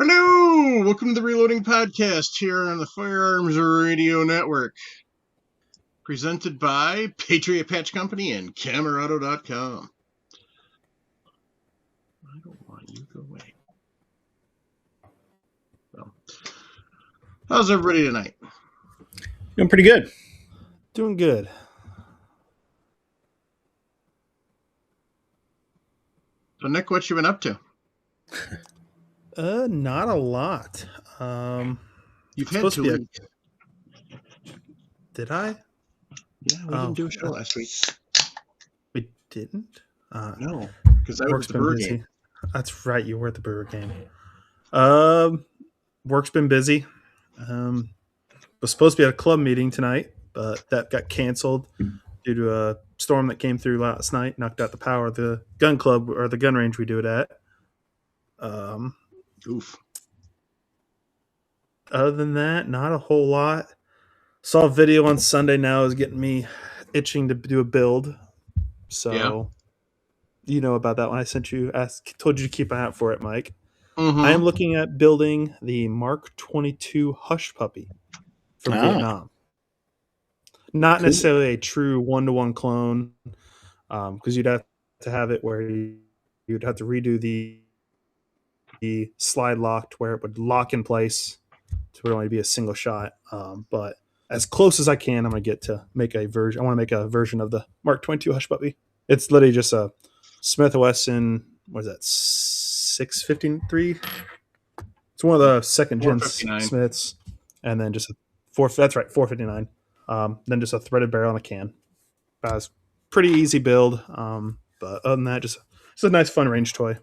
Hello! Welcome to the Reloading Podcast here on the Firearms Radio Network. Presented by Patriot Patch Company and Camerado.com. I don't want you to go away. So, how's everybody tonight? Doing pretty good. Doing good. So, Nick, what you been up to? Not a lot. You've had 2 weeks. Did I? Yeah, we didn't do a show last week. We didn't? No, because I was at the Brewer game. That's right, you were at the Brewer game. Work's been busy. Was supposed to be at a club meeting tonight, but that got canceled due to a storm that came through last night, knocked out the power of the gun club or the gun range we do it at. Oof. Other than that, not a whole lot. Saw a video on Sunday now is getting me itching to do a build. So, Yeah. You know about that one. I sent you, told you to keep an eye out for it, Mike. Mm-hmm. I am looking at building the Mark 22 Hush Puppy from Vietnam. Not necessarily a true one-to-one clone, because you'd have to have it where you'd have to redo the slide locked where it would lock in place to only be a single shot. But as close as I can, I'm going to get to make a version. I want to make a version of the Mark 22 Hush Puppy. It's literally just a Smith & Wesson, what is that, 653? It's one of the second-gen Smiths. And then just a 459. Then just a threaded barrel on a can. It's pretty easy build. But other than that, just it's a nice, fun range toy.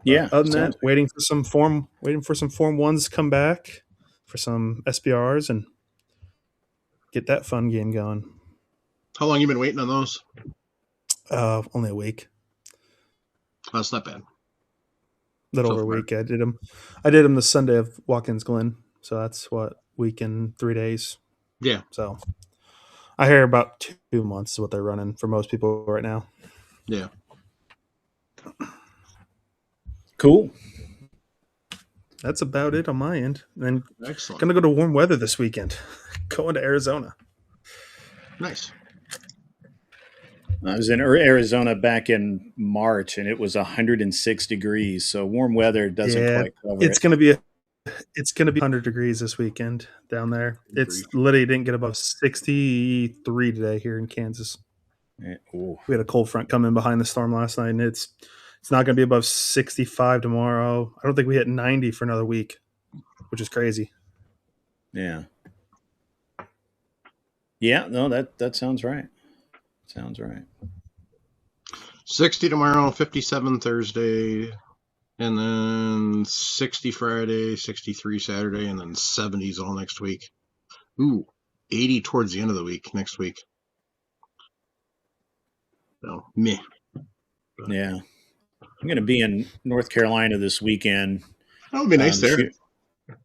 Yeah. Other than that, waiting for some Form 1s to come back for some SBRs and get that fun game going. How long you been waiting on those? Only a week. Oh, that's not bad. A little over a week. I did them the Sunday of Watkins Glen. So that's week and 3 days. Yeah. So I hear about 2 months is what they're running for most people right now. Yeah. Cool. That's about it on my end. And excellent. Gonna go to warm weather this weekend. Going to Arizona. Nice. I was in Arizona back in March, and it was 106 degrees. So warm weather doesn't quite cover it. It's going to be 100 degrees this weekend down there. It's literally didn't get above 63 today here in Kansas. We had a cold front come in behind the storm last night, and it's not going to be above 65 tomorrow. I don't think we hit 90 for another week, which is crazy. Yeah. Yeah, no, that sounds right. Sounds right. 60 tomorrow, 57 Thursday, and then 60 Friday, 63 Saturday, and then 70s all next week. Ooh, 80 towards the end of the week next week. So, meh. Yeah. I'm going to be in North Carolina this weekend. That'll be nice there.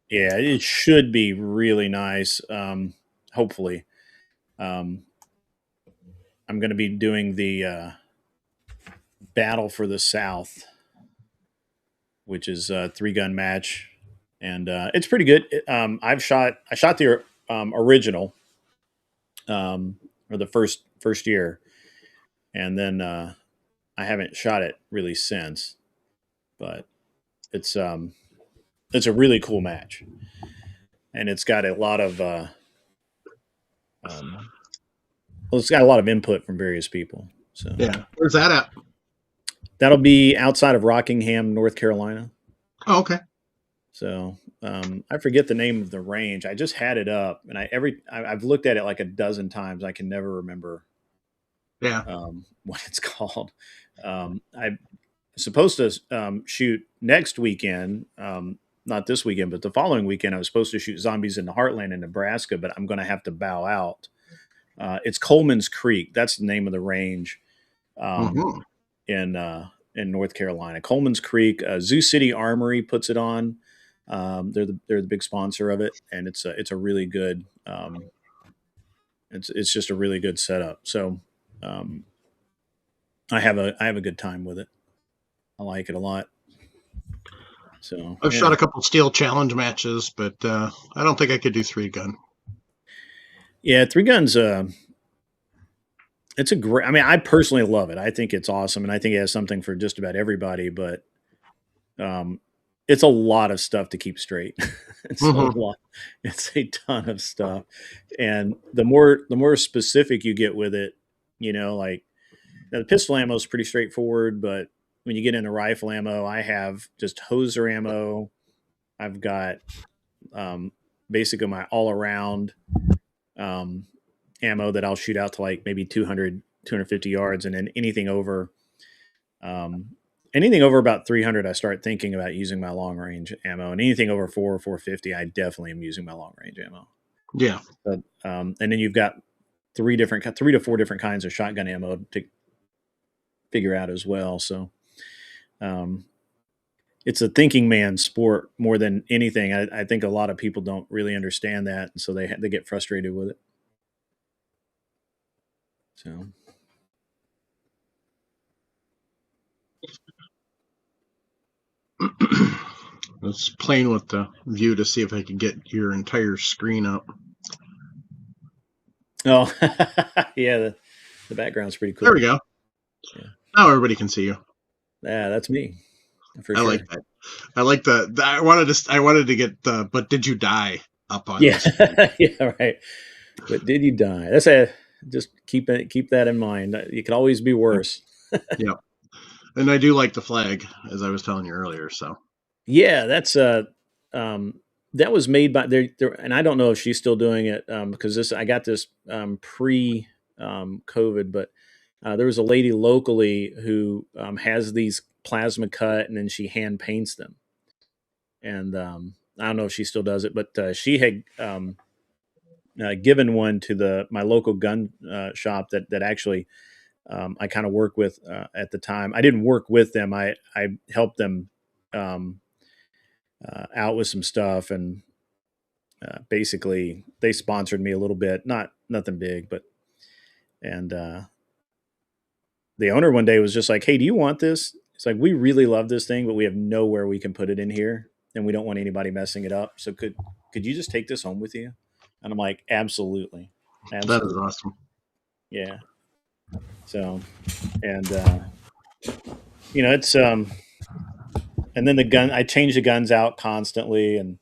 Yeah, it should be really nice, hopefully. I'm going to be doing the Battle for the South, which is a 3-gun match, and it's pretty good. I shot the original, or the first year, and then I haven't shot it really since. But it's a really cool match, and it's got a lot of it's got a lot of input from various people. So yeah, where's that at? That'll be outside of Rockingham, North Carolina. Oh, okay. So I forget the name of the range. I just had it up, and I've looked at it like a dozen times. I can never remember. Yeah. What it's called. I'm supposed to shoot next weekend. Not this weekend, but the following weekend. I was supposed to shoot Zombies in the Heartland in Nebraska, but I'm going to have to bow out. It's Coleman's Creek. That's the name of the range in North Carolina. Coleman's Creek. Zoo City Armory puts it on. They're the big sponsor of it, and it's a really good. It's just a really good setup. So I have a good time with it. I like it a lot. So I've shot a couple steel challenge matches, but I don't think I could do 3-gun. Yeah, 3-gun's it's a great. I mean, I personally love it. I think it's awesome, and I think it has something for just about everybody. But um, it's a lot of stuff to keep straight. It's a lot. It's a ton of stuff, and the more specific you get with it, like now the pistol ammo is pretty straightforward. But when you get into rifle ammo, I have just hoser ammo. I've got basically my all around ammo that I'll shoot out to like maybe 200, 250 yards. And then anything over about 300, I start thinking about using my long range ammo. And anything over 450, I definitely am using my long range ammo. Yeah. But, and then you've got 3 to 4 different kinds of shotgun ammo to figure out as well. So, it's a thinking man's sport more than anything. I think a lot of people don't really understand that. And so they get frustrated with it. So, I was playing with the view to see if I could get your entire screen up. oh, yeah, the background's pretty cool. There we go. Yeah. Now everybody can see you. Yeah, that's me. For I sure. like that. I like the. I wanted to get the. But did you die up on? Yeah, yeah, right. But did you die? Just keep that in mind. You could always be worse. Yeah, and I do like the flag, as I was telling you earlier. So yeah, that's that was made by there, and I don't know if she's still doing it because I got this pre COVID, but there was a lady locally who has these plasma cut, and then she hand paints them. And I don't know if she still does it, but she had given one to my local gun shop that actually I kind of work with at the time. I didn't work with them. I helped them out with some stuff, and basically they sponsored me a little bit, nothing big, but and the owner one day was just like, "Hey, do you want this?" It's like, we really love this thing, but we have nowhere we can put it in here, and we don't want anybody messing it up. So could you just take this home with you? And I'm like, absolutely. that is awesome. Yeah. So, and it's and then the gun. I change the guns out constantly, and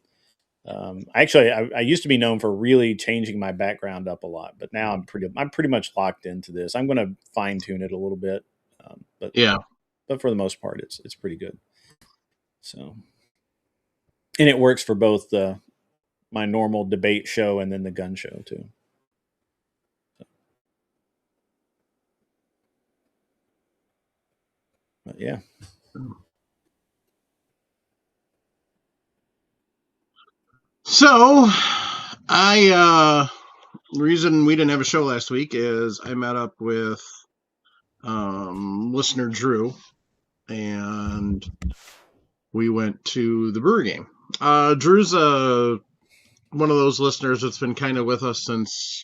actually, I used to be known for really changing my background up a lot, but now I'm pretty much locked into this. I'm going to fine tune it a little bit, but yeah. But for the most part, it's pretty good. So, and it works for both my normal debate show and then the gun show too. But yeah. So, the reason we didn't have a show last week is I met up with listener Drew, and we went to the brewer game. Drew's one of those listeners that's been kind of with us since,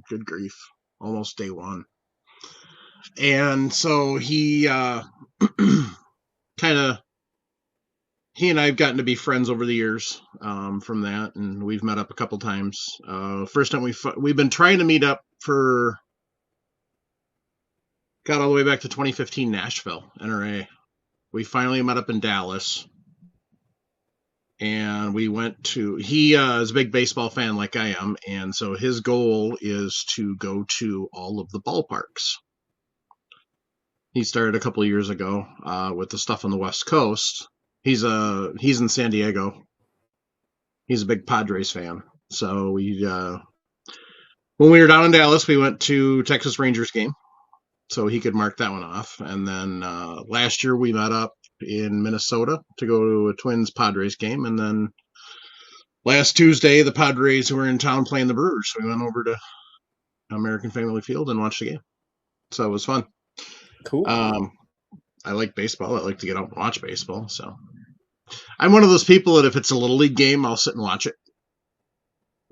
good grief, almost day one. And so he he and I have gotten to be friends over the years from that, and we've met up a couple times. First time we've been trying to meet up got all the way back to 2015 Nashville NRA. We finally met up in Dallas, and we went to. He is a big baseball fan like I am, and so his goal is to go to all of the ballparks. He started a couple of years ago with the stuff on the West Coast. He's in San Diego. He's a big Padres fan. So when we were down in Dallas, we went to Texas Rangers game, so he could mark that one off. And then last year we met up in Minnesota to go to a Twins Padres game, and then last Tuesday the Padres were in town playing the Brewers. So we went over to American Family Field and watched the game. So it was fun. Cool. I like baseball. I like to get out and watch baseball. So I'm one of those people that if it's a little league game, I'll sit and watch it.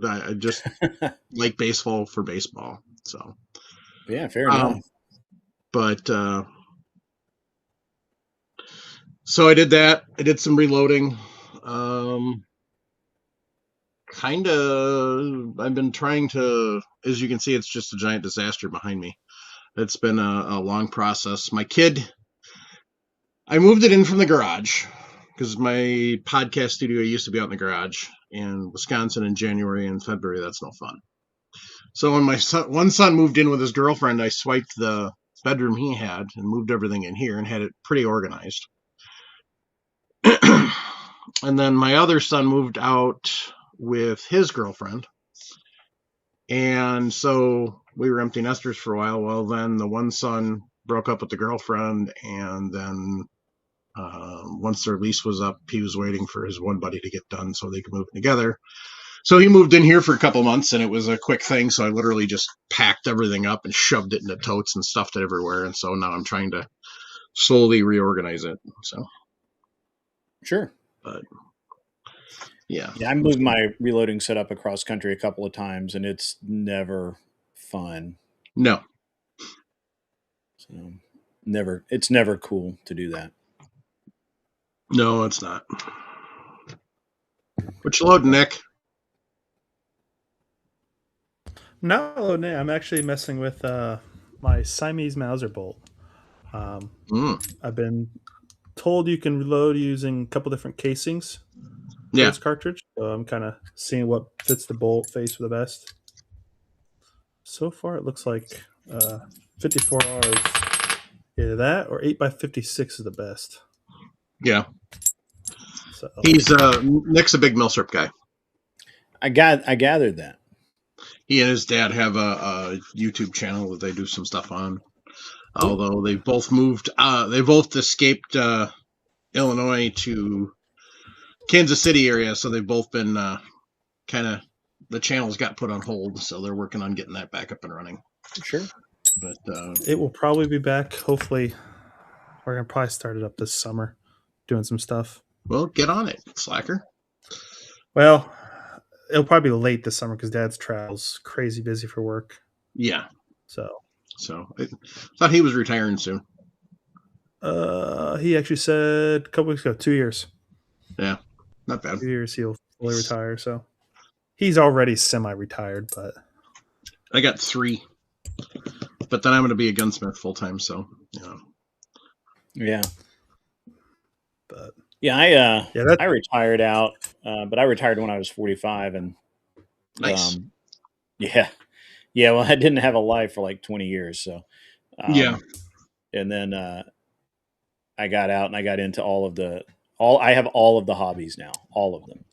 I just like baseball for baseball. So yeah, fair enough. But So I did that. I did some reloading. I've been trying to, as you can see, it's just a giant disaster behind me. It's been a long process. My kid, I moved it in from the garage because my podcast studio used to be out in the garage in Wisconsin in January and February. That's no fun. So when my one son moved in with his girlfriend, I swiped the bedroom he had and moved everything in here and had it pretty organized. And then my other son moved out with his girlfriend. And so we were empty nesters for a while. Well, then the one son broke up with the girlfriend, and then once their lease was up, he was waiting for his one buddy to get done so they could move in together. So he moved in here for a couple months, and it was a quick thing. So I literally just packed everything up and shoved it into totes and stuffed it everywhere. And so now I'm trying to slowly reorganize it. So Sure. But yeah, I moved my reloading setup across country a couple of times, and it's never fun. No. So it's never cool to do that. No, it's not. What you loading, Nick? No, I'm actually messing with my Siamese Mauser bolt. I've been told you can reload using a couple different casings. Yeah. This cartridge. So I'm kind of seeing what fits the bolt face for the best. So far, it looks like 54R, either that or 8x56 is the best. Yeah. So he's Nick's a big Milsurp guy. I gathered that. He and his dad have a YouTube channel that they do some stuff on. Although they both moved, they both escaped Illinois to Kansas City area, so they've both been kind of, the channels got put on hold, so they're working on getting that back up and running. Sure. But it will probably be back. Hopefully, we're gonna probably start it up this summer, doing some stuff. Well, get on it, slacker. Well, it'll probably be late this summer because Dad's travels crazy busy for work. Yeah. So I thought he was retiring soon. He actually said a couple weeks ago, 2 years. Yeah, not bad. 2 years he'll fully retire. So he's already semi-retired, but I got 3. But then I'm going to be a gunsmith full time. So Yeah. But yeah, I retired out, but I retired when I was 45, and nice. Yeah. Well, I didn't have a life for like 20 years, so yeah. And then I got out and I got into I have all of the hobbies now, all of them.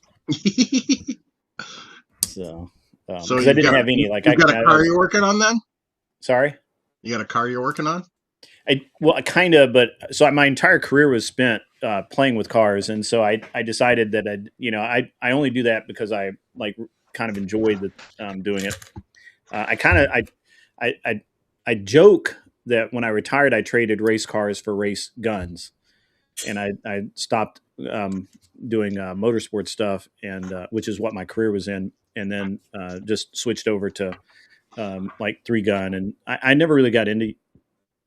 So I didn't have any. Like, you got a car you're working on then? Sorry? You got a car you're working on? Kind of, but so my entire career was spent playing with cars, and so I decided that I only do that because I like kind of enjoyed doing it. I joke that when I retired, I traded race cars for race guns, and I stopped doing motorsport stuff, and which is what my career was in, and then just switched over to like 3-gun, and I never really got into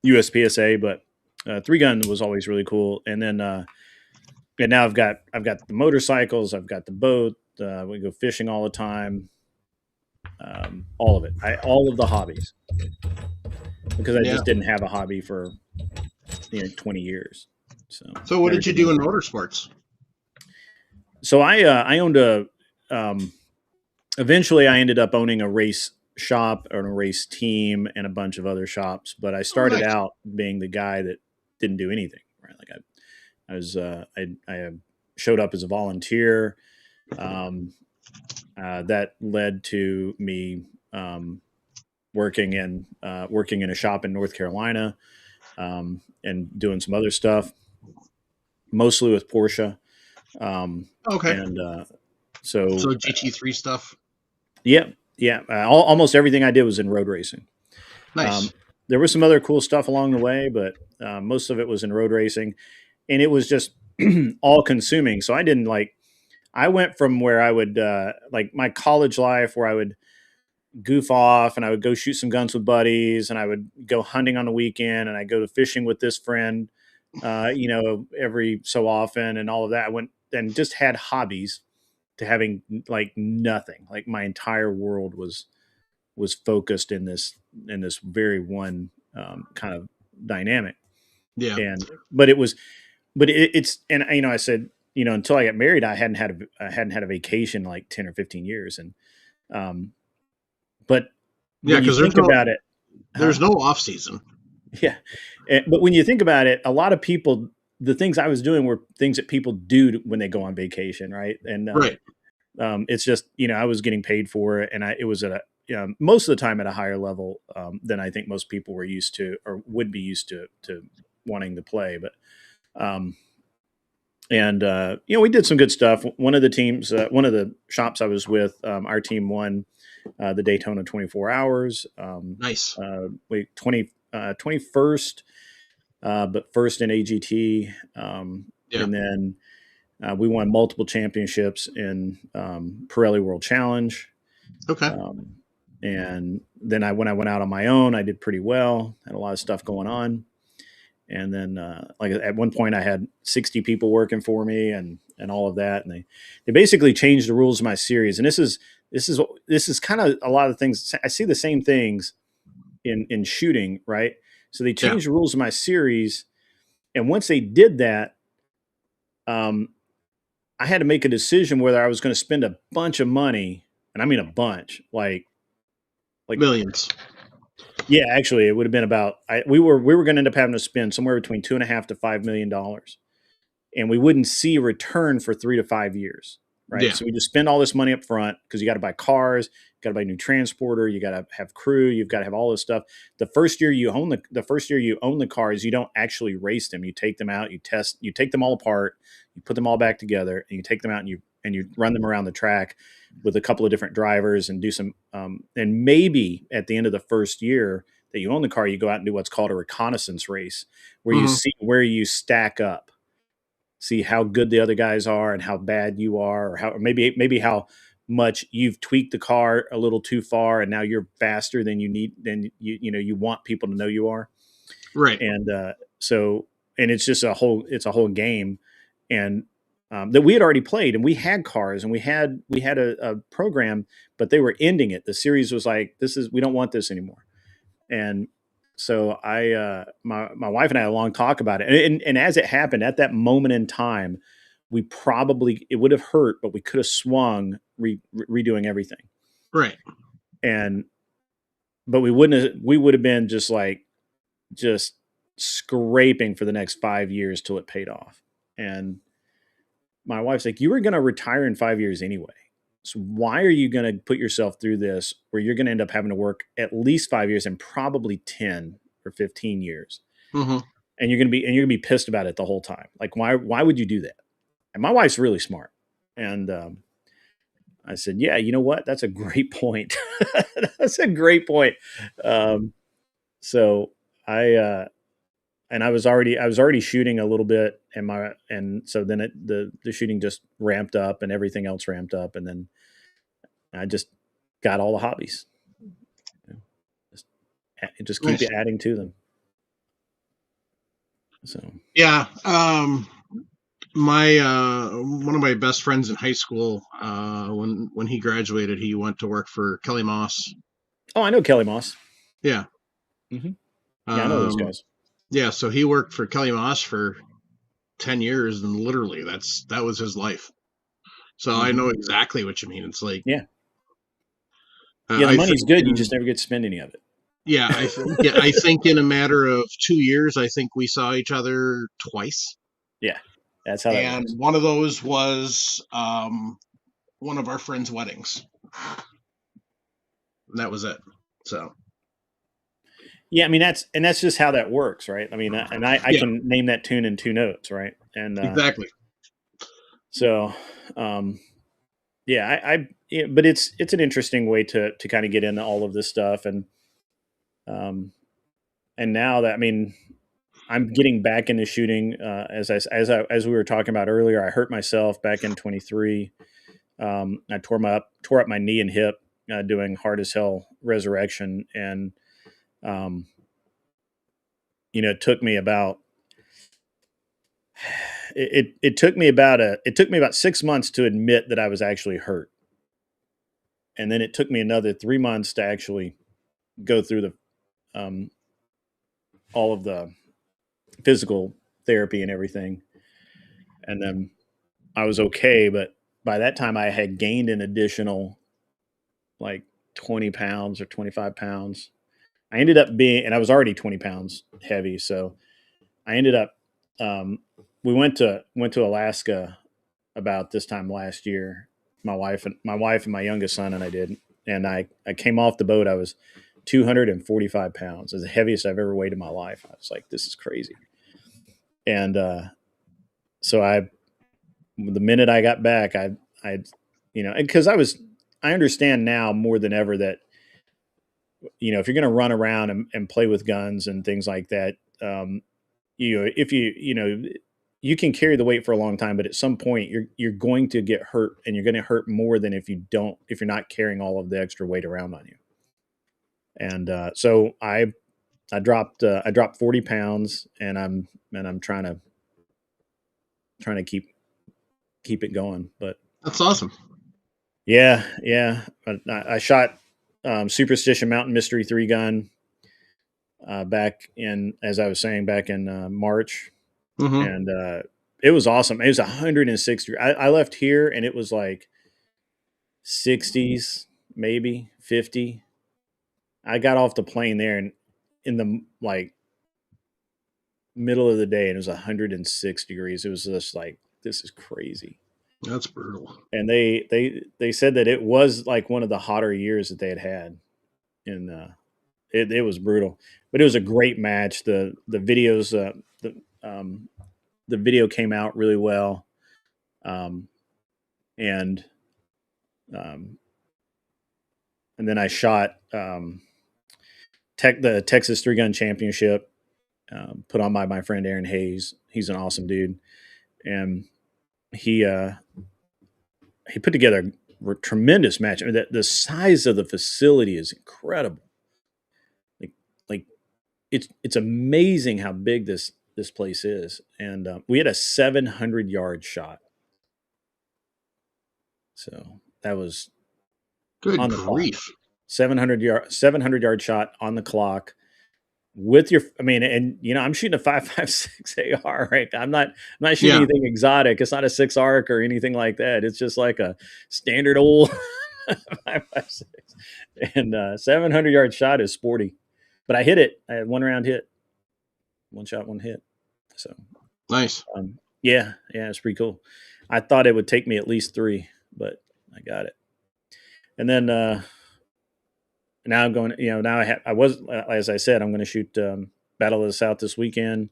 USPSA, but 3-gun was always really cool. And then and now I've got the motorcycles, I've got the boat, we go fishing all the time, all of it, all of the hobbies, because I just didn't have a hobby for 20 years. So what did you do in motorsports? So I owned eventually I ended up owning a race shop or a race team and a bunch of other shops, but I started out being the guy that didn't do anything, right? Like I showed up as a volunteer. That led to me working in a shop in North Carolina, and doing some other stuff, mostly with Porsche. Okay. And so GT3 stuff. Yeah. Almost everything I did was in road racing. Nice. There was some other cool stuff along the way, but most of it was in road racing, and it was just all consuming. So I went from where I would like my college life, where I would goof off and I would go shoot some guns with buddies, and I would go hunting on the weekend, and I go to fishing with this friend every so often and all of that. I went and just had hobbies to having like nothing. Like my entire world was focused in this very one kind of dynamic. Yeah. And but it was but it's and I said until I got married I hadn't had a vacation like 10 or 15 years. And but Yeah, when you because think about it, there's no off season. yeah. But when you think about it, a lot of people, the things I was doing were things that people do when they go on vacation, right? And Right. it's just I was getting paid for it, and it was at a most of the time at a higher level than I think most people were used to or would be used to wanting to play. But we did some good stuff. One of the teams, one of the shops I was with, our team won the Daytona 24 Hours. Nice. We 21st, but first in AGT. Yeah. And then we won multiple championships in Pirelli World Challenge. Okay. And then when I went out on my own, I did pretty well. Had a lot of stuff going on. And then, like at one point, I had 60 people working for me, and all of that. And they basically changed the rules of my series. And this is kind of a lot of things. I see the same things in shooting, right? So they changed the rules of my series, and once they did that, I had to make a decision whether I was going to spend a bunch of money, and I mean a bunch, like millions. Yeah, actually, it would have been about. We were going to end up having to spend somewhere between $2.5 to $5 million, and we wouldn't see a return for 3 to 5 years, right? Yeah. So we just spend all this money up front because you got to buy cars, you got to buy a new transporter, you got to have crew, you've got to have all this stuff. The first year you own the cars, you don't actually race them. You take them out, you take them all apart, you put them all back together, and you take them out and you run them around the track with a couple of different drivers and do some, and maybe at the end of the first year that you own the car, you go out and do what's called a reconnaissance race, where you see where you stack up, see how good the other guys are and how bad you are, or maybe how much you've tweaked the car a little too far, and now you're faster than you want people to know you are. Right. And and it's just a whole game, and that we had already played, and we had cars, and we had a program, but they were ending it. The series was like, we don't want this anymore. And so my wife and I had a long talk about it. And as it happened at that moment in time, it would have hurt, but we could have swung redoing everything. Right. But we would have been just scraping for the next 5 years till it paid off. And my wife's like, you were going to retire in 5 years anyway. So why are you going to put yourself through this where you're going to end up having to work at least 5 years and probably 10 or 15 years? Mm-hmm. And you're going to be pissed about it the whole time. Like, why would you do that? And my wife's really smart. And I said, yeah, you know what? That's a great point. That's a great point. So I was already shooting a little bit, and so then the shooting just ramped up, and everything else ramped up, and then I just got all the hobbies. Just keep adding to them. So yeah, my one of my best friends in high school, when he graduated, he went to work for Kelly Moss. Oh, I know Kelly Moss. Yeah. Mm-hmm. Yeah, I know those guys. Yeah, so he worked for Kelly Moss for 10 years, and literally that was his life. So I know exactly what you mean. It's like, yeah, the money's good. You just never get to spend any of it. Yeah, I think in a matter of 2 years, I think we saw each other twice. Yeah, that's how. And works. One of those was one of our friends' weddings. And that was it. So. Yeah, I mean that's just how that works, right? I mean, I can name that tune in 2 notes, right? And exactly. So, yeah, but it's an interesting way to kind of get into all of this stuff, and now that, I mean, I'm getting back into shooting. As we were talking about earlier, I hurt myself back in 23. I tore up my knee and hip doing Hard as Hell Resurrection, and it took me about it took me about 6 months to admit that I was actually hurt, and then it took me another 3 months to actually go through the um, all of the physical therapy and everything, and then I was okay. But by that time, I had gained an additional like 20 pounds or 25 pounds. I ended up being, and I was already 20 pounds heavy, so I ended up. Um, we went to Alaska about this time last year. My wife and my youngest son and I did, and I came off the boat. I was 245 pounds. It was the heaviest I've ever weighed in my life. I was like, this is crazy. And so the minute I got back, I, because I understand now more than ever that, if you're going to run around and play with guns and things like that, if you can carry the weight for a long time, but at some point you're going to get hurt, and you're going to hurt more than if you're not carrying all of the extra weight around on you. And so I dropped 40 pounds, and I'm trying to keep it going. But That's awesome. yeah. But I shot Superstition Mountain Mystery 3-gun back in, as I was saying, back in March, and it was awesome. It was 160. I left here, and it was like 60s, maybe 50. I got off the plane there, and in the middle of the day, and it was 106 degrees. It was just like, this is crazy. That's brutal. And they said that it was like one of the hotter years that they had, and it was brutal. But it was a great match. The videos, the video came out really well, and then I shot the Texas 3-gun championship, put on by my friend Aaron Hayes. He's an awesome dude, and he put together a tremendous match. I mean, the size of the facility is incredible. Like it's amazing how big this place is, and we had a 700-yard shot. So that was good on the grief. clock. 700-yard shot on the clock with your. I mean, and I'm shooting a 5.56 AR, right? I'm not shooting anything exotic. It's not a 6 arc or anything like that. It's just like a standard old 5.56, and 700-yard shot is sporty. But I hit it. I had one round hit, one shot, one hit. So nice. Yeah, it's pretty cool. I thought it would take me at least 3, but I got it. And then now I'm going. Now I was, as I said, I'm going to shoot Battle of the South this weekend.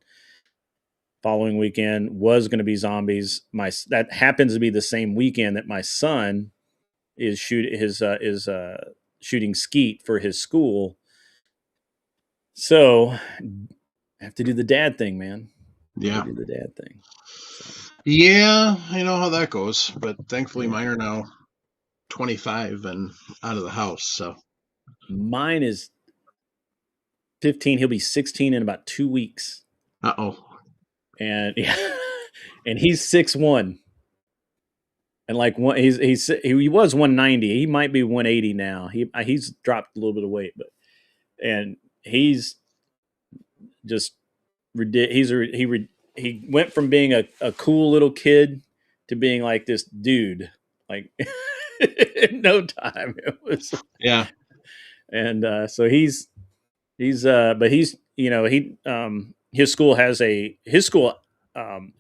Following weekend was going to be Zombies. That happens to be the same weekend that my son is shooting skeet for his school. So I have to do the dad thing, man. Yeah. Do the dad thing. Yeah, I know how that goes, but thankfully mine are now 25 and out of the house. So mine is 15. He'll be 16 in about 2 weeks. And and he's 6'1". And like he was 190. He might be 180 now. He's dropped a little bit of weight, and he's just ridiculous. He went from being a cool little kid to being like this dude, like in no time. It was and so his school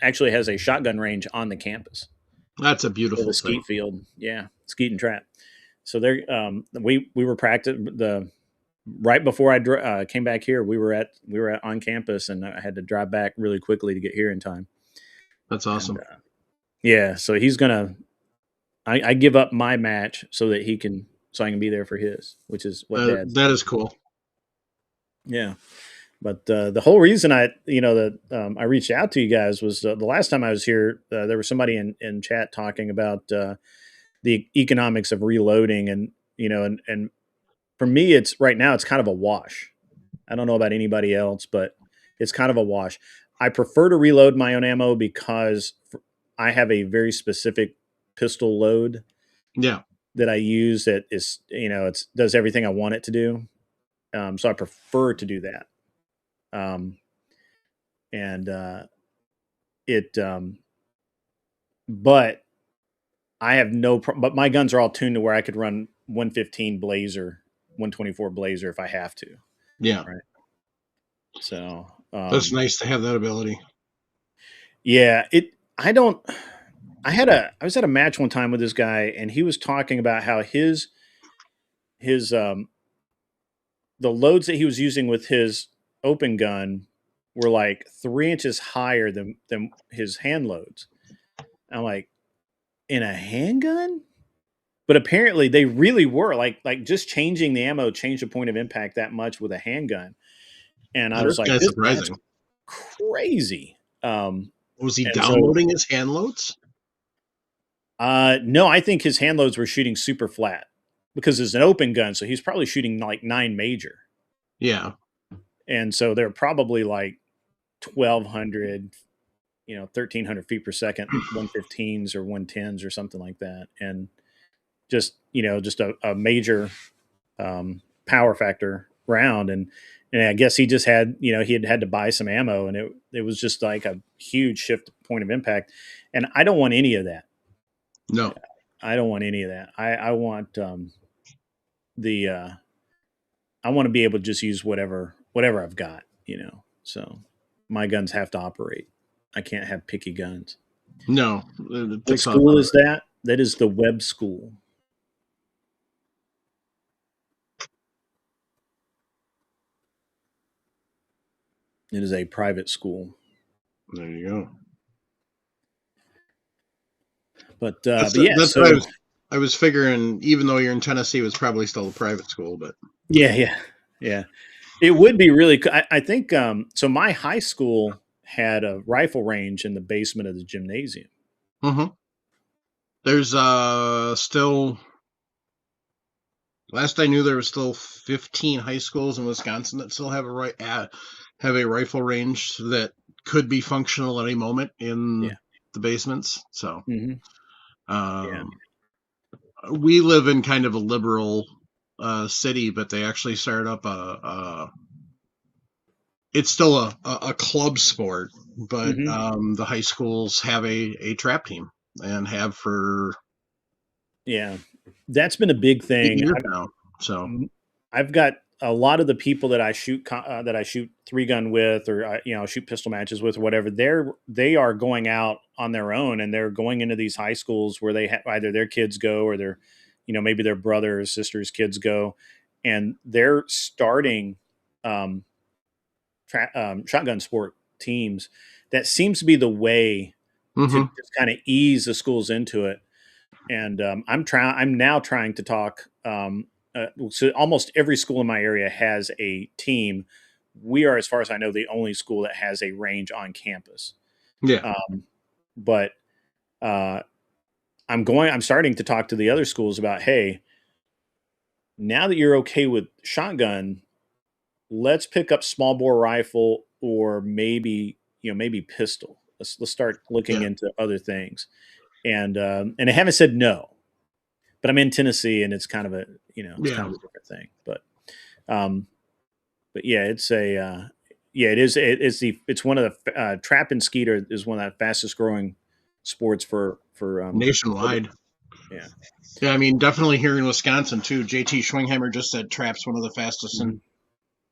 actually has a shotgun range on the campus. That's a beautiful thing. Skeet field, skeet and trap. So there, we were practicing right before I came back here. We were on campus, and I had to drive back really quickly to get here in time. That's awesome. And, so he's gonna. I give up my match so I can be there for his, which is what that is cool. Yeah. But the whole reason I reached out to you guys was the last time I was here, there was somebody in chat talking about the economics of reloading, and and for me, it's right now it's kind of a wash. I don't know about anybody else, but it's kind of a wash. I prefer to reload my own ammo because I have a very specific pistol load Yeah. that I use that is, it does everything I want it to do. So I prefer to do that. But I have no problem. But my guns are all tuned to where I could run 115 Blazer, 124 Blazer if I have to. Yeah. Right. So that's nice to have that ability. Yeah. I was at a match one time with this guy, and he was talking about how his the loads that he was using with his open gun were like 3 inches higher than his hand loads. I'm like, in a handgun? But apparently they really were like just changing the ammo changed the point of impact that much with a handgun. And I was like, that's surprising. Crazy. Was he downloading his hand loads? No, I think his hand loads were shooting super flat because it's an open gun. So he's probably shooting like 9 major. Yeah. And so they're probably like 1,200, 1,300 feet per second, 115s or 110s or something like that. And just a major power factor round. And I guess he just had, he had to buy some ammo, and it was just like a huge shift point of impact. And I don't want any of that. No, I don't want any of that. I want I want to be able to just use whatever I've got, so my guns have to operate. I can't have picky guns. No. What school is that? That is the Webb School. It is a private school. There you go. But that's yeah, that's what I was figuring. Even though you're in Tennessee, it was probably still a private school. But yeah, it would be really. I think so. My high school had a rifle range in the basement of the gymnasium. Mm-hmm. There's still. Last I knew, there was still 15 high schools in Wisconsin that still have a rifle range that could be functional at any moment in the basements. So, we live in kind of a liberal city, but they actually started up it's still a club sport, but the high schools have a trap team and have for that's been a big thing now. So I've got a lot of the people that I shoot 3-gun with, or shoot pistol matches with, or whatever. They are going out on their own, and they're going into these high schools where they either their kids go, or their maybe their brother or sister's kids go, and they're starting shotgun sport teams. That seems to be the way to just kind of ease the schools into it. And I'm now trying to talk. So almost every school in my area has a team. We are, as far as I know, the only school that has a range on campus. Yeah. But I'm starting to talk to the other schools about, hey, now that you're okay with shotgun, let's pick up small bore rifle, or maybe pistol. Let's start looking into other things. And I haven't said no, but I'm in Tennessee, and it's kind of a kind of a different thing. But yeah, it's it's one of the trap and skeeter is one of the fastest growing sports for nationwide. Yeah. I mean, definitely here in Wisconsin too. JT Schwingheimer just said trap's one of the fastest in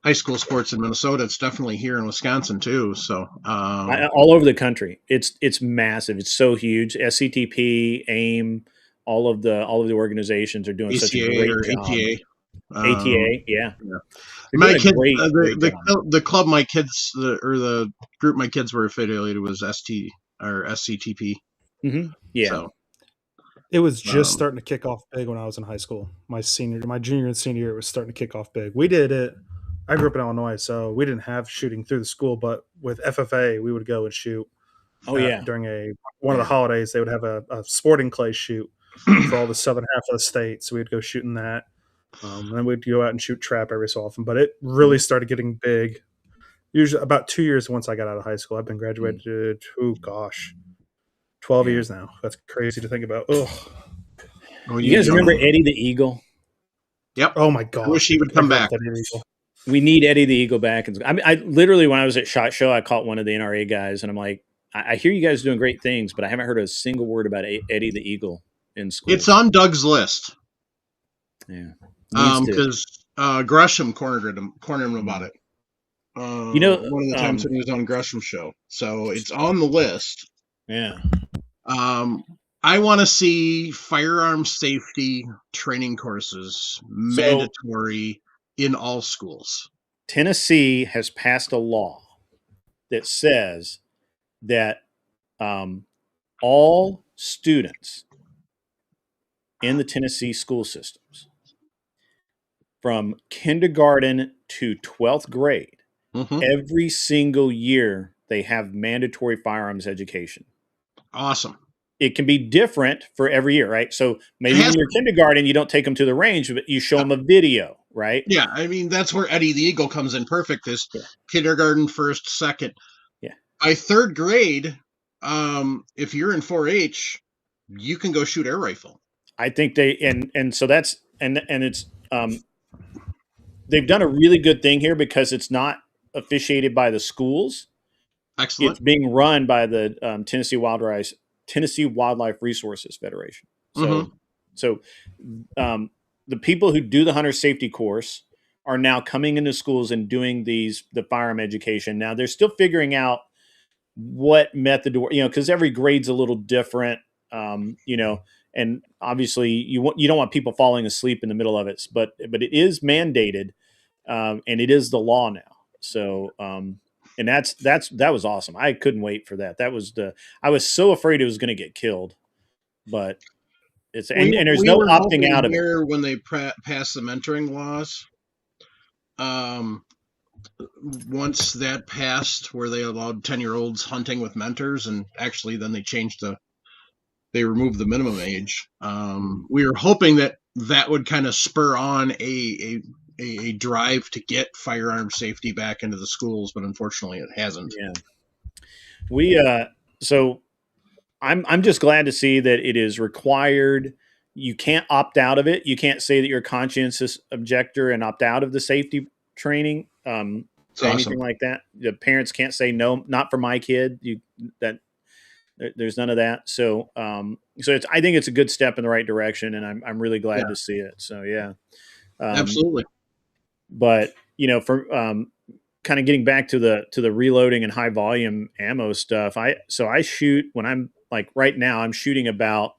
high school sports in Minnesota. It's definitely here in Wisconsin too. So all over the country, it's massive. It's so huge. SCTP, AIM, all of the organizations are doing such a great job. ATA, yeah. My kids, the club my kids or the group my kids were affiliated was SCTP. Yeah. So, it was just starting to kick off big when I was in high school. My junior and senior year, it was starting to kick off big. We did it. I grew up in Illinois, so we didn't have shooting through the school, but with FFA, we would go and shoot. During one of the holidays, they would have a sporting clay shoot for all the southern half of the state. So we'd go shooting that. And then we'd go out and shoot trap every so often. But it really started getting big Usually about 2 years once I got out of high school. I've been graduated, 12 Yeah. years now. That's crazy to think about. Oh, Oh, You guys young. remember Eddie the Eagle? Yep. oh my God. I wish he would come back. We need Eddie the Eagle back. I mean, I literally, when I was at SHOT Show, I caught one of the NRA guys, and I'm like, I hear you guys doing great things, but I haven't heard a single word about Eddie the Eagle in school. It's on Doug's list. Yeah. Needs to. Because Gresham cornered him about it. You know, one of the times when he was on Gresham's show. So it's on the list. Yeah. I want to see firearm safety training courses mandatory in all schools. Tennessee has passed a law that says that all students in the Tennessee school systems from kindergarten to 12th grade, every single year they have mandatory firearms education. Awesome. It can be different for every year, right? So maybe when you're kindergarten, you don't take them to the range, but you show them a video, right? Yeah, I mean, that's where Eddie the Eagle comes in perfect, is kindergarten, first, second. Yeah. By third grade, if you're in 4-H, you can go shoot air rifle. I think and so that's, and it's, they've done a really good thing here because it's not officiated by the schools. Excellent. It's being run by the Tennessee Wildlife Resources Federation. So, the people who do the hunter safety course are now coming into schools and doing the firearm education. Now they're still figuring out what method to, because every grade's a little different, and obviously you don't want people falling asleep in the middle of it, but it is mandated, and it is the law now. So, and that was awesome. I couldn't wait for that. I was so afraid it was going to get killed, but it's, and there's no opting out of it. When they passed the mentoring laws, once that passed, where they allowed 10-year-olds hunting with mentors, and actually then they removed the minimum age. We were hoping that would kind of spur on a drive to get firearm safety back into the schools, but unfortunately it hasn't. Yeah. So I'm just glad to see that it is required. You can't opt out of it. You can't say that you're a conscientious objector and opt out of the safety training, anything like that. The parents can't say no, not for my kid. There's none of that. So I think it's a good step in the right direction, and I'm really glad to see it. So yeah, absolutely. But for kind of getting back to the reloading and high volume ammo stuff, I shoot, when I'm like right now, I'm shooting about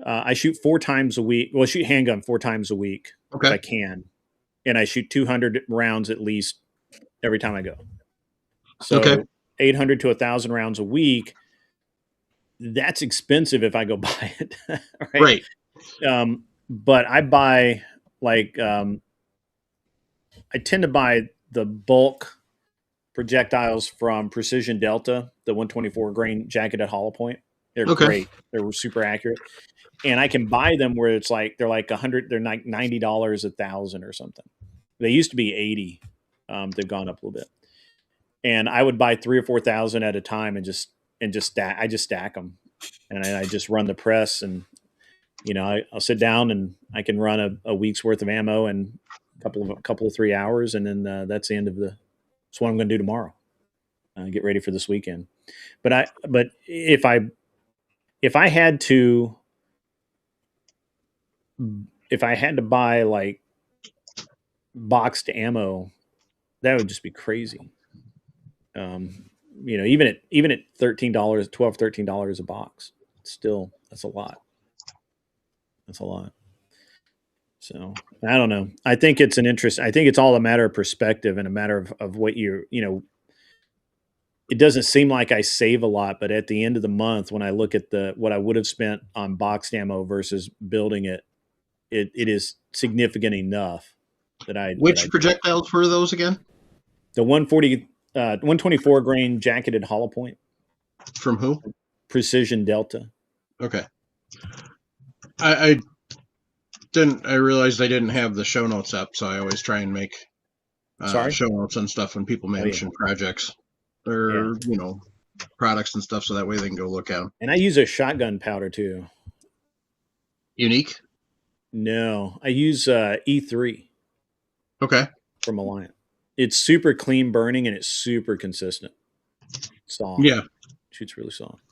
I shoot 4 times a week. Well, I shoot handgun 4 times a week if I can, and I shoot 200 rounds at least every time I go. So 800 to 1,000 rounds a week. That's expensive if I go buy it, right? But I buy I tend to buy the bulk projectiles from Precision Delta, the 124 grain jacketed hollow point. They're great. They're super accurate. And I can buy them where it's like, they're like $100, they're like $90 1,000 or something. They used to be 80. They've gone up a little bit. And I would buy 3,000 or 4,000 at a time and just stack. I just stack them, and I just run the press, and I'll sit down and I can run a week's worth of ammo in a couple of 3 hours, and then that's the end of that's what I'm going to do tomorrow. Get ready for this weekend. But if I had to buy like boxed ammo, that would just be crazy. Even at $13, $12, $13 a box, that's a lot. That's a lot. So I don't know. I think it's I think it's all a matter of perspective and a matter of what it doesn't seem like I save a lot, but at the end of the month, when I look at what I would have spent on boxed ammo versus building it, it is significant enough that Which projectiles were those again? The 124 grain jacketed hollow point. From who? Precision Delta. Okay. I realized I didn't have the show notes up, so I always try and make Sorry? show notes and stuff when people yeah. mention projects or products and stuff, so that way they can go look at them. And I use a shotgun powder too. Unique. No, I use E3 Okay. from Alliant. It's super clean burning and it's super consistent. Soft. Yeah. Shoots really soft.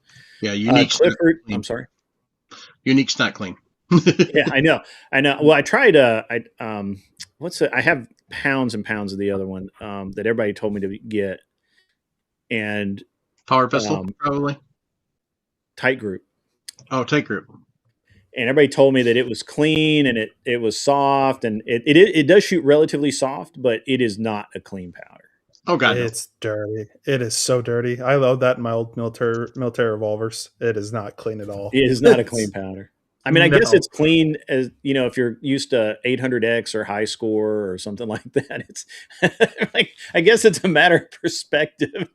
Yeah. Unique. Clifford. I'm sorry. Unique's not clean. Yeah, I know. Well, I tried. I have pounds and pounds of the other one that everybody told me to get, and Power pistol, probably. Tight Group. Oh, Tight Group. And everybody told me that it was clean and it was soft, and it does shoot relatively soft, but it is not a clean powder. Oh god, it's dirty. It is so dirty. I load that in my old military revolvers. It is not clean at all. It is not a clean powder. I mean, I guess it's clean as if you're used to 800X or high score or something like that. It's like, I guess it's a matter of perspective.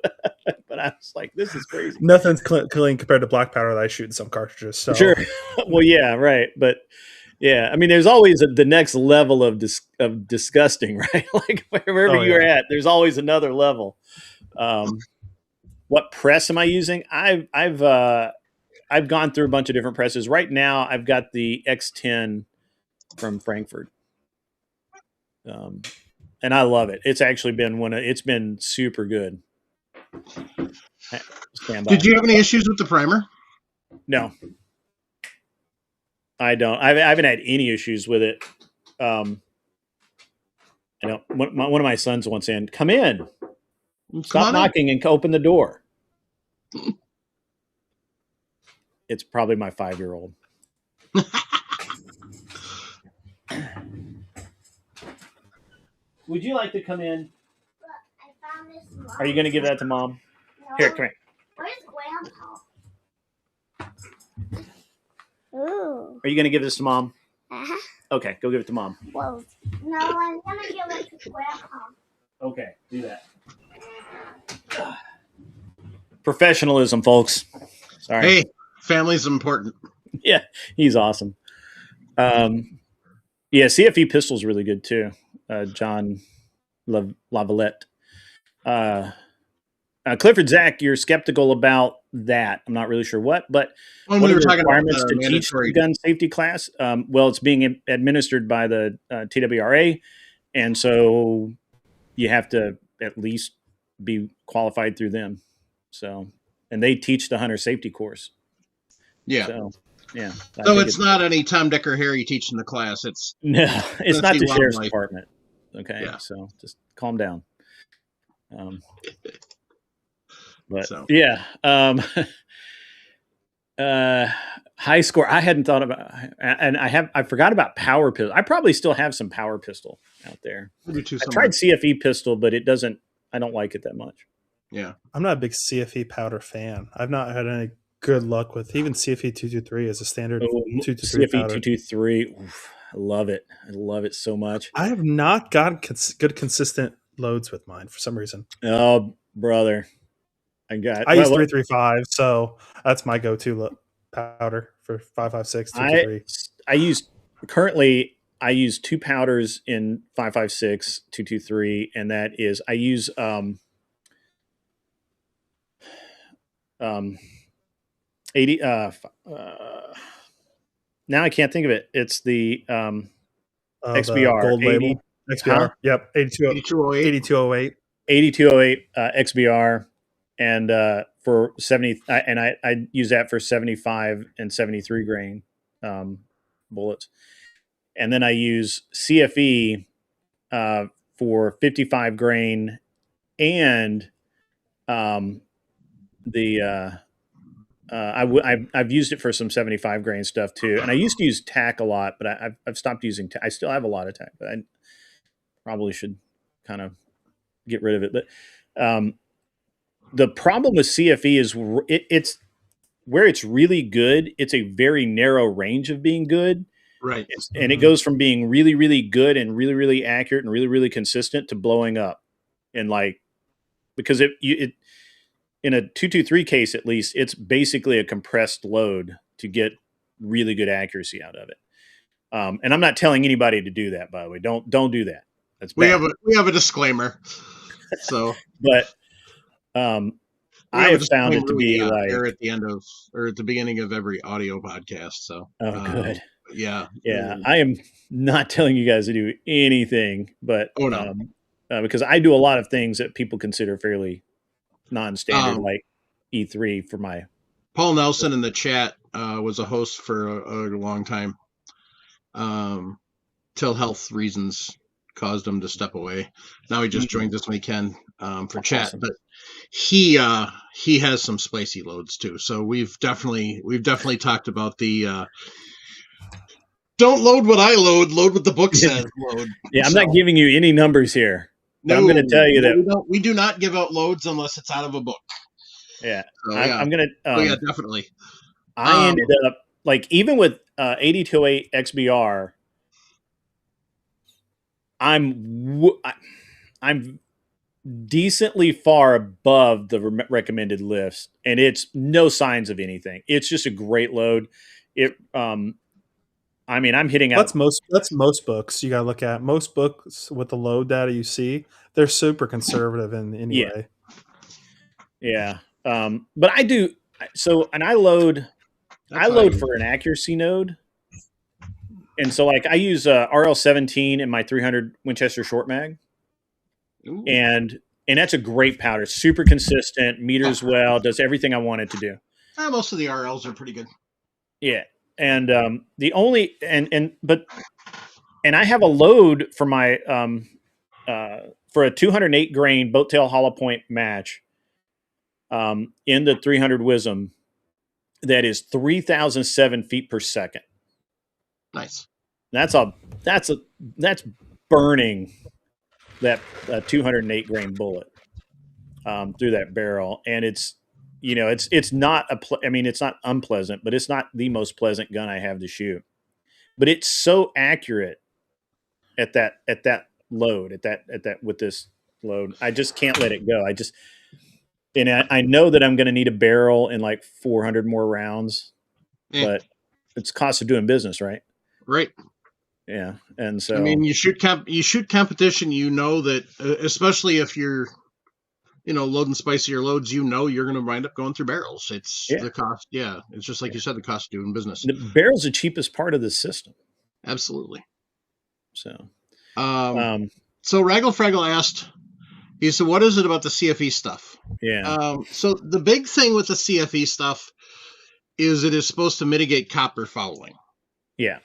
But I was like, this is crazy. Nothing's clean compared to black powder that I shoot in some cartridges. So. Sure. Well, yeah, right. But yeah, I mean, there's always the next level of disgusting, right? Like wherever you're at, there's always another level. What press am I using? I've gone through a bunch of different presses. Right now, I've got the X10 from Frankfurt, and I love it. It's actually been it's been super good. Did you have any issues with the primer? No, I don't. I haven't had any issues with it. I know one of my sons wants in. Come in. Stop knocking and open the door. It's probably my 5-year-old. Would you like to come in? I found this. Are you going to give that to Mom? No. Here, come here. Where's Grandpa? Ooh. Are you going to give this to Mom? Uh-huh. Okay, go give it to Mom. Well, no, I'm gonna give it to Grandpa. Okay, do that. Professionalism, folks. Sorry. Hey, family's important. Yeah, he's awesome. Yeah, CFE pistol's really good too. John Lavalette. Clifford, Zach, you're skeptical about that. I'm not really sure what, but When what we are were the talking about requirements the to teach mandatory the gun safety class? Well, it's being administered by the TWRA, and so you have to at least be qualified through them. So, and they teach the hunter safety course. Yeah. So, yeah. So it's not any Tom, Dick, or Harry teaching the class. It's it's not the sheriff's department. Okay. Yeah. So just calm down. But So. yeah. High score. I hadn't thought about, and I forgot about power pistol. I probably still have some power pistol out there. I tried CFE pistol, but I don't like it that much. Yeah. I'm not a big CFE powder fan. I've not had any good luck with even CFE 223 as a standard 223 CFE powder. 223. Oof, I love it. I love it so much. I have not gotten good consistent loads with mine for some reason. Oh, brother. I use 335, so that's my go-to powder for 5.56, 223. I use 2 powders in 5.56, 223, and that is I use 80 now I can't think of it. It's the XBR the gold 80, label XBR. Huh? Yep, 8208 XBR, and for 70 and I use that for 75 and 73 grain bullets, and then I use CFE for 55 grain and I've used it for some 75 grain stuff too, and I used to use TAC a lot, but I've stopped using TAC. I still have a lot of TAC, but I probably should kind of get rid of it. But the problem with CFE is it's where it's really good. It's a very narrow range of being good, right? And it goes from being really, really good and really, really accurate and really, really consistent to blowing up, and because it in a 223 case, at least, it's basically a compressed load to get really good accuracy out of it. And I'm not telling anybody to do that, by the way. Don't do that. That's We bad. have a disclaimer. So But we I have a have found it disclaimer to be we like, air at the end of or at the beginning of every audio podcast. So oh, good. yeah. Yeah, I am not telling you guys to do anything, but Oh, no. because I do a lot of things that people consider fairly non-standard, like E3 for my. Paul Nelson in the chat was a host for a long time. Till health reasons caused him to step away. Now he just joins us when he can for chat. Awesome. But he has some spicy loads too. So we've definitely talked about the don't load what I load what the book says load. Yeah, I'm So, not giving you any numbers here. But no, I'm going to tell you that we do not give out loads unless it's out of a book. Yeah, So, I'm going to. oh yeah, definitely. I ended up like even with 8208 XBR. I'm decently far above the recommended lifts, and it's no signs of anything. It's just a great load. It, I mean, I'm hitting out. That's most books you got to look at. Most books with the load data you see, they're super conservative in any way. Yeah. But I do so, and I load for an accuracy node. And so, like, I use RL17 in my 300 Winchester short mag, and that's a great powder. Super consistent, meters well, does everything I want it to do. Most of the RLs are pretty good. Yeah, and the only and I have a load for my for a 208 grain boat tail hollow point match in the 300 WISM that is 3,007 feet per second. Nice. That's burning that 208 grain bullet through that barrel, and it's not it's not unpleasant, but it's not the most pleasant gun I have to shoot. But it's so accurate at that load at that with this load. I just can't let it go. I know that I'm going to need a barrel and like 400 more rounds, but it's cost of doing business, right? Right. Yeah, and so I mean, you shoot competition. You know that, especially if you're, loading spicier loads, you're going to wind up going through barrels. It's the cost. Yeah, it's just like you said, the cost of doing business. The barrel's the cheapest part of the system. Absolutely. So, so Raggle Fraggle asked, he said, "What is it about the CFE stuff?" Yeah. So the big thing with the CFE stuff is it is supposed to mitigate copper fouling. Yeah.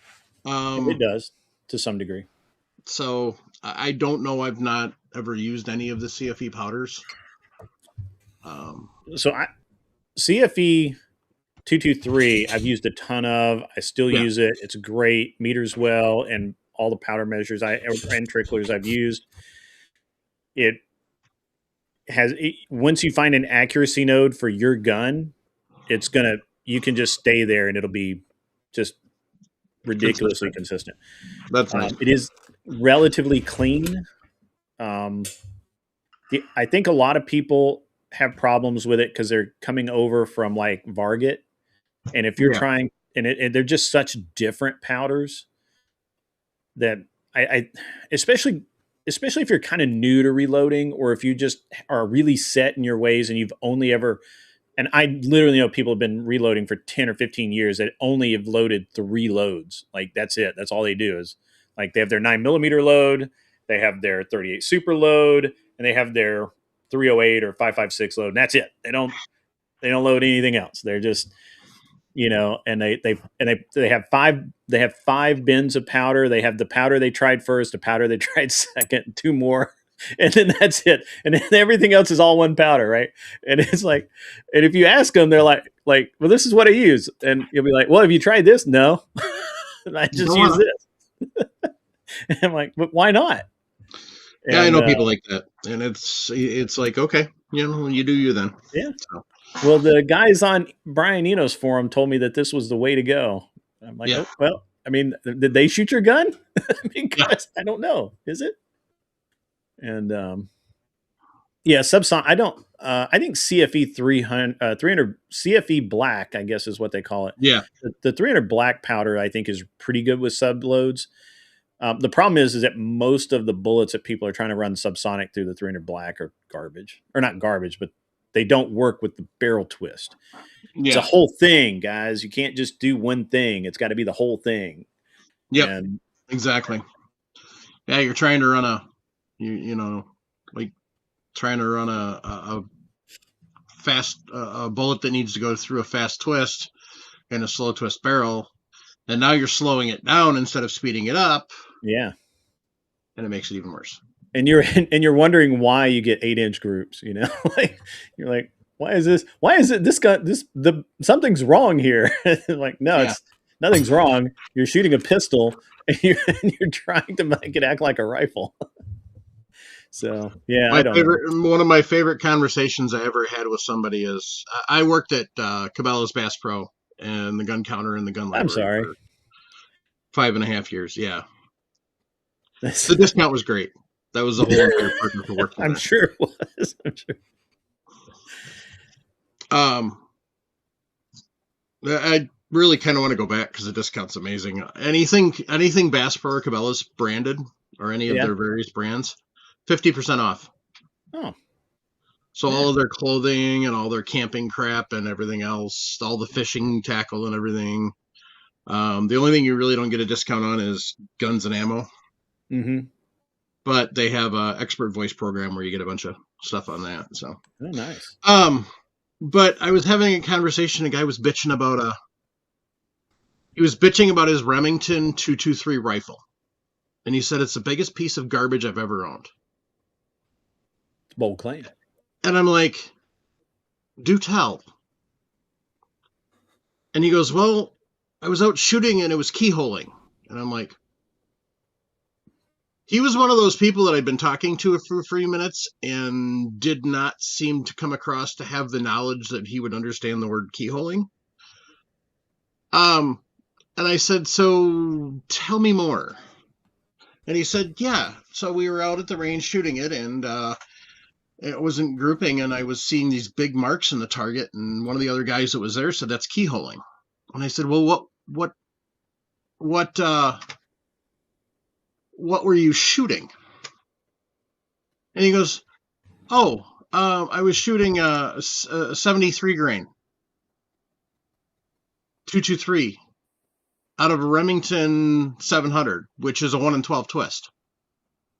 It does to some degree. So I don't know. I've not ever used any of the CFE powders. So CFE 223, I've used a ton of. I still use it. It's great. Meters well, and all the powder measures and tricklers I've used. It has once you find an accuracy node for your gun, you can just stay there and it'll be just ridiculously consistent. That's nice. It is relatively clean. I think a lot of people have problems with it because they're coming over from like Varget, and if you're trying, and they're just such different powders that I especially if you're kind of new to reloading, or if you just are really set in your ways and you've only ever. And I literally know people have been reloading for 10 or 15 years that only have loaded 3 loads. Like, that's it. That's all they do is, like, they have their 9mm load, they have their 38 super load, and they have their 308 or 5.56 load. And that's it. They don't load anything else. They're just, and they have 5 bins of powder. They have the powder they tried first, the powder they tried second, 2 more. And then that's it. And then everything else is all one powder, right? And it's like, and if you ask them, they're like, well, this is what I use. And you'll be like, well, have you tried this? No. And I just use this. And I'm like, but why not? Yeah, I know people like that. And it's like, okay, you do you then. Yeah. So. Well, the guys on Brian Eno's forum told me that this was the way to go. I'm like, oh, well, I mean, did they shoot your gun? Because I don't know. Is it? And subsonic. I think CFE 300 CFE black, I guess is what they call it. Yeah. The 300 black powder, I think, is pretty good with sub loads. The problem is that most of the bullets that people are trying to run subsonic through the 300 black are garbage, or not garbage, but they don't work with the barrel twist. It's a whole thing, guys. You can't just do one thing. It's got to be the whole thing. Yep. And Exactly. Yeah, you're trying to run trying to run a fast a bullet that needs to go through a fast twist and a slow twist barrel, and now you're slowing it down instead of speeding it up, yeah. and it makes it even worse. And you're wondering why you get 8-inch groups, like you're like, why is it this guy something's wrong here? Like, no, Yeah. it's nothing's wrong. You're shooting a pistol and you're trying to make it act like a rifle. So yeah, I don't know. One of my favorite conversations I ever had with somebody is I worked at Cabela's Bass Pro and the gun counter in the gun library. I'm sorry. For 5.5 years. Yeah. The discount was great. That was the whole entire partner for work. I'm sure it was. I'm sure. I really kind of want to go back because the discount's amazing. Anything Bass Pro or Cabela's branded or any of their various brands, 50% off. Oh. So all of their clothing and all their camping crap and everything else, all the fishing tackle and everything. The only thing you really don't get a discount on is guns and ammo. Mm-hmm. But they have a expert voice program where you get a bunch of stuff on that. So nice. But I was having a conversation. A guy was bitching about his Remington 223 rifle, and he said it's the biggest piece of garbage I've ever owned. Bold claim. And I'm like, do tell. And he goes, well, I was out shooting and it was keyholing. And I'm like, he was one of those people that I'd been talking to for 3 minutes and did not seem to come across to have the knowledge that he would understand the word keyholing. And I said, so tell me more. And he said, yeah. So we were out at the range shooting it, and it wasn't grouping, and I was seeing these big marks in the target, and one of the other guys that was there said that's keyholing. And I said, well, what were you shooting? And he goes, I was shooting a 73 grain 223 out of a Remington 700, which is a 1 in 12 twist.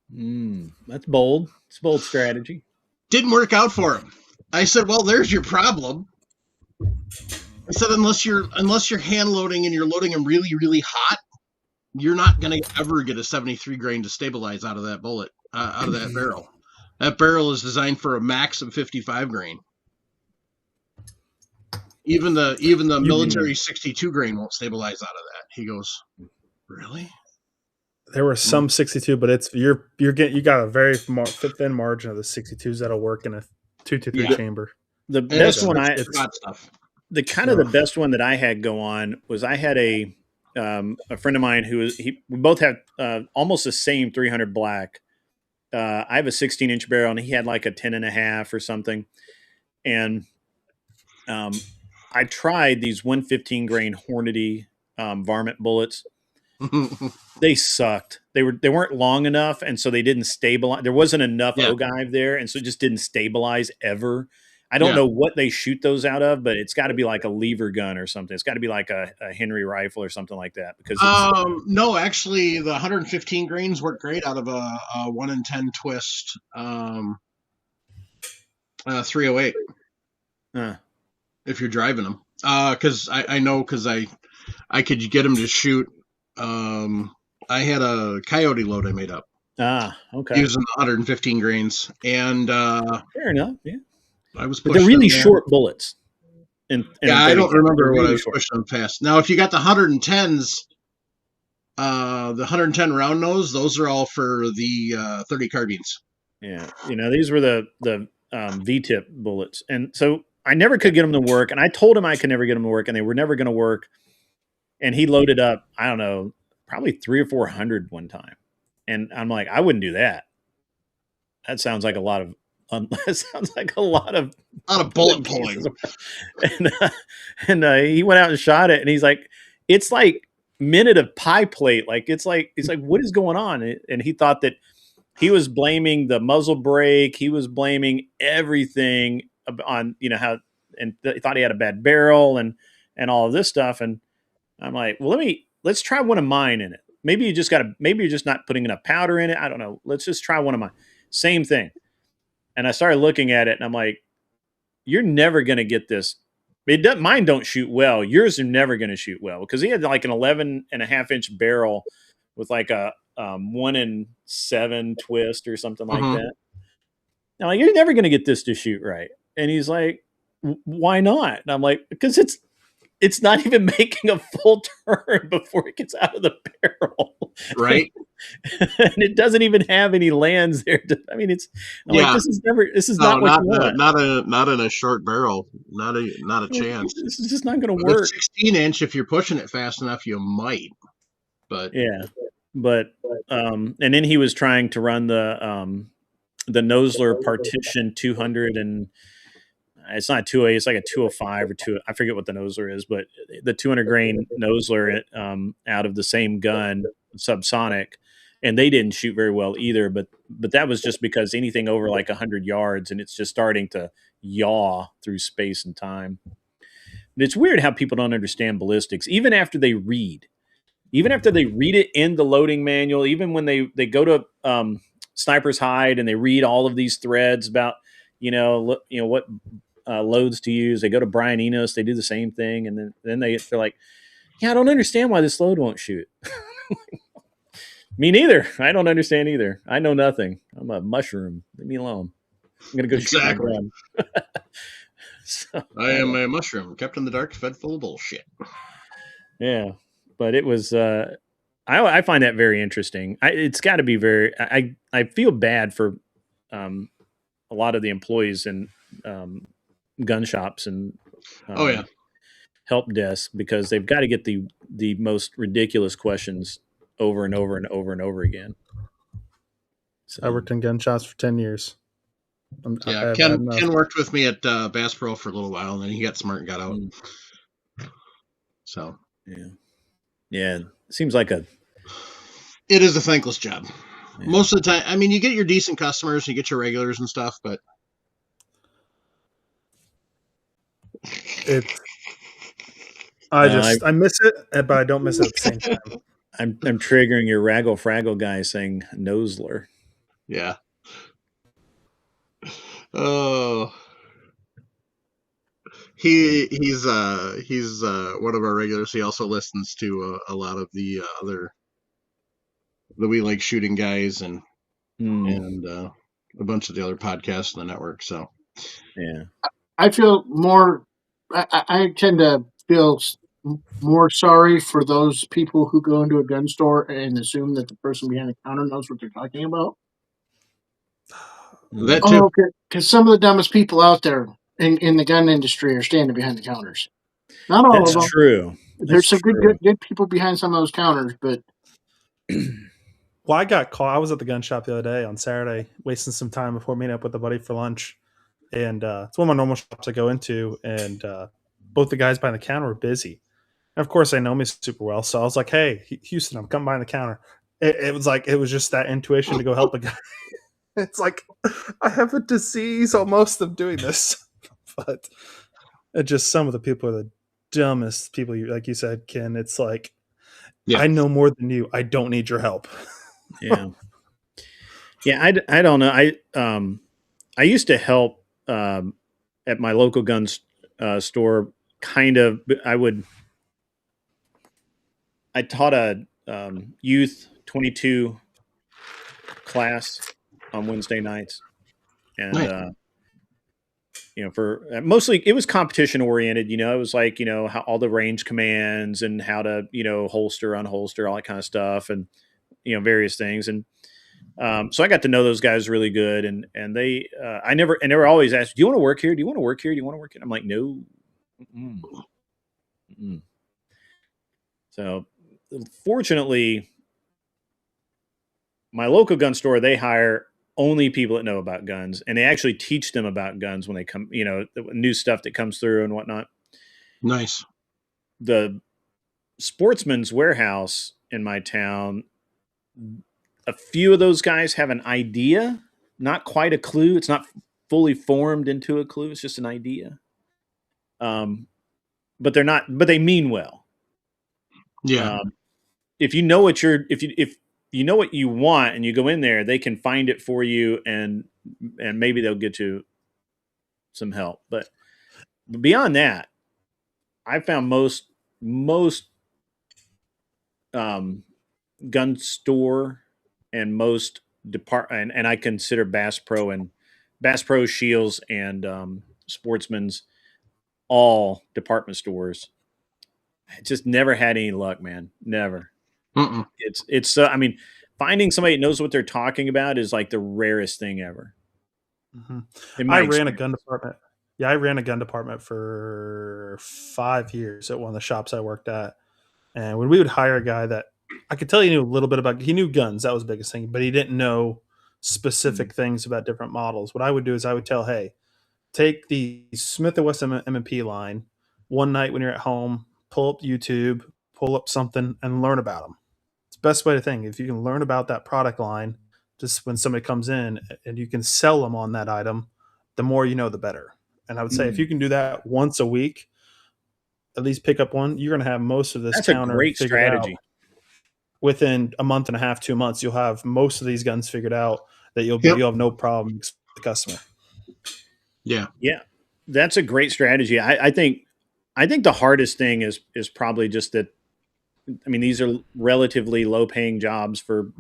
That's bold. It's a bold strategy. Didn't work out for him. I said, well, there's your problem. I said, unless you're hand loading and you're loading them really, really hot, you're not going to ever get a 73 grain to stabilize out of that bullet, out of that barrel. That barrel is designed for a max of 55 grain. Even the military 62 grain won't stabilize out of that. He goes, really? There were some 62, but it's you got a very thin margin of the 62s that'll work in a 223 chamber. The best one the best one that I had go on was I had a friend of mine we both had almost the same 300 black. I have a 16-inch barrel and he had like a 10.5 or something. And I tried these 115 grain Hornady varmint bullets. They sucked. They weren't long enough, and so they didn't stabilize. There wasn't enough ogive there, and so it just didn't stabilize ever. I don't know what they shoot those out of, but it's got to be like a lever gun or something. It's got to be like a Henry rifle or something like that. Because no, actually, the 115 grains work great out of a 1 in 10 twist 308. If you're driving them, because I know because I could get them to shoot. I had a coyote load I made up. Okay. Using 115 grains, and fair enough. Yeah. I was. But they're really short bullets. I don't remember what I was pushing them past. Now, if you got the 110s, the 110 round nose, those are all for the 30 carbines. Yeah, these were the V-tip bullets, and so I never could get them to work. And I told him I could never get them to work, and they were never going to work. And he loaded up, I don't know, probably 300 or 400 one time. And I'm like, I wouldn't do that. That sounds like a lot of bullet pulling. And he went out and shot it. And he's like, it's like minute of pie plate. Like he's like, what is going on? And he thought that he was blaming the muzzle brake. He was blaming everything on, how, and he thought he had a bad barrel and all of this stuff. And I'm like, well, let's try one of mine in it. Maybe you're just not putting enough powder in it. I don't know. Let's just try one of mine. Same thing. And I started looking at it and I'm like, you're never going to get this. Mine don't shoot well. Yours are never going to shoot well, because he had like an 11.5-inch barrel with like a 1-in-7 twist or something like that. I'm like, you're never going to get this to shoot right. And he's like, why not? And I'm like, because it's not even making a full turn before it gets out of the barrel. Right. And it doesn't even have any lands there. Like, this is not what you want. Not in a short barrel. Not a chance. This is just not going to work. 16-inch, if you're pushing it fast enough, you might. But yeah. But and then he was trying to run the Nosler Partition 200, and it's not 2A, it's like a 205 or 2. I forget what the Nosler is, but the 200 grain Nosler out of the same gun, subsonic, and they didn't shoot very well either. But that was just because anything over like 100 yards, and it's just starting to yaw through space and time. And it's weird how people don't understand ballistics, even after they read it in the loading manual, even when they go to Sniper's Hide and they read all of these threads about what loads to use. They go to Brian Enos, they do the same thing, and then they're like, yeah, I don't understand why this load won't shoot. Me neither. I don't understand either. I know nothing. I'm a mushroom. Leave me alone. I'm gonna go shoot my gun. So, I am a mushroom kept in the dark, fed full of bullshit. Yeah, but it was. I find that very interesting. It's got to be very. I feel bad for a lot of the employees in gun shops and help desks, because they've got to get the most ridiculous questions over and over and over and over again. So, I worked in gun shops for 10 years. Ken worked with me at Bass Pro for a little while, and then he got smart and got out. So yeah, it seems like it is a thankless job. Yeah. Most of the time, I mean, you get your decent customers, you get your regulars and stuff, but I miss it, but I don't miss it at the same time. I'm triggering your Raggle Fraggle guy saying Nosler. Yeah. Oh, he's one of our regulars. He also listens to a lot of the We Like Shooting guys and a bunch of the other podcasts on the network. So yeah, I feel more. I tend to feel more sorry for those people who go into a gun store and assume that the person behind the counter knows what they're talking about. That too. Okay, because some of the dumbest people out there in the gun industry are standing behind the counters. Not all of them. That's true. There's some good people behind some of those counters, but. Well, I got called. I was at the gun shop the other day on Saturday, wasting some time before meeting up with a buddy for lunch. And it's one of my normal shops I go into, and both the guys behind the counter were busy. And of course, they know me super well. So I was like, hey, Houston, I'm coming behind the counter. It was just that intuition to go help a guy. It's like, I have a disease almost of doing this. But just some of the people are the dumbest people, like you said, Ken. It's like, I know more than you. I don't need your help. Yeah. I don't know. I used to help at my local gun store. Kind of, I taught a youth 22 class on Wednesday nights, and Nice. For mostly it was competition oriented. It was like how all the range commands and how to holster, unholster, all that kind of stuff, and various things. And so I got to know those guys really good, and they they were always asked, "Do you want to work here? Do you want to work here? Do you want to work here?" I'm like, "No." Mm-mm. So fortunately, my local gun store, they hire only people that know about guns, and they actually teach them about guns when they come, the new stuff that comes through and whatnot. Nice. The Sportsman's Warehouse in my town, a few of those guys have an idea, not quite a clue. It's not fully formed into a clue. It's just an idea. But they're not. But they mean well. Yeah. If you know what if you know what you want and you go in there, they can find it for you, and maybe they'll get you some help. But beyond that, I found most gun store and most and I consider Bass Pro, Scheels, and Sportsman's all department stores. I just never had any luck, man. Never. Mm-mm. It's I mean, finding somebody that knows what they're talking about is like the rarest thing ever. Mm-hmm. I ran a gun department. Yeah, I ran a gun department for 5 years at one of the shops I worked at. And when we would hire a guy that I could tell he knew a little bit about, he knew guns, that was the biggest thing, but he didn't know specific things about different models. What I would do is I would tell, hey, take the Smith & Wesson M&P line one night when you're at home, pull up YouTube, pull up something, and learn about them. It's the best way to think. If you can learn about that product line, just when somebody comes in and you can sell them on that item, the more you know, the better. And I would say if you can do that once a week, at least pick up one, you're going to have most of this That's counter a great figured strategy. out. Within a month and a half, 2 months, you'll have most of these guns figured out that you'll have no problem with the customer. Yeah. Yeah. That's a great strategy. I think the hardest thing is probably just that. I mean, these are relatively low paying jobs for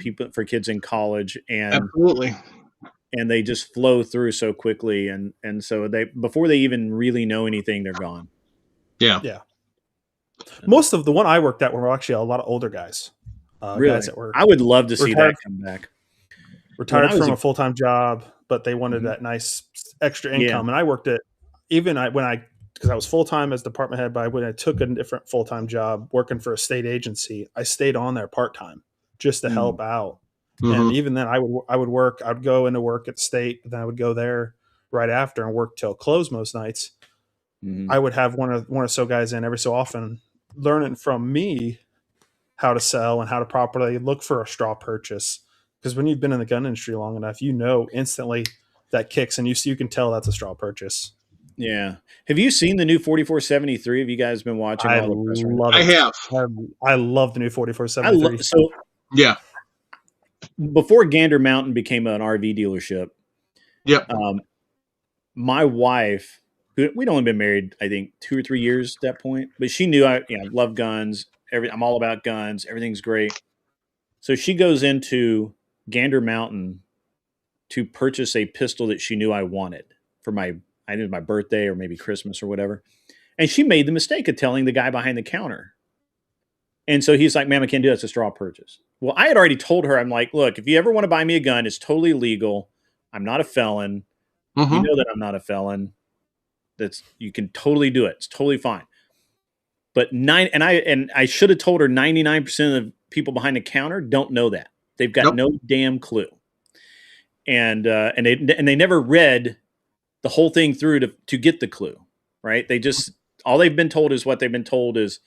kids in college, and Absolutely. And they just flow through so quickly. And so before they even really know anything, they're gone. Yeah. Yeah. Most of the one I worked at were actually a lot of older guys. Really? Guys that were I would love to see that come back. Retired from a full-time job, but they wanted that nice extra income. And I worked at, because I was full-time as department head, but when I took a different full-time job working for a state agency, I stayed on there part-time just to help out. Mm-hmm. And even then I would go into work at the state, but then I would go there right after and work till close most nights. Mm-hmm. I would have one or so guys in every so often learning from me how to sell and how to properly look for a straw purchase. Because when you've been in the gun industry long enough, you know instantly that kicks, and you can tell that's a straw purchase. Yeah. Have you seen the new 4473? Have you guys been watching? I love it. I have. I love the new 4473. Yeah. Before Gander Mountain became an RV dealership, my wife, we'd only been married, I think, 2 or 3 years at that point, but she knew I love guns. I'm all about guns. Everything's great. So she goes into Gander Mountain to purchase a pistol that she knew I wanted for my birthday or maybe Christmas or whatever. And she made the mistake of telling the guy behind the counter. And so he's like, ma'am, I can't do that. It's a straw purchase. Well, I had already told her, I'm like, look, if you ever want to buy me a gun, it's totally legal. I'm not a felon. Mm-hmm. You know that I'm not a felon. You can totally do it. It's totally fine. But I should have told her 99% of the people behind the counter don't know that. They've got no damn clue. And they never read the whole thing through to get the clue, right? All they've been told is what they've been told is,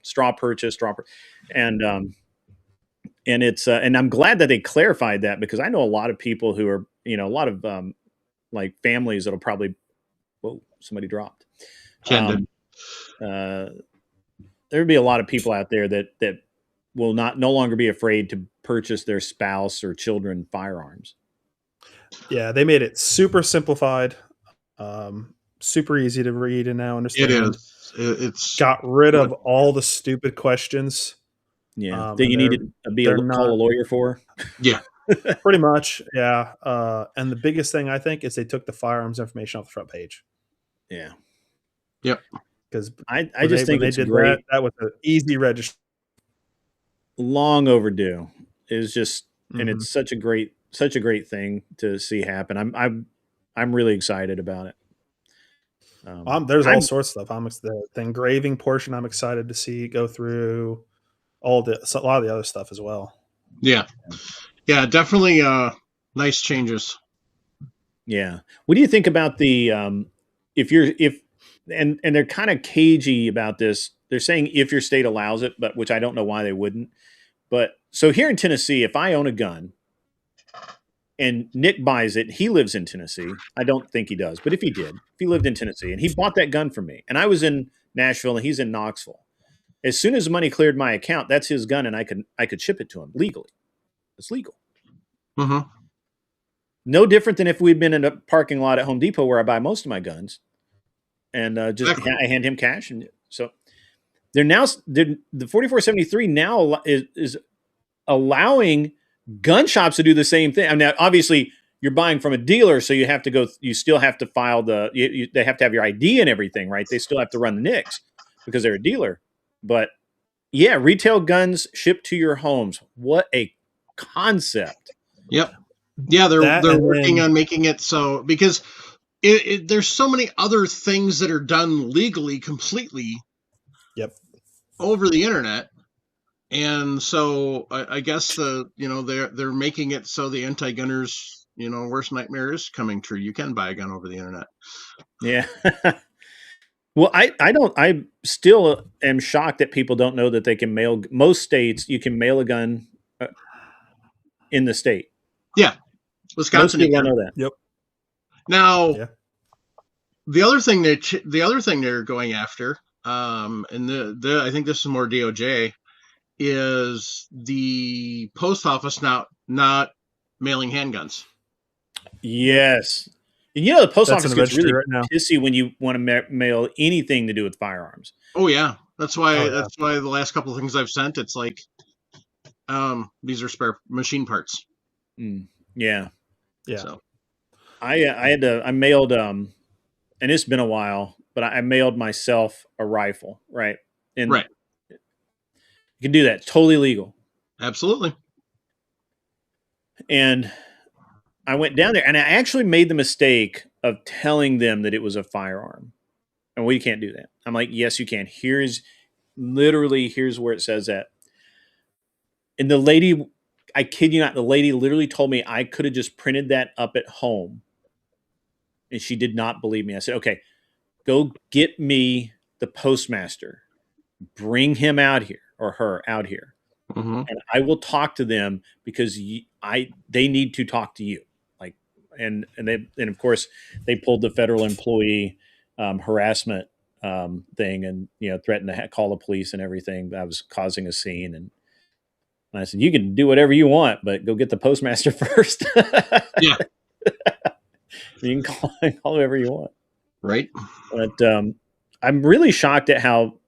straw purchase, and it's and I'm glad that they clarified that, because I know a lot of people who are, a lot of like families that'll probably, whoa, somebody dropped. There'd be a lot of people out there that will no longer be afraid to purchase their spouse or children firearms. Yeah, they made it super simplified, super easy to read and now understand. It is. It's got rid of all the stupid questions. Yeah, that you need to call a lawyer for. Yeah, pretty much. Yeah, and the biggest thing I think is they took the firearms information off the front page. Yeah. Yep. Because I just think it's great. That was an easy register. Long overdue. It's just, and it's such a great thing to see happen. I'm really excited about it. There's all sorts of stuff. The engraving portion, I'm excited to see go through a lot of the other stuff as well. Yeah. Yeah, definitely nice changes. Yeah. What do you think about the and they're kind of cagey about this they're saying if your state allows it, but which I don't know why they wouldn't. But so here in Tennessee, if I own a gun and Nick buys it, he lives in Tennessee. I don't think he does, but if he did, if he lived in Tennessee and he bought that gun from me and I was in Nashville and he's in Knoxville, as soon as money cleared my account, that's his gun and I could ship it to him legally. It's legal. Mm-hmm. No different than if we'd been in a parking lot at Home Depot where I buy most of my guns and just Exactly. I hand him cash. And so the 4473 now is allowing gun shops to do the same thing. I mean, now, obviously you're buying from a dealer, so you still have to file they have to have your ID and everything, right? They still have to run the NICS because they're a dealer. But yeah, retail guns shipped to your homes. What a concept. Yep. Yeah, they're That, and working then- on making it so, because there's so many other things that are done legally completely Yep. over the internet. And so I guess they're making it so the anti-gunners, worst nightmare is coming true. You can buy a gun over the internet. Yeah. Well, I still am shocked that people don't know that they can mail. Most states, you can mail a gun in the state. Most Wisconsin, you people can. know that. Now, Yeah. the other thing they're going after, and I think this is more DOJ, is the post office now not mailing handguns. Yes. And the post That's office in the gets really registry right now. pissy when you want to mail anything to do with firearms. Oh yeah, that's why. Oh, yeah. That's why the last couple of things I've sent, it's like, these are spare machine parts. Yeah. Yeah. So I mailed, and it's been a while, but I mailed myself a rifle, right? And Right. you can do that. It's totally legal. absolutely. And I went down there and I actually made the mistake of telling them that it was a firearm. And we can't do that. I'm like, yes, you can. Here's where it says that. And the lady, I kid you not, the lady literally told me I could have just printed that up at home. And she did not believe me. I said, okay, go get me the postmaster. Bring him out here or her out here. Mm-hmm. And I will talk to them because they need to talk to you. Like, and of course they pulled the federal employee harassment thing and threatened to call the police and everything. I was causing a scene, and I said, you can do whatever you want, but go get the postmaster first. Yeah. You can call whoever you want. Right. But I'm really shocked at how.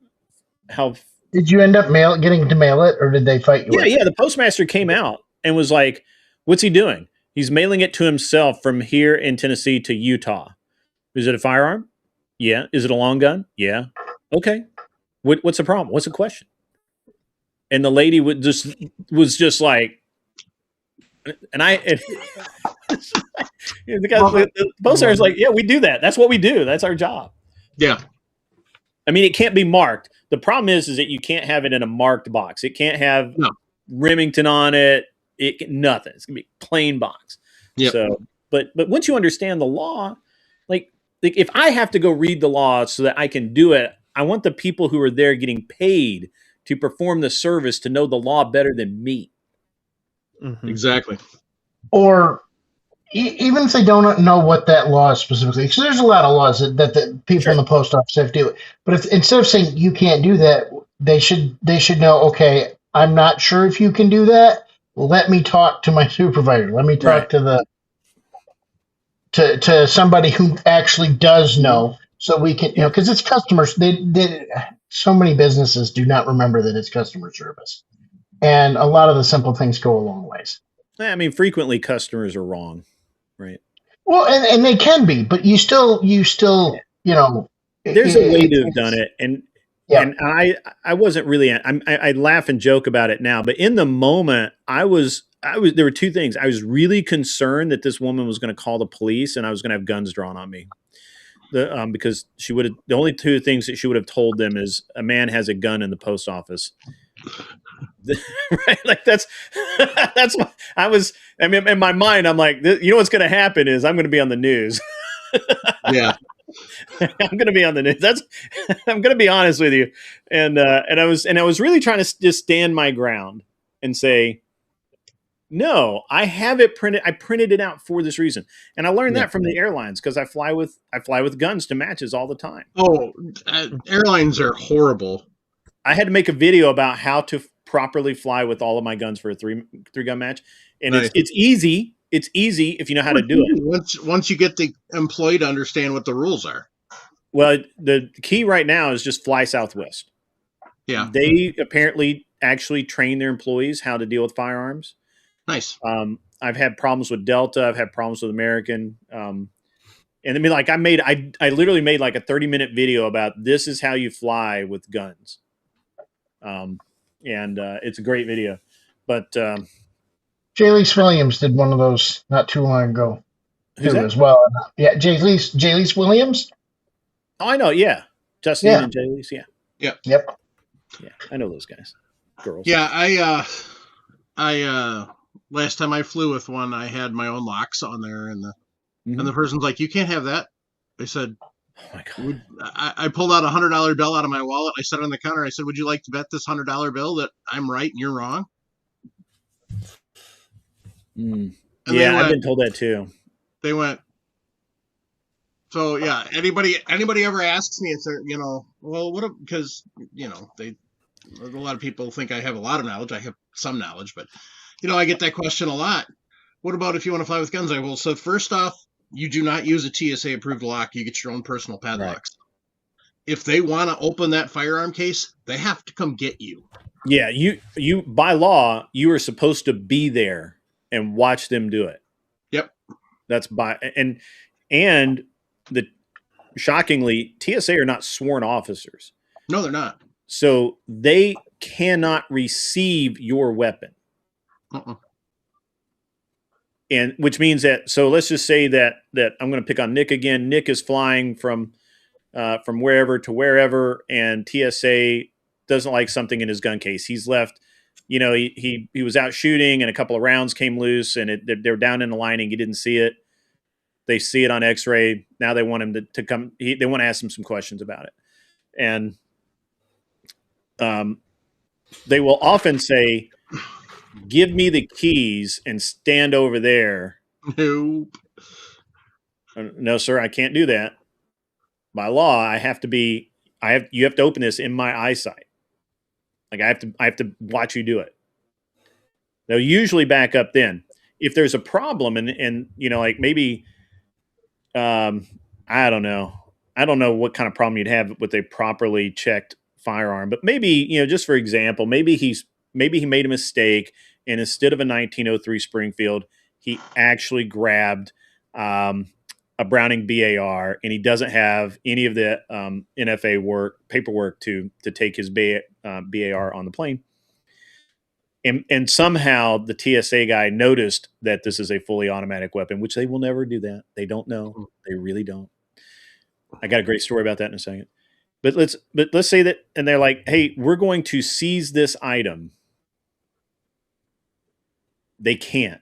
Did you end up getting to mail it, or did they fight you? Yeah. The postmaster came out and was like, "What's he doing? He's mailing it to himself from here in Tennessee to Utah. Is it a firearm? Yeah. Is it a long gun? Yeah. Okay. What's the problem? What's the question?" And the lady was just like, and the postmaster was like, "Yeah, we do that. That's what we do. That's our job." Yeah. I mean, it can't be marked. The problem is that you can't have it in a marked box. It can't have Remington on it. Nothing. It's gonna be a plain box. Yep. So, but once you understand the law, like if I have to go read the law so that I can do it, I want the people who are there getting paid to perform the service to know the law better than me. Mhm. Exactly. Or even if they don't know what that law is specifically, because there's a lot of laws that the people in the post office have to do. But if instead of saying you can't do that, they should know. Okay, I'm not sure if you can do that. Let me talk to my supervisor. Let me talk to to somebody who actually does know, so we can, because it's customers. They so many businesses do not remember that it's customer service, and a lot of the simple things go a long ways. I mean, frequently customers are wrong, right? Well, and they can be, but you still, There's a way to have done it, and I wasn't really. I laugh and joke about it now, but in the moment, I was. There were two things. I was really concerned that this woman was going to call the police, and I was going to have guns drawn on me. Because she would have. The only two things that she would have told them is a man has a gun in the post office. Right, like that's what I was. I mean, in my mind, I'm like, what's going to happen is I'm going to be on the news. Yeah. I'm going to be on the news. I'm going to be honest with you. And I was really trying to just stand my ground and say, no, I have it printed. I printed it out for this reason. And I learned that from the airlines because I fly with guns to matches all the time. Oh, airlines are horrible. I had to make a video about how to properly fly with all of my guns for a three gun match. And Nice. it's easy. It's easy if you know how to do it. Once you get the employee to understand what the rules are. Well, the key right now is just fly Southwest. Yeah. They apparently actually train their employees how to deal with firearms. Nice. I've had problems with Delta. I've had problems with American. And I mean, like I literally made like a 30-minute video about this is how you fly with guns. And it's a great video, but J. Lease Williams did one of those not too long ago who's too, that? as well. Yeah, J. Lease Williams. Oh, I know. Yeah, Justine Yeah. and Jay Lease. Yeah, Yep. yeah, I know those guys, girls. Yeah, I last time I flew with one, I had my own locks on there, and the person's like, "You can't have that." I said, Oh my god. I pulled out $100 bill out of my wallet. I set it on the counter. I said, "Would you like to bet this $100 bill that I'm right and you're wrong?" And Yeah, I've been told that too. They went. So yeah, anybody ever asks me, it's well, because a lot of people think I have a lot of knowledge. I have some knowledge, but I get that question a lot. What about if you want to fly with guns? So first off, you do not use a TSA approved lock. You get your own personal padlocks. Right. If they want to open that firearm case, they have to come get you. Yeah, you by law, you are supposed to be there and watch them do it. Yep. That's and shockingly, TSA are not sworn officers. No, they're not. So they cannot receive your weapon. And which means that, so let's just say that I'm going to pick on Nick again. Nick is flying from wherever to wherever, and TSA doesn't like something in his gun case. He's left, he was out shooting and a couple of rounds came loose and they're down in the lining. He didn't see it. They see it on x-ray. Now they want him to come. They want to ask him some questions about it. And they will often say, "Give me the keys and stand over there." Nope. No, sir, I can't do that. By law, you have to open this in my eyesight. Like I have to watch you do it. They'll usually back up then. If there's a problem and like maybe I don't know. I don't know what kind of problem you'd have with a properly checked firearm, but maybe, just for example, maybe he made a mistake and instead of a 1903 Springfield, he actually grabbed a Browning BAR and he doesn't have any of the NFA paperwork to take his BAR on the plane. And somehow the TSA guy noticed that this is a fully automatic weapon, which they will never do that. They don't know. They really don't. I got a great story about that in a second. But let's say that, and they're like, "Hey, we're going to seize this item." They can't.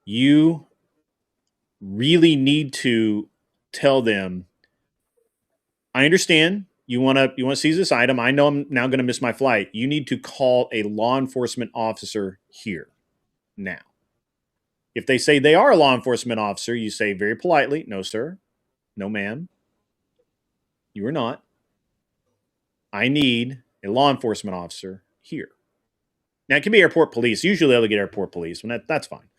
You really need to tell them, "I understand. You want to seize this item. I know I'm now going to miss my flight. You need to call a law enforcement officer here now." If they say they are a law enforcement officer, you say very politely, "No, sir. No, ma'am. You are not. I need a law enforcement officer here." Now, it can be airport police. Usually they'll get airport police, and that's fine.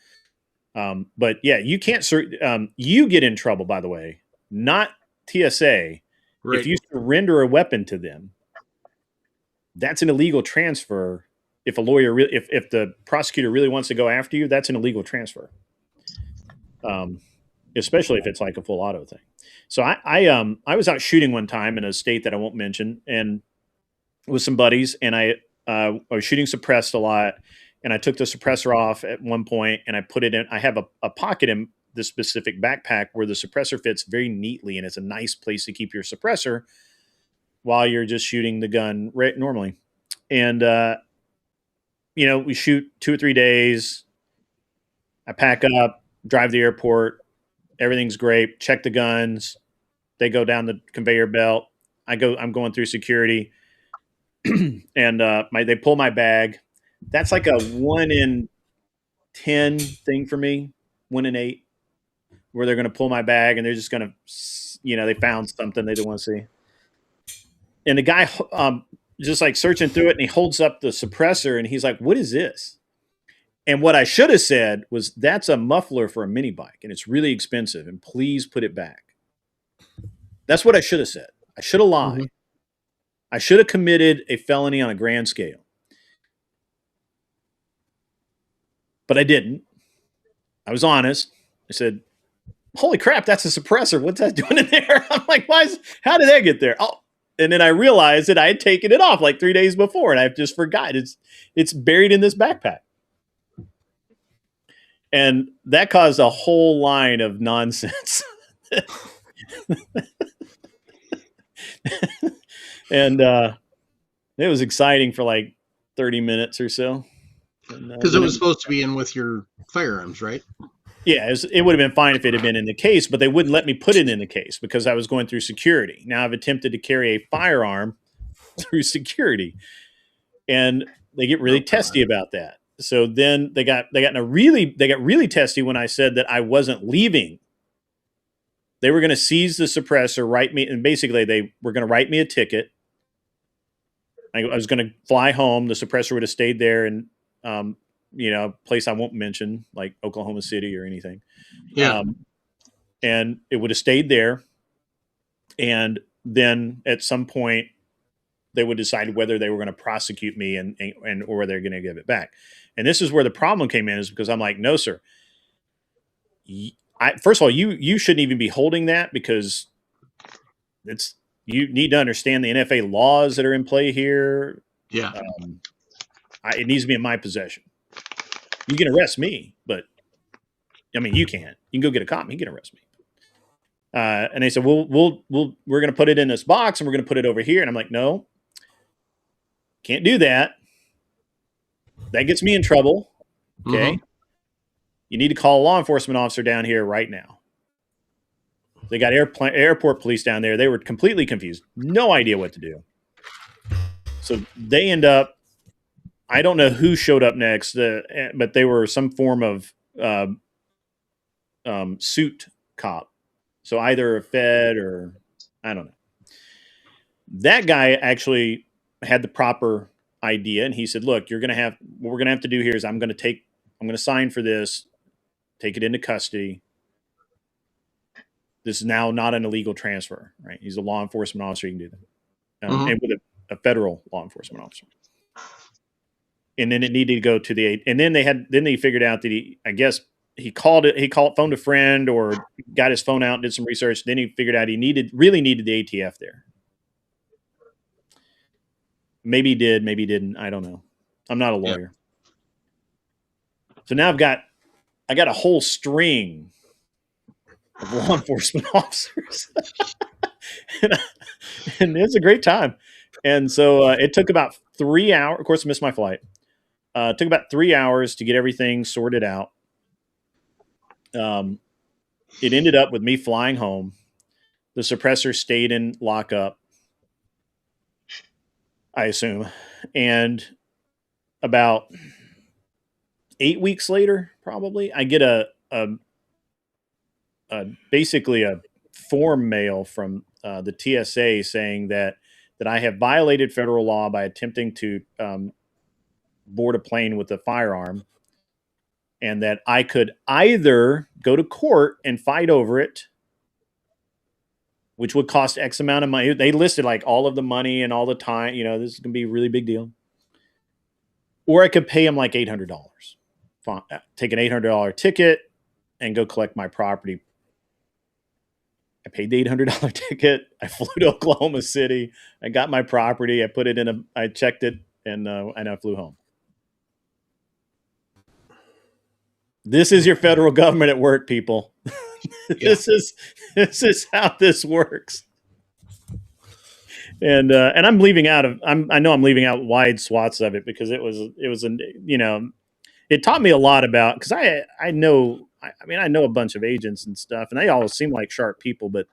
But yeah, you can't. You get in trouble, by the way, not TSA. Right. If you surrender a weapon to them, that's an illegal transfer. If a lawyer, if the prosecutor really wants to go after you, that's an illegal transfer. Especially if it's like a full auto thing. So I was out shooting one time in a state that I won't mention, and with some buddies, and I was shooting suppressed a lot, and I took the suppressor off at one point, and I put it in. I have a pocket in this specific backpack where the suppressor fits very neatly, and it's a nice place to keep your suppressor while you're just shooting the gun right normally. And we shoot 2 or 3 days. I pack up, drive to the airport. Everything's great. Check the guns. They go down the conveyor belt. I'm going through security, and they pull my bag. That's like a 1 in 10 thing for me, 1 in 8, where they're going to pull my bag and they're just going to, they found something they didn't want to see. And the guy just like searching through it, and he holds up the suppressor and he's like, "What is this?" And what I should have said was, "That's a muffler for a mini bike and it's really expensive, and please put it back." That's what I should have said. I should have lied. Mhm. I should have committed a felony on a grand scale. But I didn't. I was honest. I said, "Holy crap, that's a suppressor. What's that doing in there?" I'm like, how did that get there? Oh, and then I realized that I had taken it off like 3 days before, and I just forgot. It's buried in this backpack. And that caused a whole line of nonsense. And it was exciting for like 30 minutes or so. Because it was supposed to be in with your firearms, right? Yeah, it would have been fine if it had been in the case, but they wouldn't let me put it in the case because I was going through security. Now I've attempted to carry a firearm through security, and they get really testy about that. So then they got really testy when I said that I wasn't leaving. They were going to seize the suppressor, write me, and basically they were going to write me a ticket. I was going to fly home. The suppressor would have stayed there, and place I won't mention, like Oklahoma City or anything. Yeah. And it would have stayed there. And then at some point, they would decide whether they were going to prosecute me or whether they're going to give it back. And this is where the problem came in, is because I'm like, "No, sir. First of all, you shouldn't even be holding that, because you need to understand the NFA laws that are in play here. Yeah. It needs to be in my possession. You can arrest me, but I mean, you can't. You can go get a cop. He can arrest me." And they said, we're going to put it in this box and we're going to put it over here. And I'm like, "No, can't do that. That gets me in trouble. Okay. Mhm. You need to call a law enforcement officer down here right now." They got airport police down there. They were completely confused. No idea what to do. So they end up, I don't know who showed up next, but they were some form of suit cop. So either a Fed or I don't know. That guy actually had the proper idea, and he said, "Look, what we're going to have to do here is I'm going to sign for this, take it into custody. This is now not an illegal transfer," right? He's a law enforcement officer. He can do that. And with a federal law enforcement officer. And then it needed to go to and then they figured out that he phoned a friend or got his phone out and did some research. Then he figured out he really needed the ATF there. Maybe he did, maybe he didn't. I don't know. I'm not a lawyer. Yeah. So now I got a whole string of law enforcement officers. and it's a great time. And so it took about 3 hours. Of course, I missed my flight. It took about 3 hours to get everything sorted out. It ended up with me flying home. The suppressor stayed in lockup, I assume. And about 8 weeks later, probably, I get basically a form mail from the TSA saying that I have violated federal law by attempting to board a plane with a firearm, and that I could either go to court and fight over it, which would cost X amount of money. They listed like all of the money and all the time. This is going to be a really big deal. Or I could pay them like $800. Take an $800 ticket and go collect my property. I paid the $800 ticket. I flew to Oklahoma City. I got my property. I put it I checked it, and I flew home. This is your federal government at work, people. Yeah. This is how this works. And I'm leaving out I know I'm leaving out wide swaths of it, because it taught me a lot about, because I know a bunch of agents and stuff, and they all seem like sharp people, but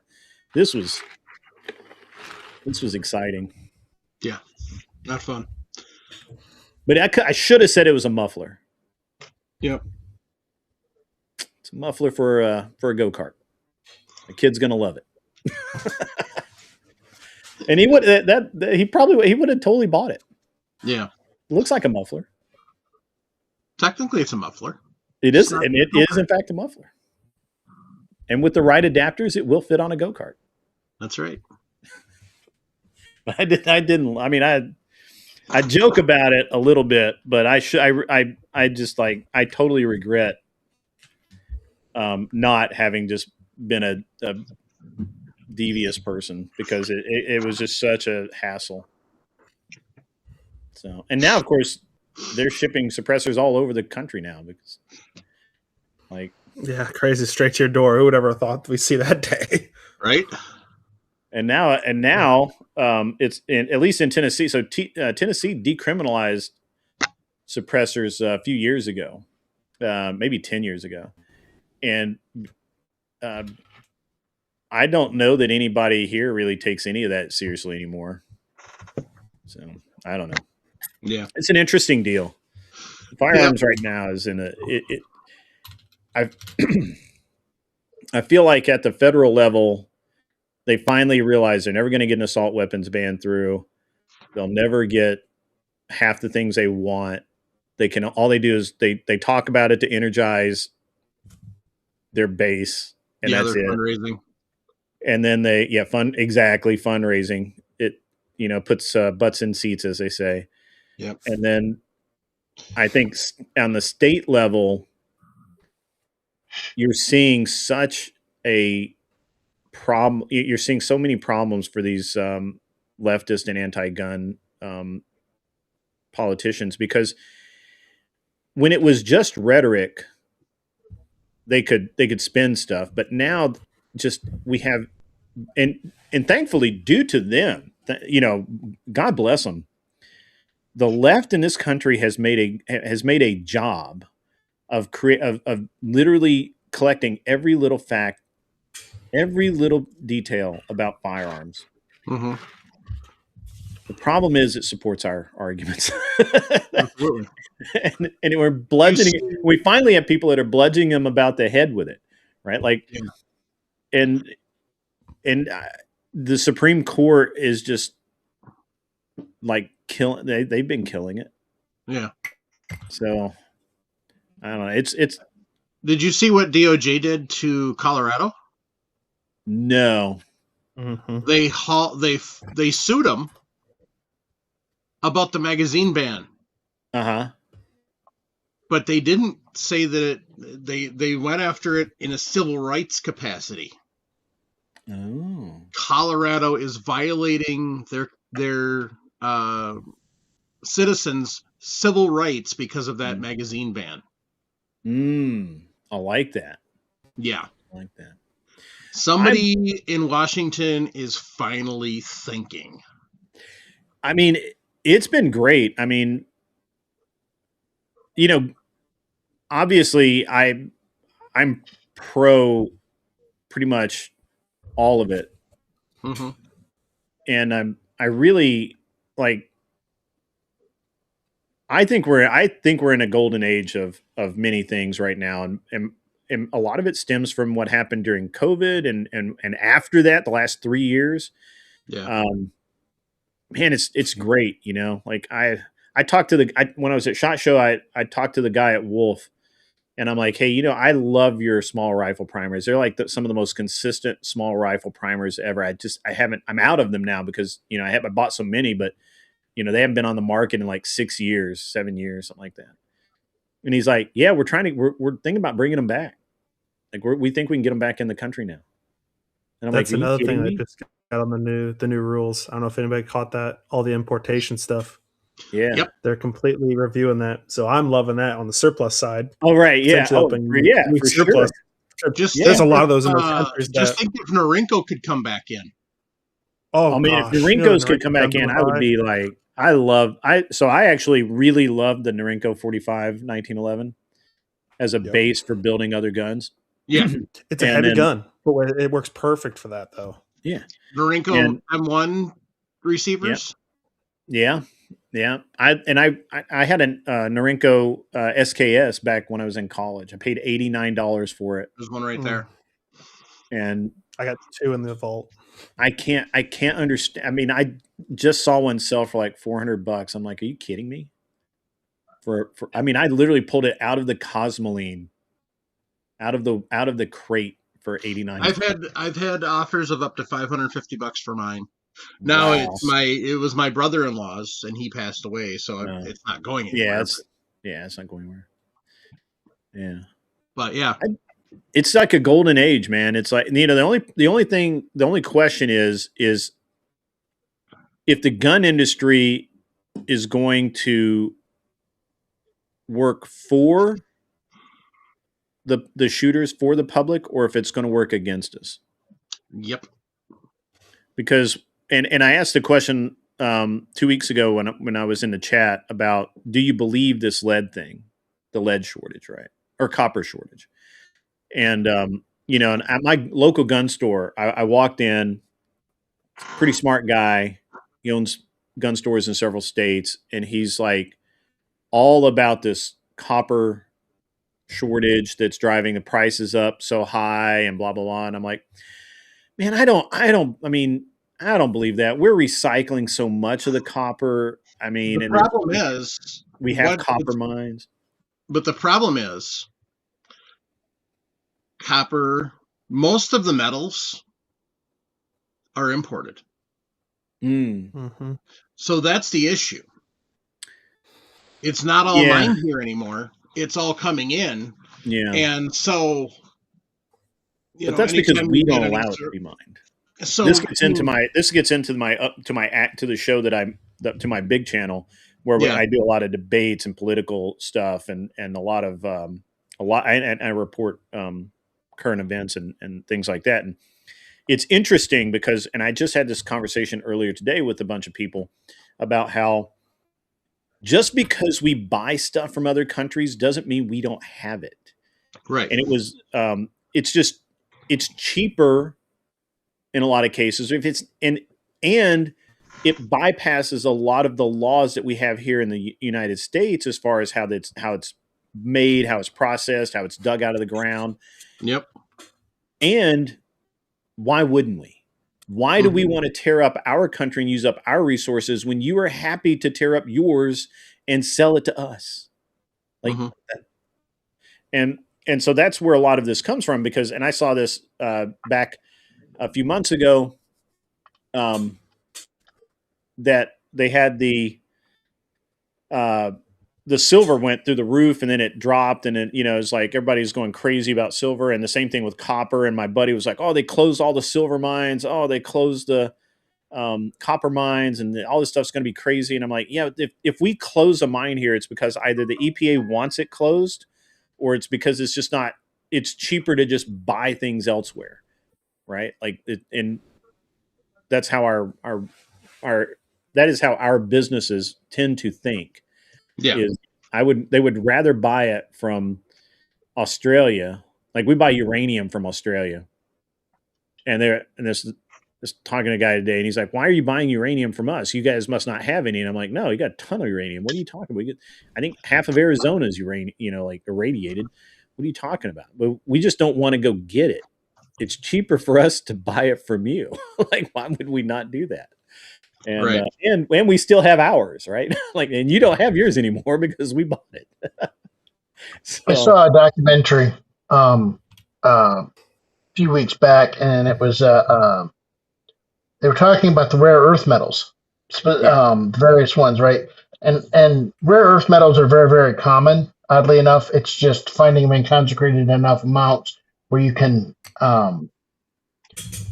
This was exciting. Not fun. But I should have said it was a muffler. Yep. It's a muffler for a go-kart. The kid's gonna love it. And he would he would have totally bought it. Yeah. It looks like a muffler. Technically, it's a muffler. It is, It's not and it a is in fact a muffler. And with the right adapters, it will fit on a go-kart. That's right. But I didn't. I mean, I joke about it a little bit, but I just like I totally regret not having just been a devious person, because it was just such a hassle. So, and now of course they're shipping suppressors all over the country now, because like, Yeah, crazy, straight to your door. Who would ever thought we'd see that day? Right? and now it's at least in Tennessee. So Tennessee decriminalized suppressors a few years ago, maybe 10 years ago, and I don't know that anybody here really takes any of that seriously anymore. So I don't know. Yeah. It's an interesting deal. Firearms right now is in I feel like at the federal level, they finally realize they're never going to get an assault weapons ban through. They'll never get half the things they want. All they do is they talk about it to energize their base, and that's they're it. fundraising. And then fundraising. It puts butts in seats, as they say. Yep. And then I think on the state level, you're seeing such a problem. You're seeing so many problems for these leftist and anti-gun politicians, because when it was just rhetoric, they could spin stuff, but now we have, and thankfully, due to them, God bless them, the left in this country has made a job of literally collecting every little fact, every little detail about firearms. Mm-hmm. The problem is it supports our arguments. Absolutely. and we're bludgeoning. We finally have people that are bludgeoning them about the head with it, right? Like, and the Supreme Court is just like killing. They've been killing it. Yeah. So I don't know. It's. Did you see what DOJ did to Colorado? No. Mm-hmm. They sued them about the magazine ban. Uh-huh. But they didn't say that they went after it in a civil rights capacity. Oh. Colorado is violating their citizens' civil rights because of that magazine ban. I like that. Yeah. I like that. Somebody in Washington is finally thinking. I mean, it's been great. I mean, obviously I'm pro pretty much all of it. Mm-hmm. And I really like, I think we're in a golden age of many things right now. And a lot of it stems from what happened during COVID and after that, the last 3 years. Yeah. Man, it's great. Like I talked to when I was at SHOT Show, I talked to the guy at Wolf, and I'm like, hey, I love your small rifle primers. They're like some of the most consistent small rifle primers ever. I'm out of them now because, I bought so many, but they haven't been on the market in like 6 years, 7 years, something like that. And he's like, yeah, we're thinking about bringing them back. Like we think we can get them back in the country now. And I'm That's like, another thing that just got on the new rules. I don't know if anybody caught that. All the importation stuff. Yeah. Yep. They're completely reviewing that. So I'm loving that on the surplus side. Oh, right. Yeah. For surplus. Sure. Just There's a lot of those in those countries. Just think if Norinco could come back in. Oh, I mean, gosh. if Norinco's could come back in, I would be like, I actually really love the Norinco 45 1911 as a base for building other guns. Yeah. It's a heavy gun, but it works perfect for that, though. Yeah. Norinco And- M1 receivers. Yeah. I had a Norinco SKS back when I was in college. I paid $89 for it, There's one right Mm. there. and I got 2 in the vault. I can't understand. I mean, I just saw one sell for like $400. I'm like, are you kidding me? I mean, I literally pulled it out of the Cosmoline, out of the crate for $89. I've had offers of up to $550 for mine. Now Wow. it was my brother-in-law's, and he passed away, so No. it's not going anywhere. It's not going anywhere. Yeah. But yeah, It's like a golden age, man. It's like, the only question is if the gun industry is going to work for the shooters, for the public, or if it's going to work against us. yep. Because and I asked the question 2 weeks ago when I was in the chat about, do you believe this lead thing, the lead shortage, right, or copper shortage? And and at my local gun store, I walked in, pretty smart guy. He owns gun stores in several states, and he's like all about this copper shortage that's driving the prices up so high and blah blah blah. And I'm like, man, I don't believe that. We're recycling so much of the copper. I mean, The problem is we have what- copper mines. But the problem is copper. Most of the metals are imported, Mm. Mm-hmm. so that's the issue. It's not all Yeah. mined here anymore. It's all coming in, Yeah, and so. but that's because anytime we you get don't an allow it extra- to be mined. So This gets into the show to my big channel where Yeah. I do a lot of debates and political stuff and a lot of and I report current events and things like that. And it's interesting because, and I just had this conversation earlier today with a bunch of people about how just because we buy stuff from other countries doesn't mean we don't have it. right. And it was it's cheaper in a lot of cases if it's and it bypasses a lot of the laws that we have here in the United States as far as how it's made, how it's processed, how it's dug out of the ground. Yep. And why wouldn't we? Why do we want to tear up our country and use up our resources when you are happy to tear up yours and sell it to us? Like Mhm. and so that's where a lot of this comes from, because, and I saw this back a few months ago, that they had the silver went through the roof and then it dropped, and it, it's like everybody's going crazy about silver, and the same thing with copper. And my buddy was like, oh, they closed all the silver mines. Oh, they closed the copper mines, and all this stuff's going to be crazy. And I'm like, yeah, if we close a mine here, it's because either the EPA wants it closed, or it's because it's just not, it's cheaper to just buy things elsewhere. Right. Like, and that's how that is how our businesses tend to think. Yeah. Is they would rather buy it from Australia. Like, we buy uranium from Australia, and this talking to a guy today, and he's like, why are you buying uranium from us? You guys must not have any. And I'm like, no, you got a ton of uranium. What are you talking about? I think half of Arizona is uranium, like irradiated. What are you talking about? But we just don't want to go get it. It's cheaper for us to buy it from you. Like, why would we not do that? And, Right. and we still have ours, right? Like, and you don't have yours anymore because we bought it. So, I saw a documentary a few weeks back, and it was they were talking about the rare earth metals, various ones, right? And rare earth metals are very, very common. Oddly enough, it's just finding them in concentrated enough amounts where you can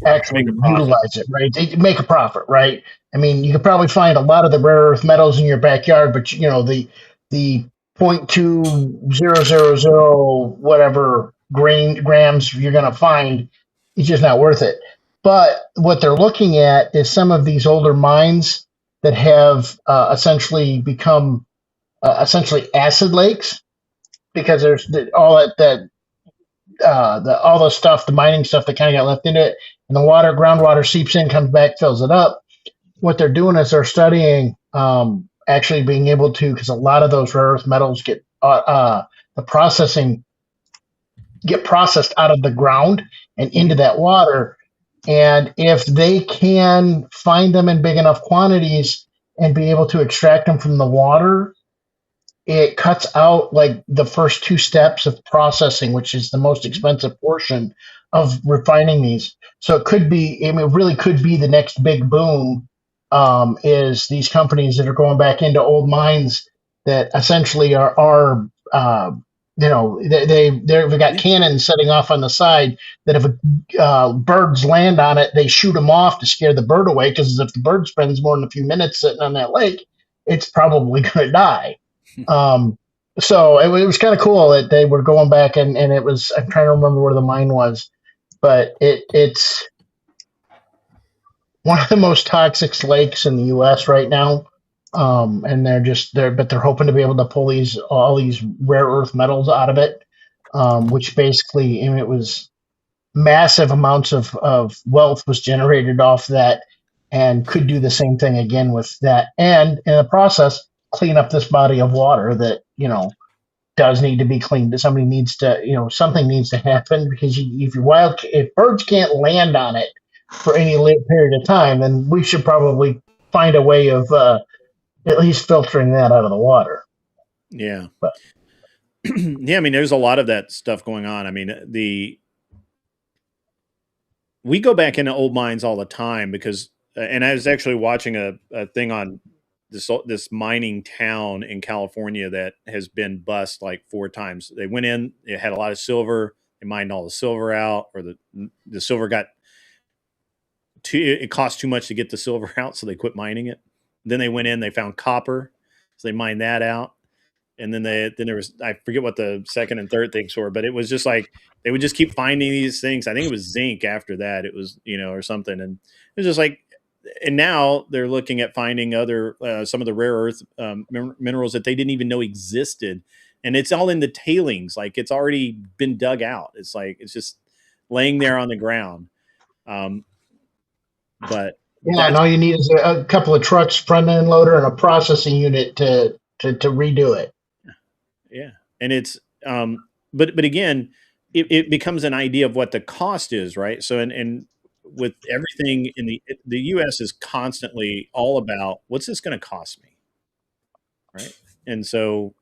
actually Make a profit. utilize it, right? They make a profit, right? I mean, you could probably find a lot of the rare earth metals in your backyard, but the 0.2000 whatever grams you're going to find, it's just not worth it. But what they're looking at is some of these older mines that have essentially become essentially acid lakes, because there's all the stuff, the mining stuff that kind of got left into it, and the groundwater seeps in, comes back, fills it up. What they're doing is they're studying actually being able to, because a lot of those rare earth metals get processed out of the ground and into that water. And if they can find them in big enough quantities and be able to extract them from the water, it cuts out like the first 2 steps of processing, which is the most expensive portion of refining these. So it could be, I mean, it really could be the next big boom, is these companies that are going back into old mines that essentially are they've got cannons setting off on the side that if birds land on it, they shoot them off to scare the bird away, because if the bird spends more than a few minutes sitting on that lake, it's probably going to die. So it was kind of cool that they were going back and it was, I'm trying to remember where the mine was, but it's one of the most toxic lakes in the U.S. right now. And they're hoping to be able to pull all these rare earth metals out of it, which basically, I mean, it was massive amounts of wealth was generated off that, and could do the same thing again with that. And in the process, clean up this body of water that, does need to be cleaned. Something needs to happen, because if birds can't land on it for any period of time, then we should probably find a way of at least filtering that out of the water. Yeah. But, yeah, I mean, there's a lot of that stuff going on. I mean, we go back into old mines all the time because, and I was actually watching a thing on this mining town in California that has been bust like 4 times. They went in, it had a lot of silver, they mined all the silver out, or the silver it cost too much to get the silver out, so they quit mining it. Then they went in, they found copper, so they mined that out. And then there was, I forget what the second and third things were, but it was just like they would just keep finding these things. I think it was zinc after that. It was, or something. And it was just like, and now they're looking at finding other some of the rare earth minerals that they didn't even know existed, and it's all in the tailings. Like, it's already been dug out. It's like it's just laying there on the ground. But yeah, and all you need is a couple of trucks, front end loader, and a processing unit to redo it. Yeah, and it's but again, it becomes an idea of what the cost is, right? So and with everything in the U.S. is constantly all about what's this going to cost me, right? And so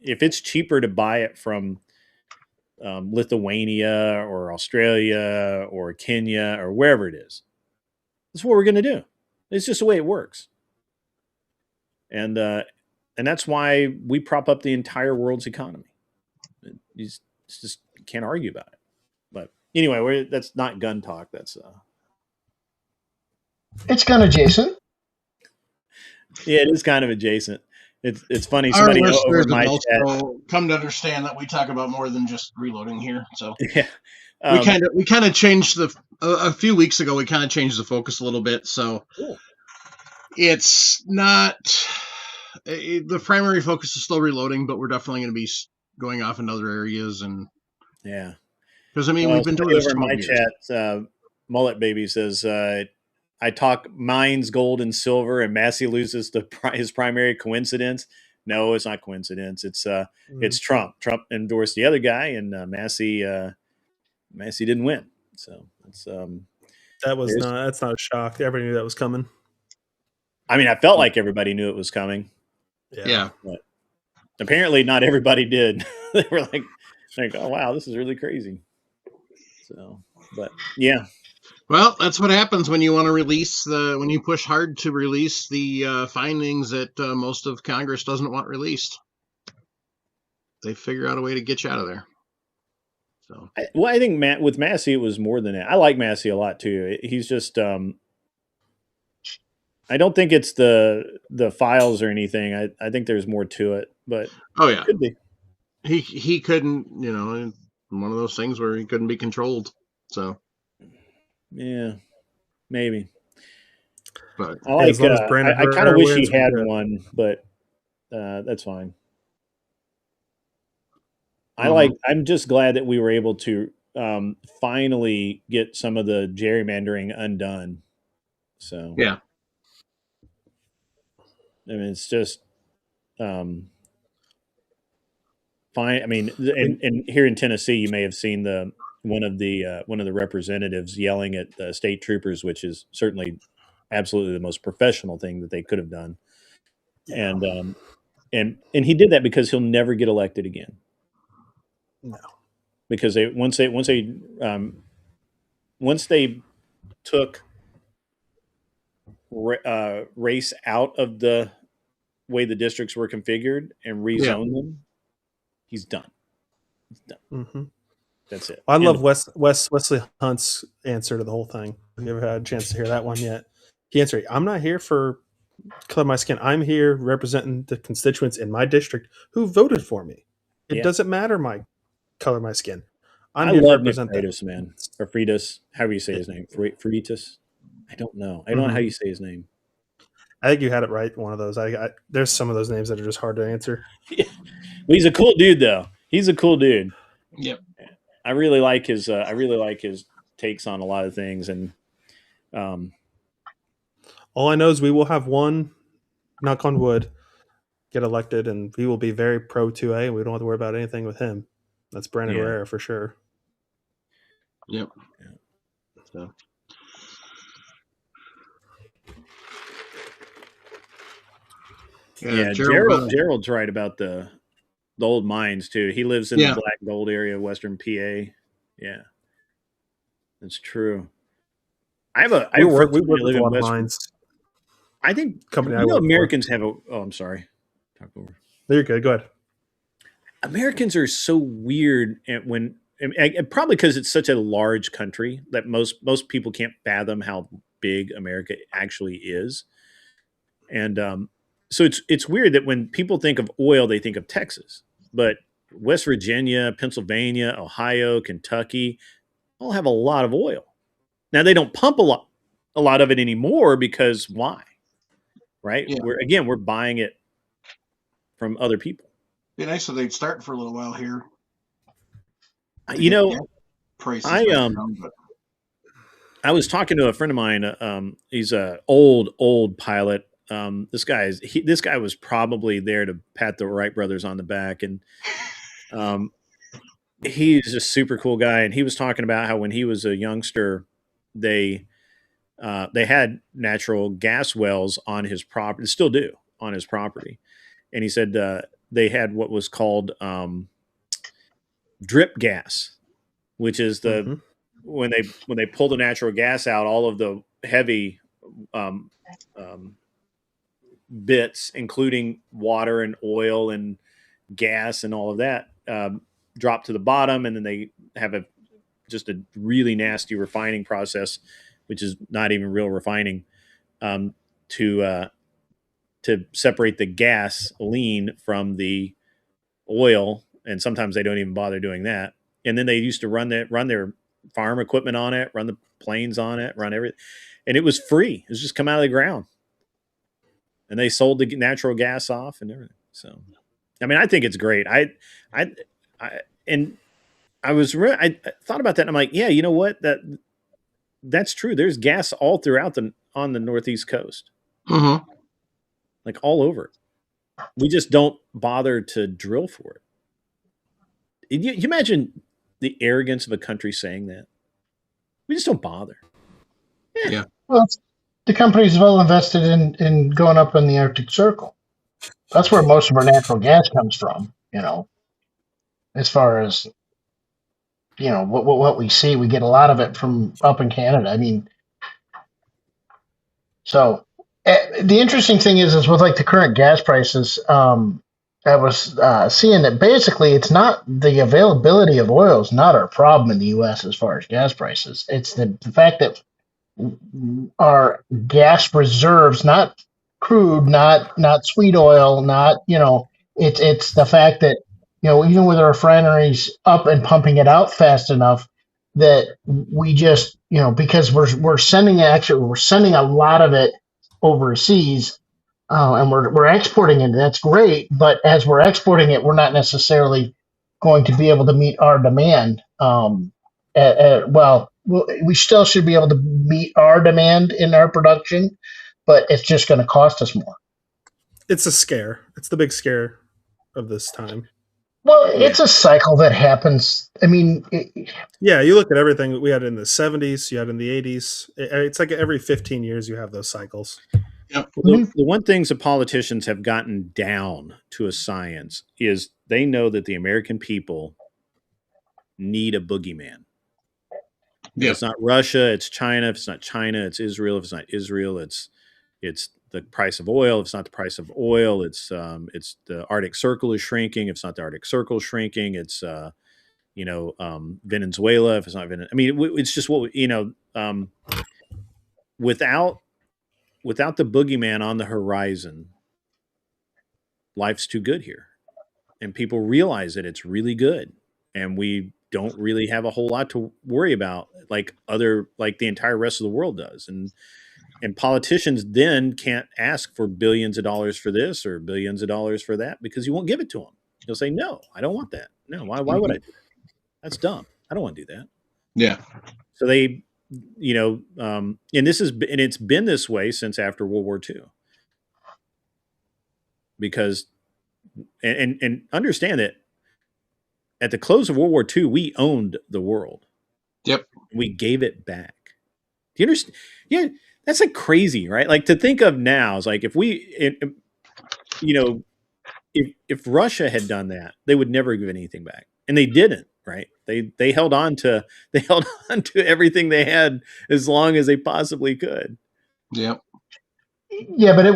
if it's cheaper to buy it from Lithuania or Australia or Kenya or wherever it is, that's what we're going to do. It's just the way it works, and that's why we prop up the entire world's economy. You just can't argue about it. But anyway, that's not gun talk. That's it's gun adjacent. Yeah, it is kind of adjacent. It's funny. Our Somebody over listeners my have chat, also come to understand that we talk about more than just reloading here. So yeah, we kind of changed a few weeks ago. We kind of changed the focus a little bit. So cool. It's not the primary focus is still reloading, but we're definitely going to be going off in other areas. And Yeah, because I mean, we've been doing this over 12 my years. chat. Mullet Baby says, I talk mines, gold, and silver, and Massey loses his primary. Coincidence? No, it's not coincidence. It's Trump. Trump endorsed the other guy, and Massey didn't win. So it's that's not a shock. Everybody knew that was coming. I mean, I felt like everybody knew it was coming. Yeah. But apparently, not everybody did. They were like, oh wow, this is really crazy. So, but yeah. Well, that's what happens when you want to when you push hard to release the findings that most of Congress doesn't want released. They figure out a way to get you out of there. So, I think with Massey, it was more than that. I like Massey a lot too. He's just, I don't think it's the files or anything. I think there's more to it, but oh yeah, could be. He couldn't, one of those things where he couldn't be controlled. So. Yeah, maybe. But I like. I kind of wish he had good. one, but that's fine. I'm just glad that we were able to finally get some of the gerrymandering undone. So Yeah. I mean, it's just fine. I mean, and here in Tennessee, you may have seen one of the representatives yelling at the state troopers, which is certainly absolutely the most professional thing that they could have done. And he did that because he'll never get elected again. No. Because once they took race out of the way the districts were configured and rezoned them, he's done. Mm-hmm. That's it. I love Wesley Hunt's answer to the whole thing. Have you ever had a chance to hear that one yet? He answered, "I'm not here for color of my skin. I'm here representing the constituents in my district who voted for me. It doesn't matter my color of my skin. I love Nick Freitas, man. Or Freitas, however you say his name. Freitas? I don't know. I don't know how you say his name. I think you had it right. One of those. There's some of those names that are just hard to answer. Yeah. Well, he's a cool dude, though. He's a cool dude. Yep. I really like his takes on a lot of things, and all I know is we will have one, knock on wood, get elected, and we will be very pro 2A. We don't have to worry about anything with him. That's Brandon Herrera for sure. Yep. So. Yeah, Gerald's right about the old mines too. He lives in the Black Gold area of Western PA. Yeah, that's true. I work with a lot of mines. I think Americans have a. Oh, I'm sorry. Talk over. You're good. Go ahead. Americans are so weird when probably because it's such a large country that most people can't fathom how big America actually is, and so it's weird that when people think of oil, they think of Texas, but West Virginia, Pennsylvania, Ohio, Kentucky all have a lot of oil. Now they don't pump a lot of it anymore because why? Right? Yeah. We're buying it from other people. Be nice if they'd start for a little while here. You know, I was talking to a friend of mine. He's a old pilot. This guy was probably there to pat the Wright brothers on the back, and he's a super cool guy. And he was talking about how when he was a youngster, they had natural gas wells on his property, still do on his property, and he said they had what was called drip gas, which is the when they pull the natural gas out, all of the heavy bits, including water and oil and gas and all of that, drop to the bottom, and then they have just a really nasty refining process, which is not even real refining, to separate the gas lean from the oil. And sometimes they don't even bother doing that. And then they used to run their farm equipment on it, run the planes on it, run everything, and it was free. It was just come out of the ground. And they sold the natural gas off and everything. So, I mean, I think it's great. I thought about that, and I'm like, yeah, you know what? That's true. There's gas all throughout on the Northeast coast, like all over. We just don't bother to drill for it. You imagine the arrogance of a country saying that? We just don't bother. Yeah. Well, the company's well invested in going up in the Arctic Circle. That's where most of our natural gas comes from, as far as, what we see. We get a lot of it from up in Canada. I mean, so the interesting thing is with like the current gas prices, I was seeing that basically it's not the availability of oil is not our problem in the U.S. as far as gas prices. It's the fact that our gas reserves, not crude, not sweet oil, not, it's the fact that, even with our refineries up and pumping it out fast enough that we just, because we're sending a lot of it overseas, and we're exporting it. That's great, but as we're exporting it, we're not necessarily going to be able to meet our demand. And well, we still should be able to meet our demand in our production, but it's just going to cost us more. It's a scare. It's the big scare of this time. Well, it's a cycle that happens. I mean, Yeah, you look at everything that we had in the 70s, you had in the 80s. It's like every 15 years you have those cycles. Yep. The one things that politicians have gotten down to a science is they know that the American people need a boogeyman. If Yep. it's not Russia, it's China. If it's not China, it's Israel. If it's not Israel, it's the price of oil. If it's not the price of oil, it's the Arctic Circle is shrinking. If it's not the Arctic Circle shrinking, it's Venezuela. If it's not Venezuela, I mean, it's just what without the boogeyman on the horizon, life's too good here, and people realize that it's really good, and we don't really have a whole lot to worry about like the entire rest of the world does, and politicians then can't ask for billions of dollars for this or billions of dollars for that because you won't give it to them. You'll say, no, I don't want that. No, why would I do that? That's dumb. I don't want to do that. Yeah. So they, and it's been this way since after World War II. Because, and understand that at the close of World War II, we owned the world. Yep. We gave it back. Do you understand? Yeah. That's like crazy, right? Like to think of now is like if if Russia had done that, they would never give anything back, and they didn't, right? They held on to everything they had as long as they possibly could. Yep. Yeah, but it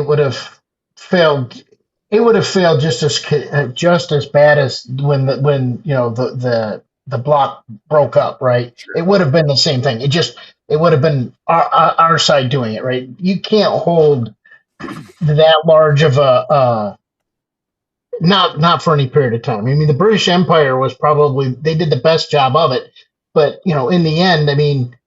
would have failed. It would have failed just as bad as when the block broke up, right? Sure. It would have been the same thing. It would have been our side doing it, right? You can't hold that large of a not for any period of time. I mean, the British Empire was they did the best job of it, but in the end, I mean,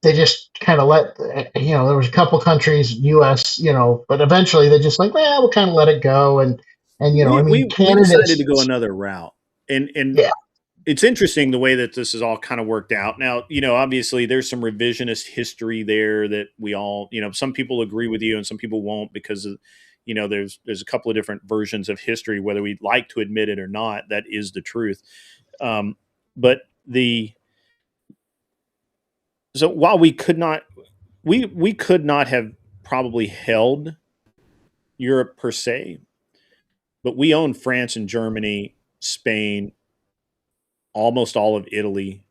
they just kind of let there was a couple countries, U.S., but eventually they just like, well, we'll kind of let it go, and Canada we decided to go another route, and yeah. It's interesting the way that this is all kind of worked out. Now, obviously there's some revisionist history there that we all, some people agree with you and some people won't because of, there's a couple of different versions of history, whether we'd like to admit it or not, that is the truth. But so while we could not have probably held Europe per se, but we owned France and Germany, Spain, almost all of Italy,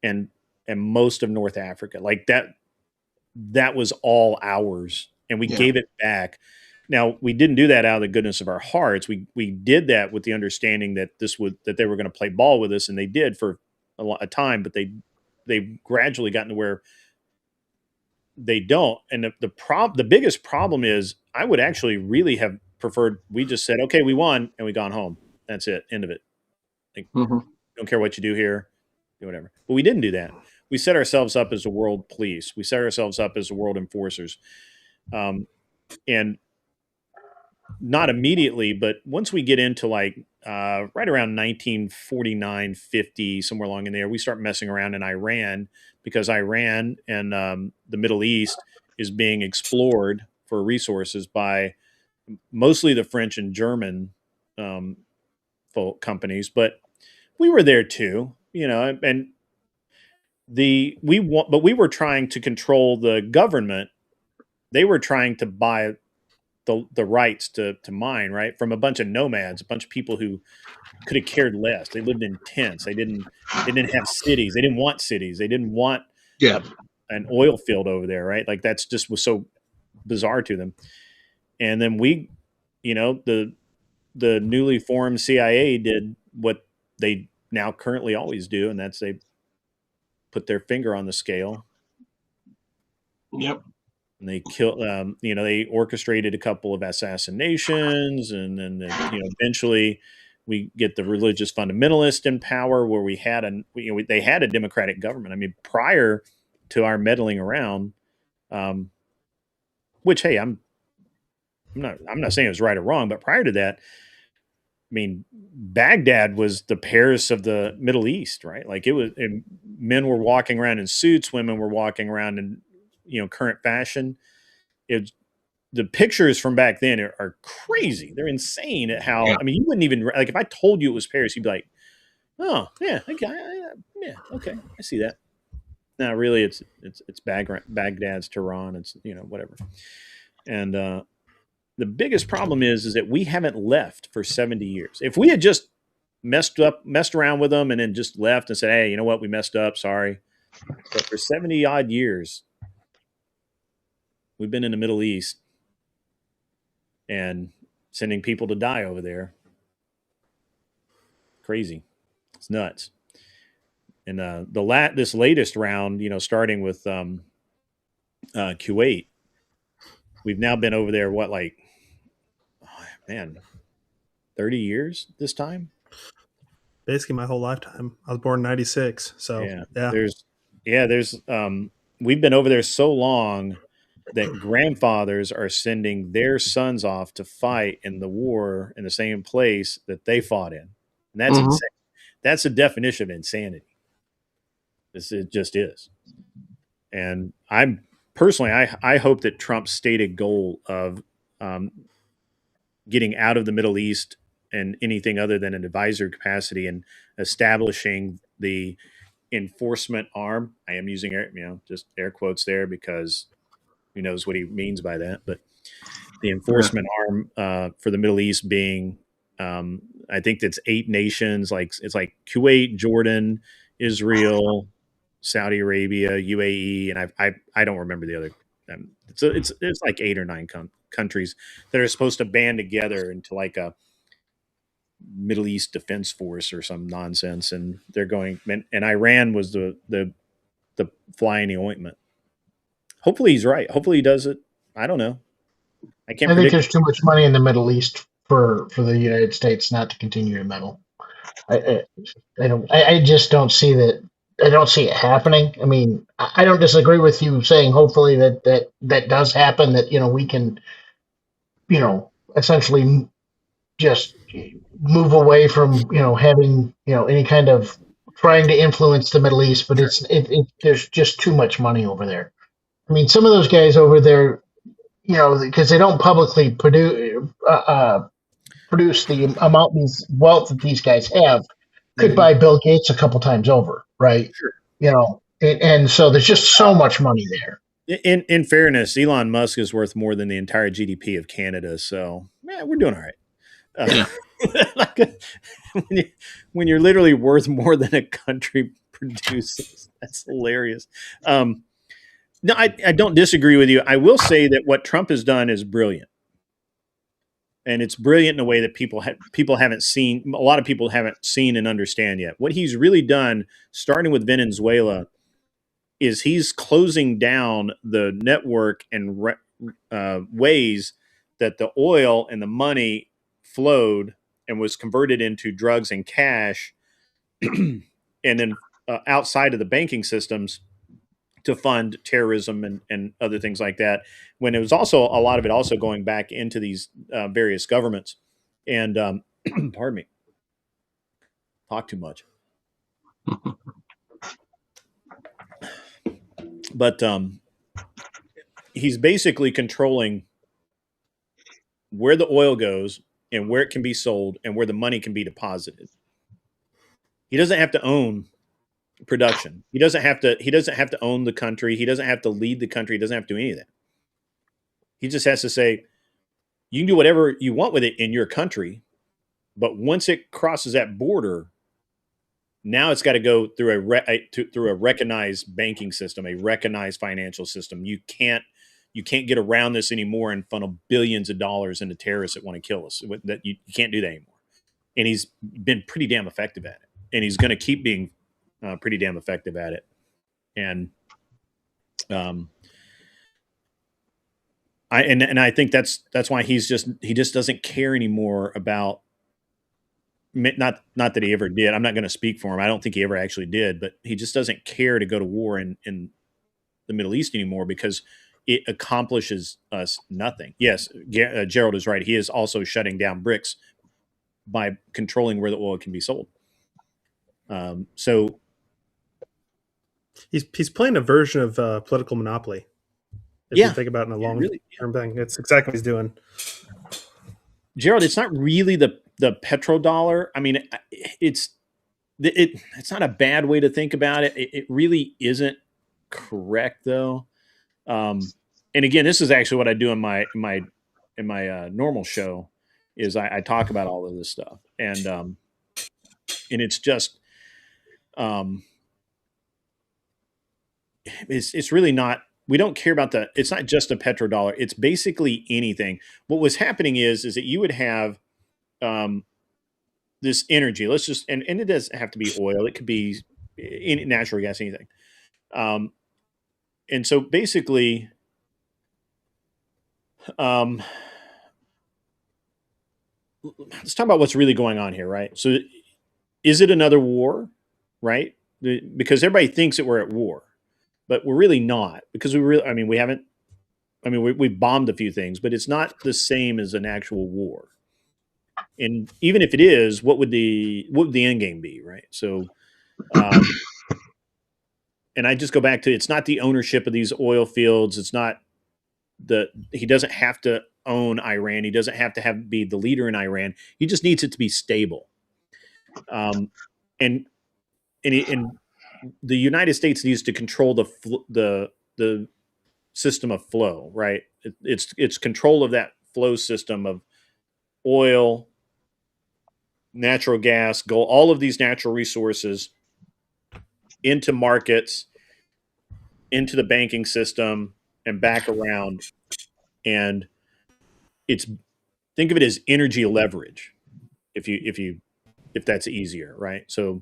and most of North Africa. Like that was all ours, and we gave it back. Now, we didn't do that out of the goodness of our hearts. We did that with the understanding that they were going to play ball with us, and they did for a time, but they've gradually gotten to where they don't. And the biggest problem is I would actually really have preferred we just said, okay, we won, and we gone home. That's it. End of it. Like, don't care what you do here, do whatever. But we didn't do that. We set ourselves up as a world police. We set ourselves up as a world enforcers. And not immediately, but once we get into like right around 1949, 50, somewhere along in there, we start messing around in Iran because Iran and the Middle East is being explored for resources by mostly the French and German companies, but we were there too, and but we were trying to control the government. They were trying to buy the rights to mine, right, from a bunch of nomads, a bunch of people who could have cared less. They lived in tents. They didn't have cities. They didn't want cities. They didn't want an oil field over there, right? Like that's just was so bizarre to them. And then we, the newly formed CIA did what they now currently always do, and that's they put their finger on the scale. Yep. And they killed, they orchestrated a couple of assassinations, and then, eventually we get the religious fundamentalist in power, where they had a democratic government. I mean, prior to our meddling around, which, hey, I'm not saying it was right or wrong, but prior to that, mean, Baghdad was the Paris of the Middle East, right? Like it was, and men were walking around in suits, women were walking around in, current fashion. It, the pictures from back then are crazy. They're insane at how, Yeah. I mean, you wouldn't even, like, if I told you it was Paris, you'd be like, oh, yeah, okay, yeah, okay, I see that. No, really, it's Baghdad's Tehran. It's, whatever. And the biggest problem is that we haven't left for 70 years. If we had just messed around with them and then just left and said, hey, you know what, we messed up, sorry. But for 70 odd years, we've been in the Middle East and sending people to die over there. Crazy. It's nuts. And this latest round, starting with Kuwait, we've now been over there, 30 years this time? Basically my whole lifetime. I was born in 96. So yeah. There's we've been over there so long that grandfathers are sending their sons off to fight in the war in the same place that they fought in. And that's Mhm. insane. That's the definition of insanity. It just is. And I'm personally, I hope that Trump's stated goal of getting out of the Middle East and anything other than an advisor capacity and establishing the enforcement arm. I am using just air quotes there because who knows what he means by that, but the enforcement arm for the Middle East being, I think that's 8 nations. It's like Kuwait, Jordan, Israel, Saudi Arabia, UAE, and I don't remember the other. It's like 8 or 9 countries that are supposed to band together into like a Middle East Defense Force or some nonsense, and they're going. And Iran was the fly in the ointment. Hopefully he's right. Hopefully he does it. I don't know. I can't. I think predict. there's too much money in the Middle East for the United States not to continue to meddle. I just don't see that. I don't see it happening. I mean, I don't disagree with you saying hopefully that does happen. That we can, essentially just move away from having any kind of trying to influence the Middle East. But there's just too much money over there. I mean, some of those guys over there, because they don't publicly produce the amount these wealth that these guys have, could Mhm. buy Bill Gates a couple times over, right? Sure. And so there's just so much money there. In fairness, Elon Musk is worth more than the entire GDP of Canada. So we're doing all right. When you're literally worth more than a country produces, that's hilarious. No, I don't disagree with you. I will say that what Trump has done is brilliant. And it's brilliant in a way that people haven't seen. A lot of people haven't seen and understand yet. What he's really done, starting with Venezuela, is he's closing down the network and ways that the oil and the money flowed and was converted into drugs and cash, and then outside of the banking systems to fund terrorism and other things like that. When it was also a lot of it also going back into these various governments. And pardon me, talk too much. But he's basically controlling where the oil goes and where it can be sold and where the money can be deposited. He doesn't have to own production. He doesn't have to own the country. He doesn't have to lead the country. He doesn't have to do any of that. He just has to say, you can do whatever you want with it in your country, but once it crosses that border, now it's got to go through through a recognized banking system, a recognized financial system. You can't get around this anymore and funnel billions of dollars into terrorists that want to kill us. That you can't do that anymore. And he's been pretty damn effective at it, and he's going to keep being pretty damn effective at it. And I think that's why he just doesn't care anymore about. Not that he ever did. I'm not going to speak for him. I don't think he ever actually did, but he just doesn't care to go to war in the Middle East anymore because it accomplishes us nothing. Yes, Gerald is right. He is also shutting down BRICS, by controlling where the oil can be sold. So He's playing a version of political monopoly. If Yeah. you think about it in a long really, term thing, it's exactly what he's doing. Gerald, it's not really the petrodollar. I mean, it's not a bad way to think about it. It really isn't correct though. And again, this is actually what I do in my normal show is I talk about all of this stuff, and it's just it's really not. We don't care about it's not just a petrodollar. It's basically anything. What was happening is that you would have this energy. Let's just and it doesn't have to be oil. It could be any natural gas, anything. And so basically, let's talk about what's really going on here, right? So, is it another war, right? Because everybody thinks that we're at war, but we're really not. Because we haven't. I mean, we bombed a few things, but it's not the same as an actual war. And even if it is, what would the end game be, right? So, and I just go back to it's not the ownership of these oil fields. It's not he doesn't have to own Iran. He doesn't have to be the leader in Iran. He just needs it to be stable. And the United States needs to control the system of flow, right? It's control of that flow system of oil, natural gas, gold, all of these natural resources into markets, into the banking system, and back around. And think of it as energy leverage, if that's easier, right? So,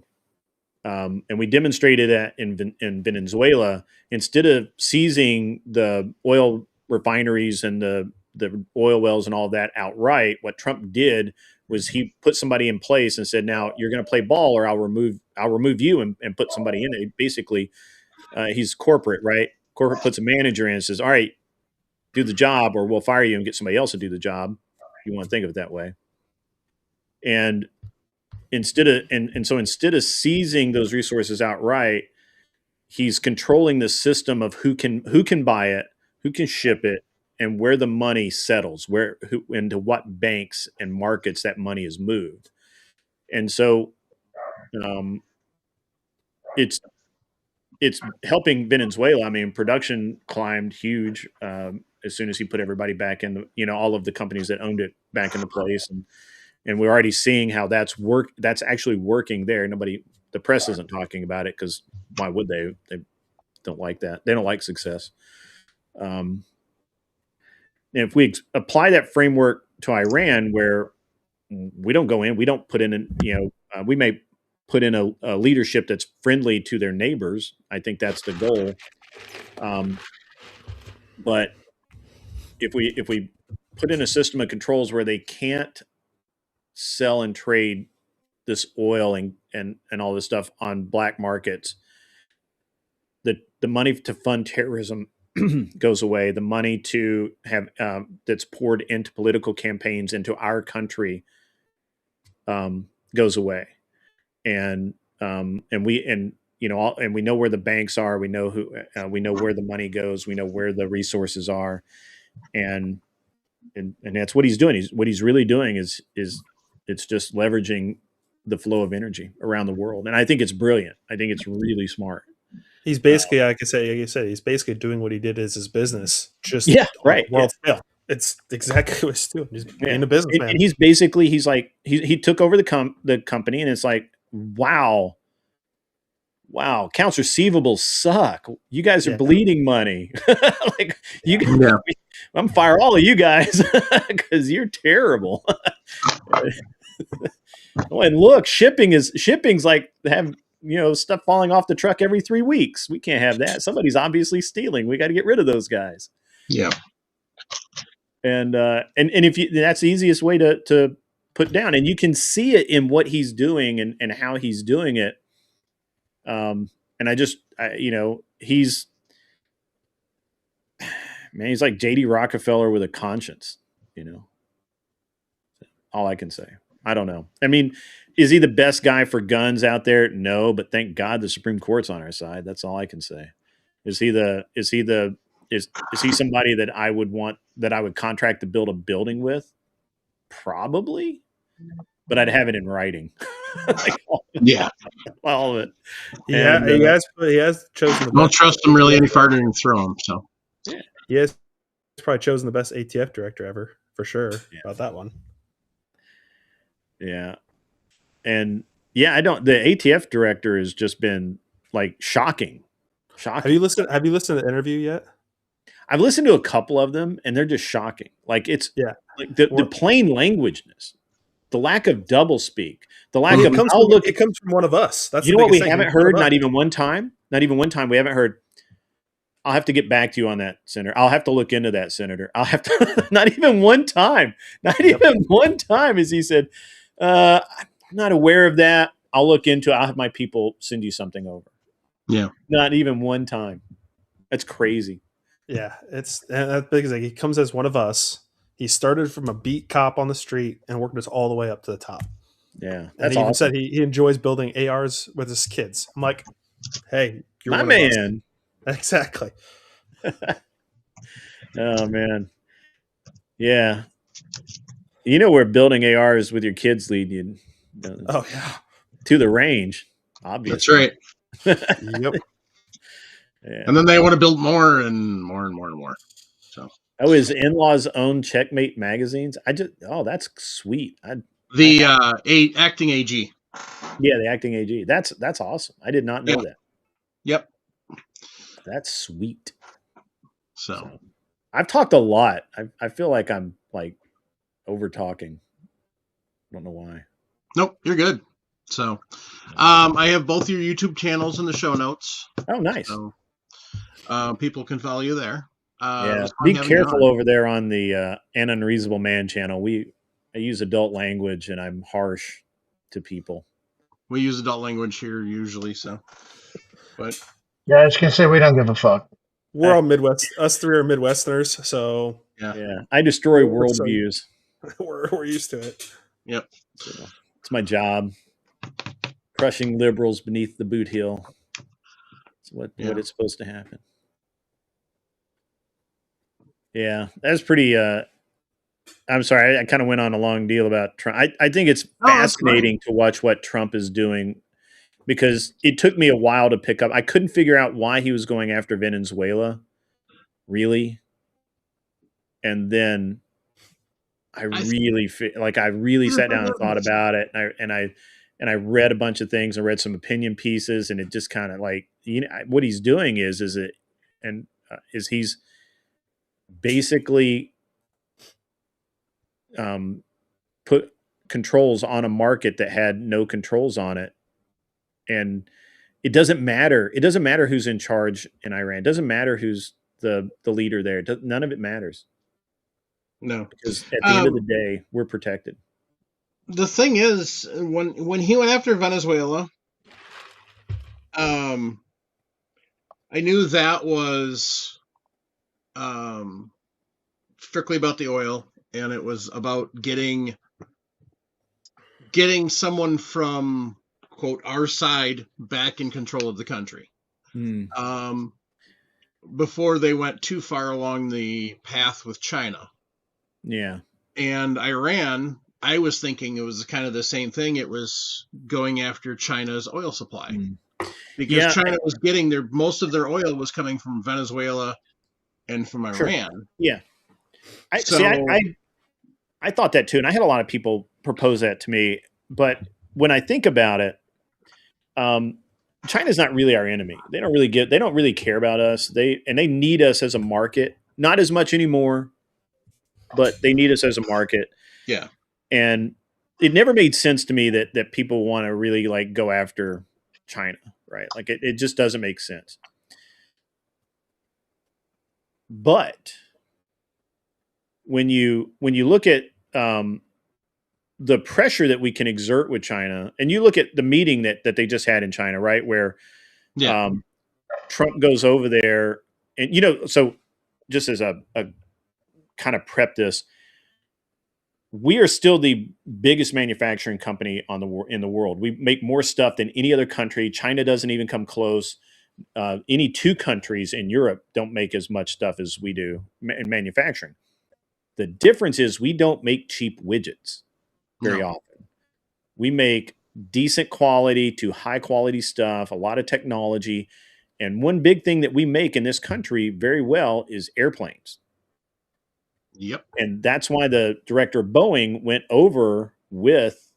and we demonstrated that in Venezuela. Instead of seizing the oil refineries and the oil wells and all that outright, what Trump did was he put somebody in place and said, "Now you're going to play ball, or I'll remove you and put somebody in it." Basically, he's corporate, right? Corporate puts a manager in and says, "All right, do the job, or we'll fire you and get somebody else to do the job." If you want to think of it that way. And instead of seizing those resources outright, he's controlling the system of who can buy it, who can ship it, and where the money settles, into what banks and markets that money is moved. And so, it's helping Venezuela. I mean, production climbed huge as soon as he put everybody back in all of the companies that owned it back into place, and we're already seeing how that's actually working there. The press isn't talking about it because why would they? They don't like that. They don't like success. And if we apply that framework to Iran, where we don't go in, we don't put in, we may put in a leadership that's friendly to their neighbors. I think that's the goal. But if we put in a system of controls where they can't sell and trade this oil and all this stuff on black markets, the money to fund terrorism goes away. The money to have that's poured into political campaigns into our country goes away, and we know where the banks are. We know we know where the money goes. We know where the resources are, and that's what he's doing. What he's really doing is it's just leveraging the flow of energy around the world, and I think it's brilliant. I think it's really smart. He's basically, like you said, he's basically doing what he did as his business, just right. World scale. It's exactly what he's doing. He's being a businessman. And he's basically he took over the company, and it's like, wow, accounts receivable suck. You guys are bleeding money. Like I'm fire all of you guys because you're terrible. And look, shipping's like have stuff falling off the truck every 3 weeks. We can't have that. Somebody's obviously stealing. We got to get rid of those guys. Yeah. And that's the easiest way to put down, and you can see it in what he's doing and how he's doing it. And he's like JD Rockefeller with a conscience. All I can say. I don't know. I mean, is he the best guy for guns out there? No, but thank God the Supreme Court's on our side. That's all I can say. Is he somebody that I would contract to build a building with? Probably, but I'd have it in writing. Like Yeah. all of it. Yeah, And, he has chosen the Don't best. trust him really any farther than throw him. So He has probably chosen the best ATF director ever for sure about that one. Yeah. And yeah, the ATF director has just been like shocking. Have you listened to the interview yet? I've listened to a couple of them and they're just shocking. Like it's like the plain languageness, the lack of double speak, the lack of it comes from one of us. That's you know what we haven't heard, not even one time. Not even one time we haven't heard. I'll have to get back to you on that, Senator. I'll have to look into that, Senator. I'll have to not even one time. Not even one time as he said, I'm not aware of that. I'll look into it. I'll have my people send you something over. Yeah. Not even one time. That's crazy. Yeah, it's that big. Like he comes as one of us. He started from a beat cop on the street and worked us all the way up to the top. Yeah, and he even said he enjoys building ARs with his kids. I'm like, hey, you're my one of us. man. Exactly. Oh man, yeah. You know where building ARs with your kids lead you. Oh yeah, to the range. Obviously, that's right. Yep. Yeah. And then they want to build more and more and more and more. So his in-laws own Checkmate magazines. That's sweet. The acting AG. Yeah, the acting AG. That's awesome. I did not know that. Yep. That's sweet. So I've talked a lot. I feel like I'm like over talking. Don't know why. Nope, you're good. So I have both your YouTube channels in the show notes. Oh, nice. So people can follow you there. Yeah, be careful over there on the An Unreasonable Man channel. I use adult language and I'm harsh to people. We use adult language here usually, so. But yeah, I was gonna say we don't give a fuck. We're all Midwest. Us three are Midwesterners, so yeah. I destroy worldviews. We're used to it. Yep. So, it's my job. Crushing liberals beneath the boot heel. It's what it's supposed to happen. Yeah, that's pretty. I'm sorry, I kind of went on a long deal about Trump. I think it's fascinating to watch what Trump is doing because it took me a while to pick up. I couldn't figure out why he was going after Venezuela, really. And then I really sat down and thought about it, and I read a bunch of things and read some opinion pieces, and it just kind of like what he's doing is he's basically put controls on a market that had no controls on it. And it doesn't matter. It doesn't matter who's in charge in Iran. It doesn't matter who's the leader there. None of it matters. No. Because at the end of the day, we're protected. The thing is, when he went after Venezuela, I knew that was strictly about the oil, and it was about getting someone from quote our side back in control of the country. Before they went too far along the path with China. Yeah. And Iran, I was thinking it was kind of the same thing. It was going after China's oil supply. Because China was getting most of their oil was coming from Venezuela and from Iran. Sure. Yeah. I thought that too. And I had a lot of people propose that to me. But when I think about it, China's not really our enemy. They don't really care about us. They need us as a market, not as much anymore, but they need us as a market. Yeah. And it never made sense to me that people want to really like go after China, right? Like it just doesn't make sense. But when you look at the pressure that we can exert with China, and you look at the meeting that they just had in China, right, where Trump goes over there, and so just as a kind of prep this, we are still the biggest manufacturing company in the world. We make more stuff than any other country. China doesn't even come close. Any two countries in Europe don't make as much stuff as we do in manufacturing. The difference is we don't make cheap widgets very No. often. We make decent quality to high quality stuff, a lot of technology. And one big thing that we make in this country very well is airplanes. Yep. And that's why the director of Boeing went over with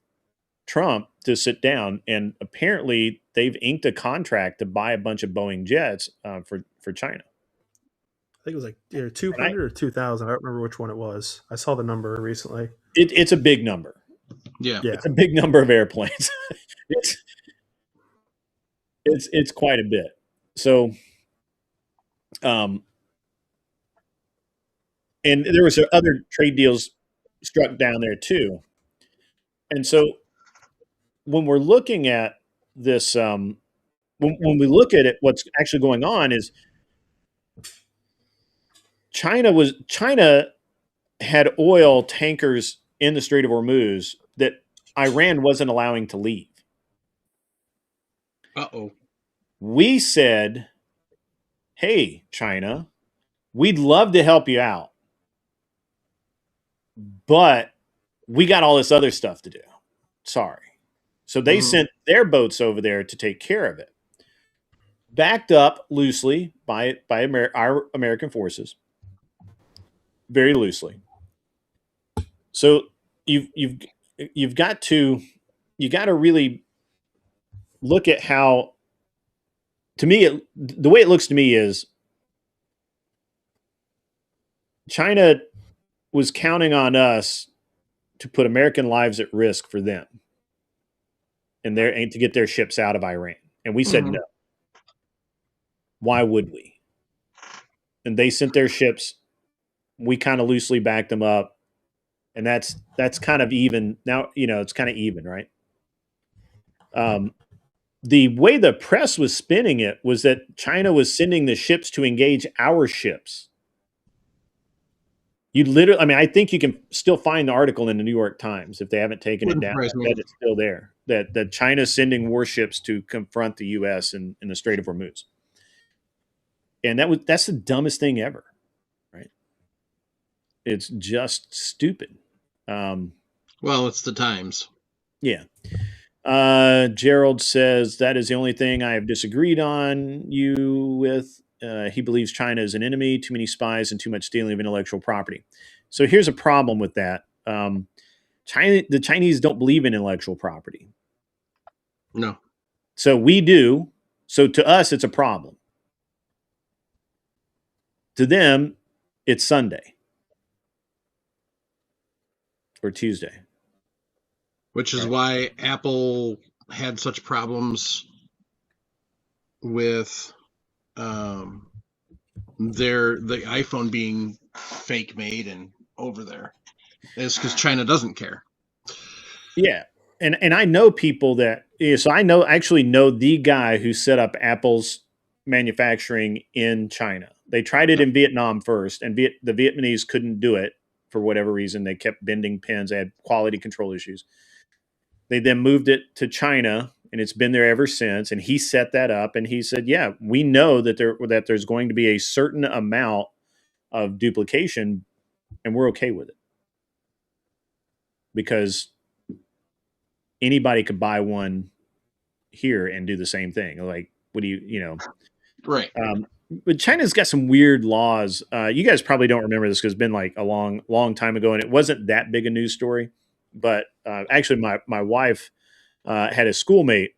Trump to sit down. And apparently they've inked a contract to buy a bunch of Boeing jets for China. I think it was like either 200 or 2,000. I don't remember which one it was. I saw the number recently. It's a big number. Yeah. Yeah. It's a big number of airplanes. it's quite a bit. So, and there was other trade deals struck down there too. And so, when we're looking at this, when we look at it, what's actually going on is China had oil tankers in the Strait of Hormuz that Iran wasn't allowing to leave. Uh-oh. We said, hey, China, we'd love to help you out, but we got all this other stuff to do. Sorry. So they sent their boats over there to take care of it, backed up loosely by our American forces, very loosely. So you've got to really look at how, to me, the way it looks to me is China was counting on us to put American lives at risk for them and to get their ships out of Iran. And we said no. Why would we? And they sent their ships. We kind of loosely backed them up. And that's kind of even. Now, it's kind of even, right? The way the press was spinning it was that China was sending the ships to engage our ships. I think you can still find the article in the New York Times if they haven't taken it down. That it's still there. That China's sending warships to confront the U.S. in the Strait of Hormuz. And that's the dumbest thing ever, right? It's just stupid. Well, it's the Times. Yeah. Gerald says that is the only thing I have disagreed on you with. He believes China is an enemy, too many spies, and too much stealing of intellectual property. So here's a problem with that. The Chinese don't believe in intellectual property. No. So we do. So to us, it's a problem. To them, it's Sunday or Tuesday. Which is why Apple had such problems with the iPhone being fake made and over there. It's because China doesn't care. Yeah. And I know people that, so I actually know the guy who set up Apple's manufacturing in China. They tried it in Vietnam first, and the Vietnamese couldn't do it for whatever reason. They kept bending pins. They had quality control issues. They then moved it to China, and it's been there ever since. And he set that up, and he said, yeah, we know that there's going to be a certain amount of duplication, and we're okay with it. Because anybody could buy one here and do the same thing. Like, what do you. Right. But China's got some weird laws. You guys probably don't remember this because it's been like a long, long time ago, and it wasn't that big a news story. But actually, my wife had a schoolmate,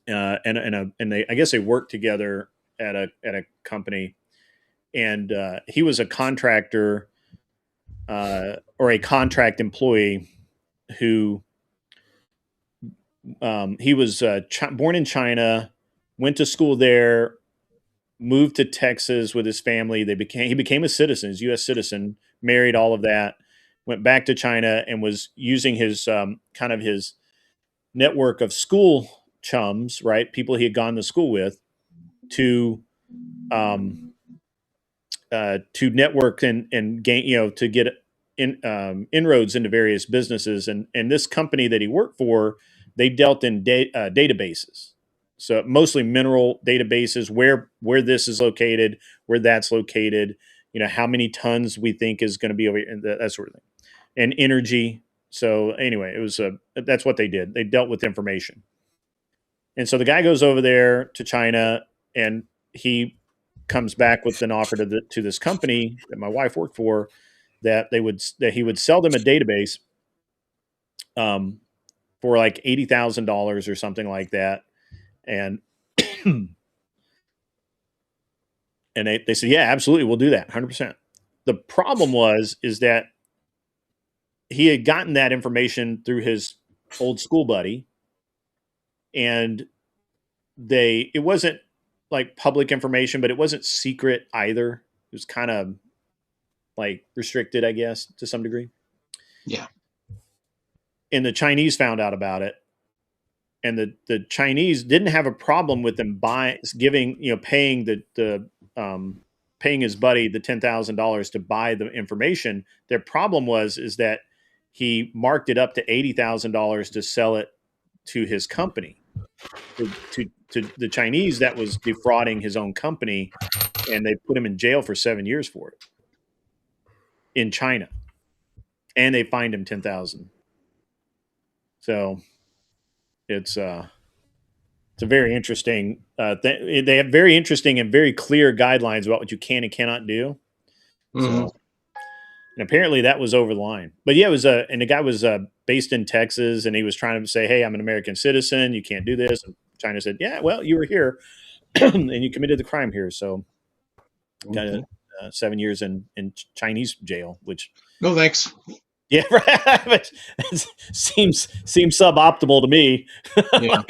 and I guess they worked together at a company, and he was a contractor or a contract employee who he was born in China, went to school there, moved to Texas with his family. He became a citizen, a U.S. citizen, married, all of that. Went back to China and was using his kind of his network of school chums, right? People he had gone to school with, to network and gain, to get inroads into various businesses, and this company that he worked for, they dealt in databases, so mostly mineral databases, where this is located, where that's located, how many tons we think is going to be over, and that sort of thing, and energy. So anyway, it was that's what they did. They dealt with information, and so the guy goes over there to China, and he comes back with an offer to this company that my wife worked for, that he would sell them a database for like $80,000 or something like that, and and they said, yeah, absolutely, we'll do that, 100%. The problem is that he had gotten that information through his old school buddy, and it wasn't like public information, but it wasn't secret either. It was kind of like restricted, I guess, to some degree. Yeah. And the Chinese found out about it, and the Chinese didn't have a problem with them paying paying his buddy the $10,000 to buy the information. Their problem is that he marked it up to $80,000 to sell it to his company, to the Chinese that was defrauding his own company, and they put him in jail for 7 years for it in China, and they fined him $10,000. So it's a very interesting thing. They have very interesting and very clear guidelines about what you can and cannot do. Mhm. So, and apparently that was over the line. But yeah, it was and the guy was based in Texas, and he was trying to say, "Hey, I'm an American citizen. You can't do this." And China said, "Yeah, well, you were here, and you committed the crime here, so got 7 years in Chinese jail." Which, No thanks. yeah, right. But it seems suboptimal to me. Yeah.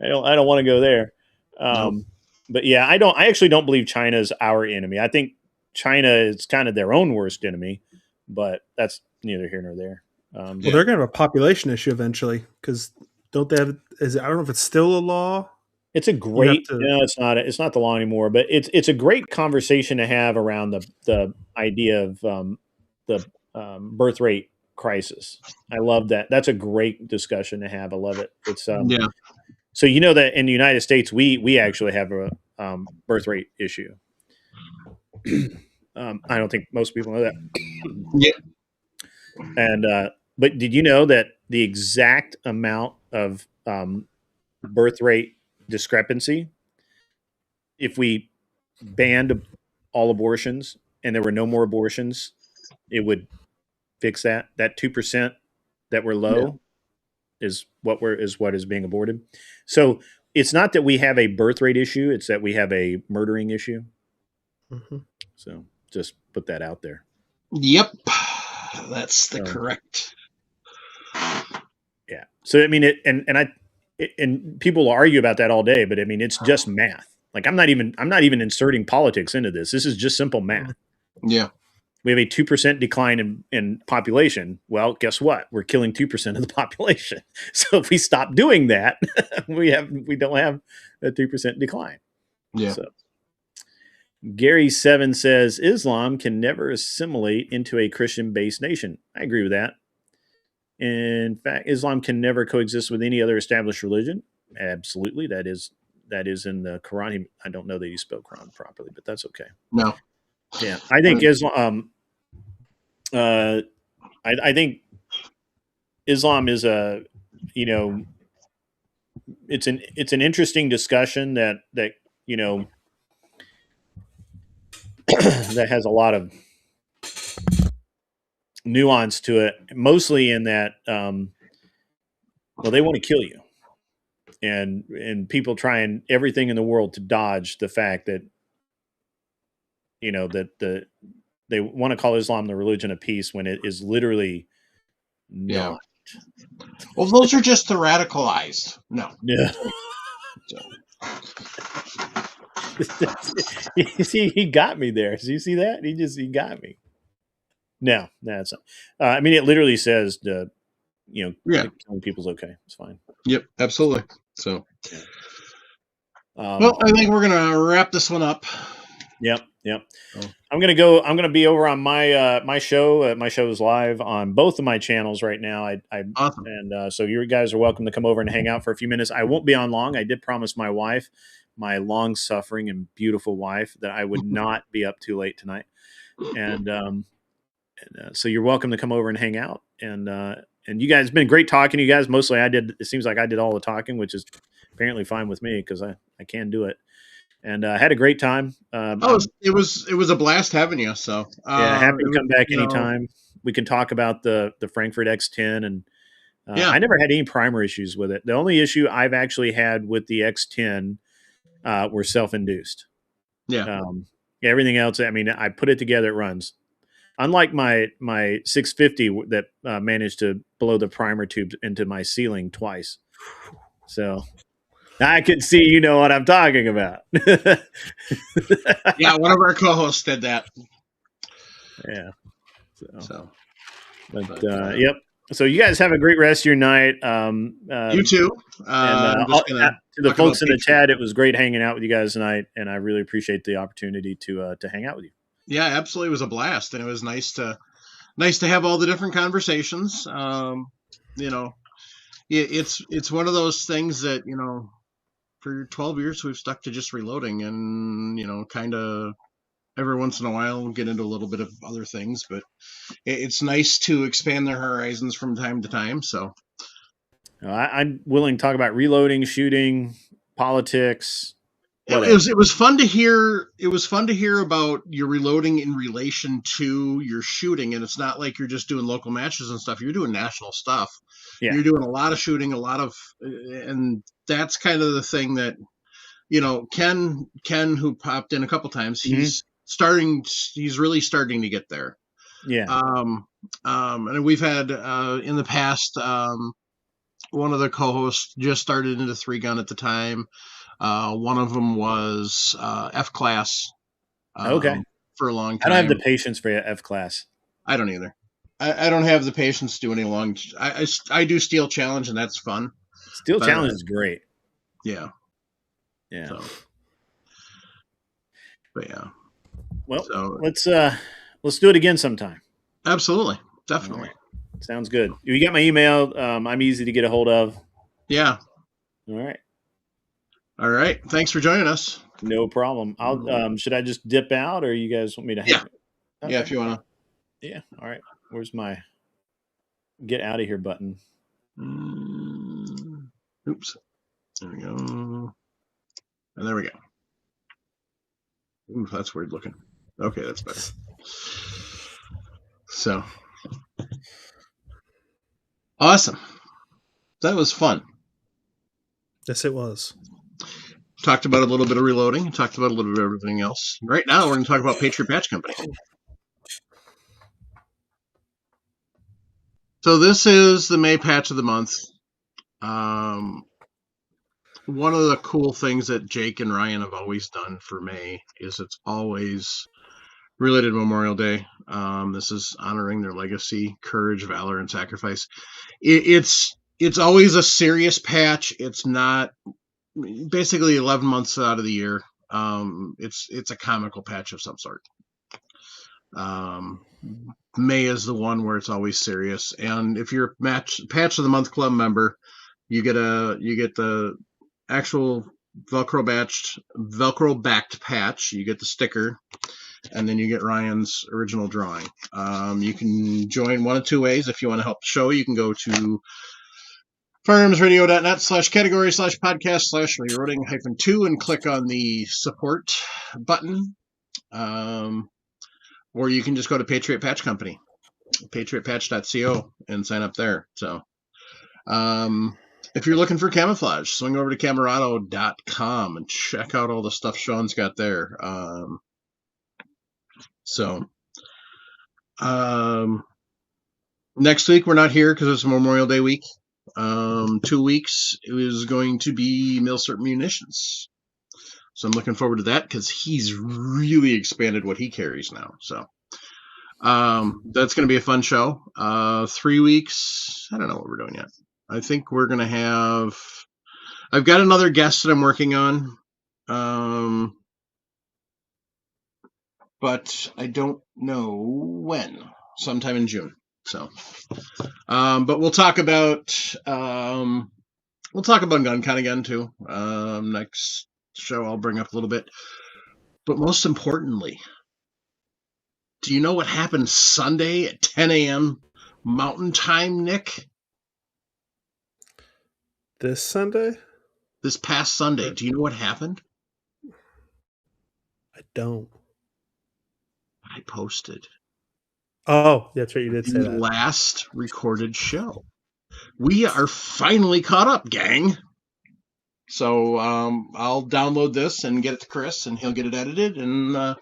I don't want to go there. No. But yeah, I actually don't believe China is our enemy. I think China is kind of their own worst enemy, but that's neither here nor there. Well, they're going to have a population issue eventually, because don't they have? I don't know if it's still a law. It's a great. No, it's not. It's not the law anymore. But it's a great conversation to have around the idea of the birth rate crisis. I love that. That's a great discussion to have. I love it. It's Yeah. So you know that in the United States, we actually have a birth rate issue. I don't think most people know that. Yeah. And but did you know that the exact amount of birth rate discrepancy, if we banned all abortions and there were no more abortions, it would fix that 2% that we're low is what is being aborted. So it's not that we have a birth rate issue, it's that we have a murdering issue. Mm-hmm. So just put that out there. Yep. That's the correct. Yeah. So I mean and people argue about that all day, but I mean it's just math. Like I'm not even inserting politics into this. This is just simple math. Yeah. We have a 2% decline in population. Well, guess what? We're killing 2% of the population. So if we stop doing that, we don't have a 2% decline. Yeah. So Gary 7 says Islam can never assimilate into a Christian-based nation. I agree with that. In fact, Islam can never coexist with any other established religion. Absolutely, that is in the Quran. I don't know that he spoke Quran properly, but that's okay. No. Yeah, I think Islam. I think Islam is it's an interesting discussion that that has a lot of nuance to it. Mostly in that, they want to kill you, and people trying everything in the world to dodge the fact that that they want to call Islam the religion of peace when it is literally not. Well, those are just the radicalized. No. Yeah. You see, he got me there. Do you see that? He got me. No, that's not. I mean, it literally says killing people's okay. It's fine. Yep, absolutely. So, well, I think we're gonna wrap this one up. Yep. Oh. I'm gonna be over on my my show. My show is live on both of my channels right now. Awesome. And so you guys are welcome to come over and hang out for a few minutes. I won't be on long. I did promise my wife, my long suffering and beautiful wife, that I would not be up too late tonight. And so you're welcome to come over and hang out. And you guys, it's been great talking to you guys. Mostly I did. It seems like I did all the talking, which is apparently fine with me because I can do it. And I had a great time. It was a blast having you. So yeah, happy to it was, come back you know, anytime. We can talk about the Frankfurt X10, and Yeah. I never had any primer issues with it. The only issue I've actually had with the X10 were self-induced. Yeah. Everything else, I mean, I put it together, it runs. Unlike my 650 that managed to blow the primer tube into my ceiling twice. So I could see you know what I'm talking about. Yeah, one of our co-hosts did that. Yeah. So But yep. So you guys have a great rest of your night. you too. And I'm just gonna to the talk folks about in the chat, it was great hanging out with you guys tonight, and I really appreciate the opportunity to hang out with you. Yeah, absolutely, it was a blast, and it was nice to have all the different conversations. You know, it's one of those things that, you know, for 12 years we've stuck to just reloading, and, you know, kind of every once in a while we'll get into a little bit of other things, but it's nice to expand their horizons from time to time. So I'm willing to talk about reloading, shooting, politics. it was fun to hear. It was fun to hear about your reloading in relation to your shooting, and it's not like you're just doing local matches and stuff. You're doing national stuff. Yeah. You're doing a lot of shooting, and that's kind of the thing that, you know, Ken, who popped in a couple times, he's really starting to get there. Yeah. And we've had in the past, one of the co-hosts just started into 3-gun at the time. One of them was F class. Okay. For a long time. I don't have the patience for F class. I don't either. I don't have the patience to do any long. I do Steel Challenge, and that's fun. Steel Challenge is great. Yeah. Yeah. So, but yeah. Well, so, let's do it again sometime. Absolutely, definitely. Right. Sounds good. You got my email. I'm easy to get a hold of. Yeah. All right. All right. Thanks for joining us. No problem. I'll. Should I just dip out, or you guys want me to? Yeah. Okay. Yeah, if you wanna. Yeah. All right. Where's my get out of here button? Oops. There we go. And there we go. Ooh, that's weird looking. Okay, that's better. So awesome. That was fun. Yes, it was. Talked about a little bit of reloading. Talked about a little bit of everything else. Right now, we're going to talk about Patriot Patch Company. So this is the May patch of the month. One of the cool things that Jake and Ryan have always done for May is it's always related to Memorial Day. This is honoring their legacy, courage, valor, and sacrifice. It's always a serious patch. It's not basically 11 months out of the year. It's a comical patch of some sort. May is the one where it's always serious. And if you're patch of the month club member, you get the actual Velcro backed patch. You get the sticker, and then you get Ryan's original drawing. You can join one of two ways. If you want to help the show, you can go to firearmsradio.net/category/podcast/reloading-2 and click on the support button. Or you can just go to Patriot Patch Company, patriotpatch.co, and sign up there. So if you're looking for camouflage, swing over to camerado.com and check out all the stuff Sean's got there. Next week we're not here because it's Memorial Day week. 2 weeks is going to be Milcert Munitions. So I'm looking forward to that because he's really expanded what he carries now. So that's going to be a fun show. 3 weeks. I don't know what we're doing yet. I think we're going to have. I've got another guest that I'm working on. but I don't know when. Sometime in June. So, but we'll talk about GunCon again too. Next show I'll bring up a little bit. But most importantly, do you know what happened Sunday at 10 a.m. Mountain Time, Nick? This Sunday? This past Sunday. Do you know what happened? I don't. I posted Oh, that's right. You did say the that. last recorded show. We are finally caught up, gang. So I'll download this and get it to Chris, and he'll get it edited, and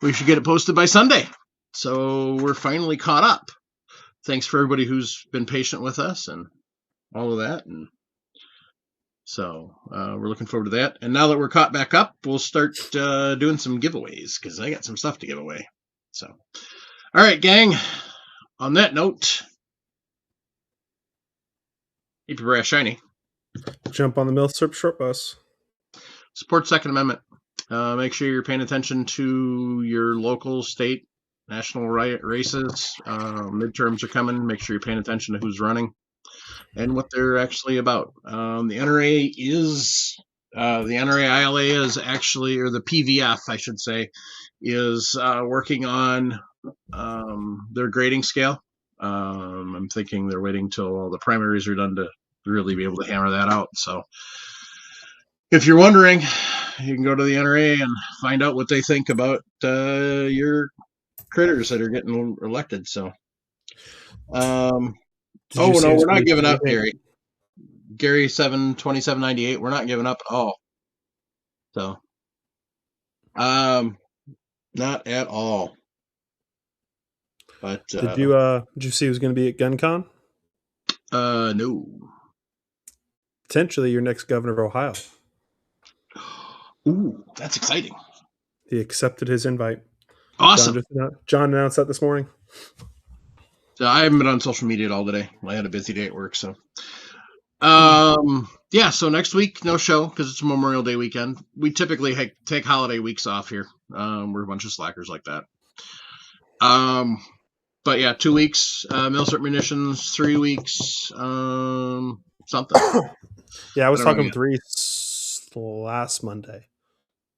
we should get it posted by Sunday. So we're finally caught up. Thanks for everybody who's been patient with us and all of that. And so we're looking forward to that. And now that we're caught back up, we'll start doing some giveaways because I got some stuff to give away. So, all right, gang. On that note, keep your brass shiny. Jump on the Millstrip short bus. Support Second Amendment. Make sure you're paying attention to your local, state, national races. Midterms are coming. Make sure you're paying attention to who's running and what they're actually about. The NRA is the NRA ILA is actually, or the PVF, I should say, is working on their grading scale. I'm thinking they're waiting till all the primaries are done to really be able to hammer that out. So if you're wondering, you can go to the NRA and find out what they think about your critters that are getting elected. So, we're not giving up, Gary. Gary 72798. We're not giving up at all. So, not at all. But did you see who's going to be at GunCon? No. Potentially your next governor of Ohio. Ooh, that's exciting. He accepted his invite. Awesome. John announced that this morning. So I haven't been on social media all today. I had a busy day at work. So, yeah. So next week, no show because it's Memorial Day weekend. We typically take holiday weeks off here. We're a bunch of slackers like that. But yeah, 2 weeks. Millstrip Munitions, 3 weeks. Something. Yeah, I was talking with Reese last Monday.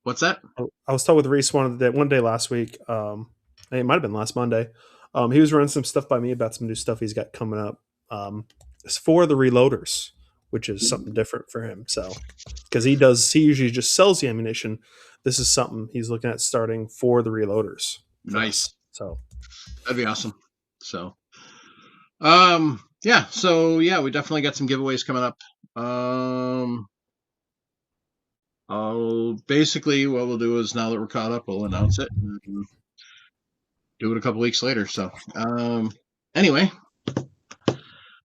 What's that? I was talking with Reese one day last week. It might have been last Monday. He was running some stuff by me about some new stuff he's got coming up. It's for the reloaders, which is something different for him. So, because he usually just sells the ammunition. This is something he's looking at starting for the reloaders. Nice. So that'd be awesome. So, yeah. So yeah, we definitely got some giveaways coming up. Basically what we'll do is now that we're caught up, we'll announce it and do it a couple weeks later. So, anyway,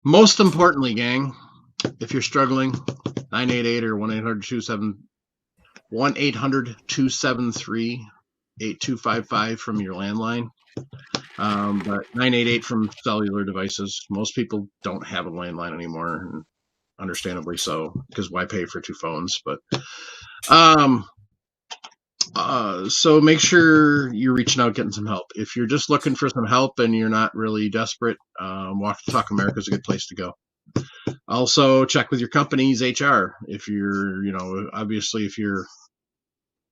most importantly, gang, if you're struggling, 988 or 1-800-273-8255 from your landline. But 988 from cellular devices. Most people don't have a landline anymore, and understandably so, because why pay for two phones? But so make sure you're reaching out, getting some help. If you're just looking for some help and you're not really desperate, Walk the Talk America is a good place to go. Also, check with your company's HR. If you're, obviously if you're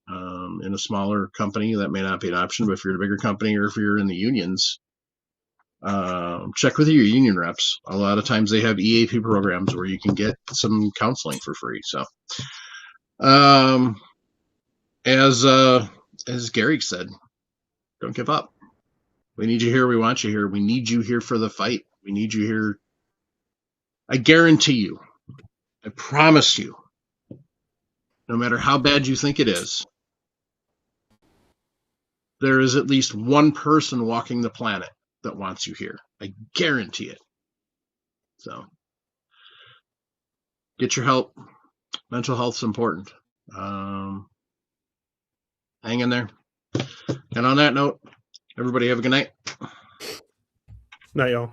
in a smaller company, that may not be an option, but if you're in a bigger company or if you're in the unions, check with your union reps. A lot of times they have EAP programs where you can get some counseling for free. So, as Gary said, don't give up. We need you here. We want you here. We need you here for the fight. We need you here. I guarantee you, I promise you, no matter how bad you think it is, there is at least one person walking the planet that wants you here. I guarantee it. So get your help. Mental health's important. Hang in there. And on that note, everybody have a good night. Night, y'all.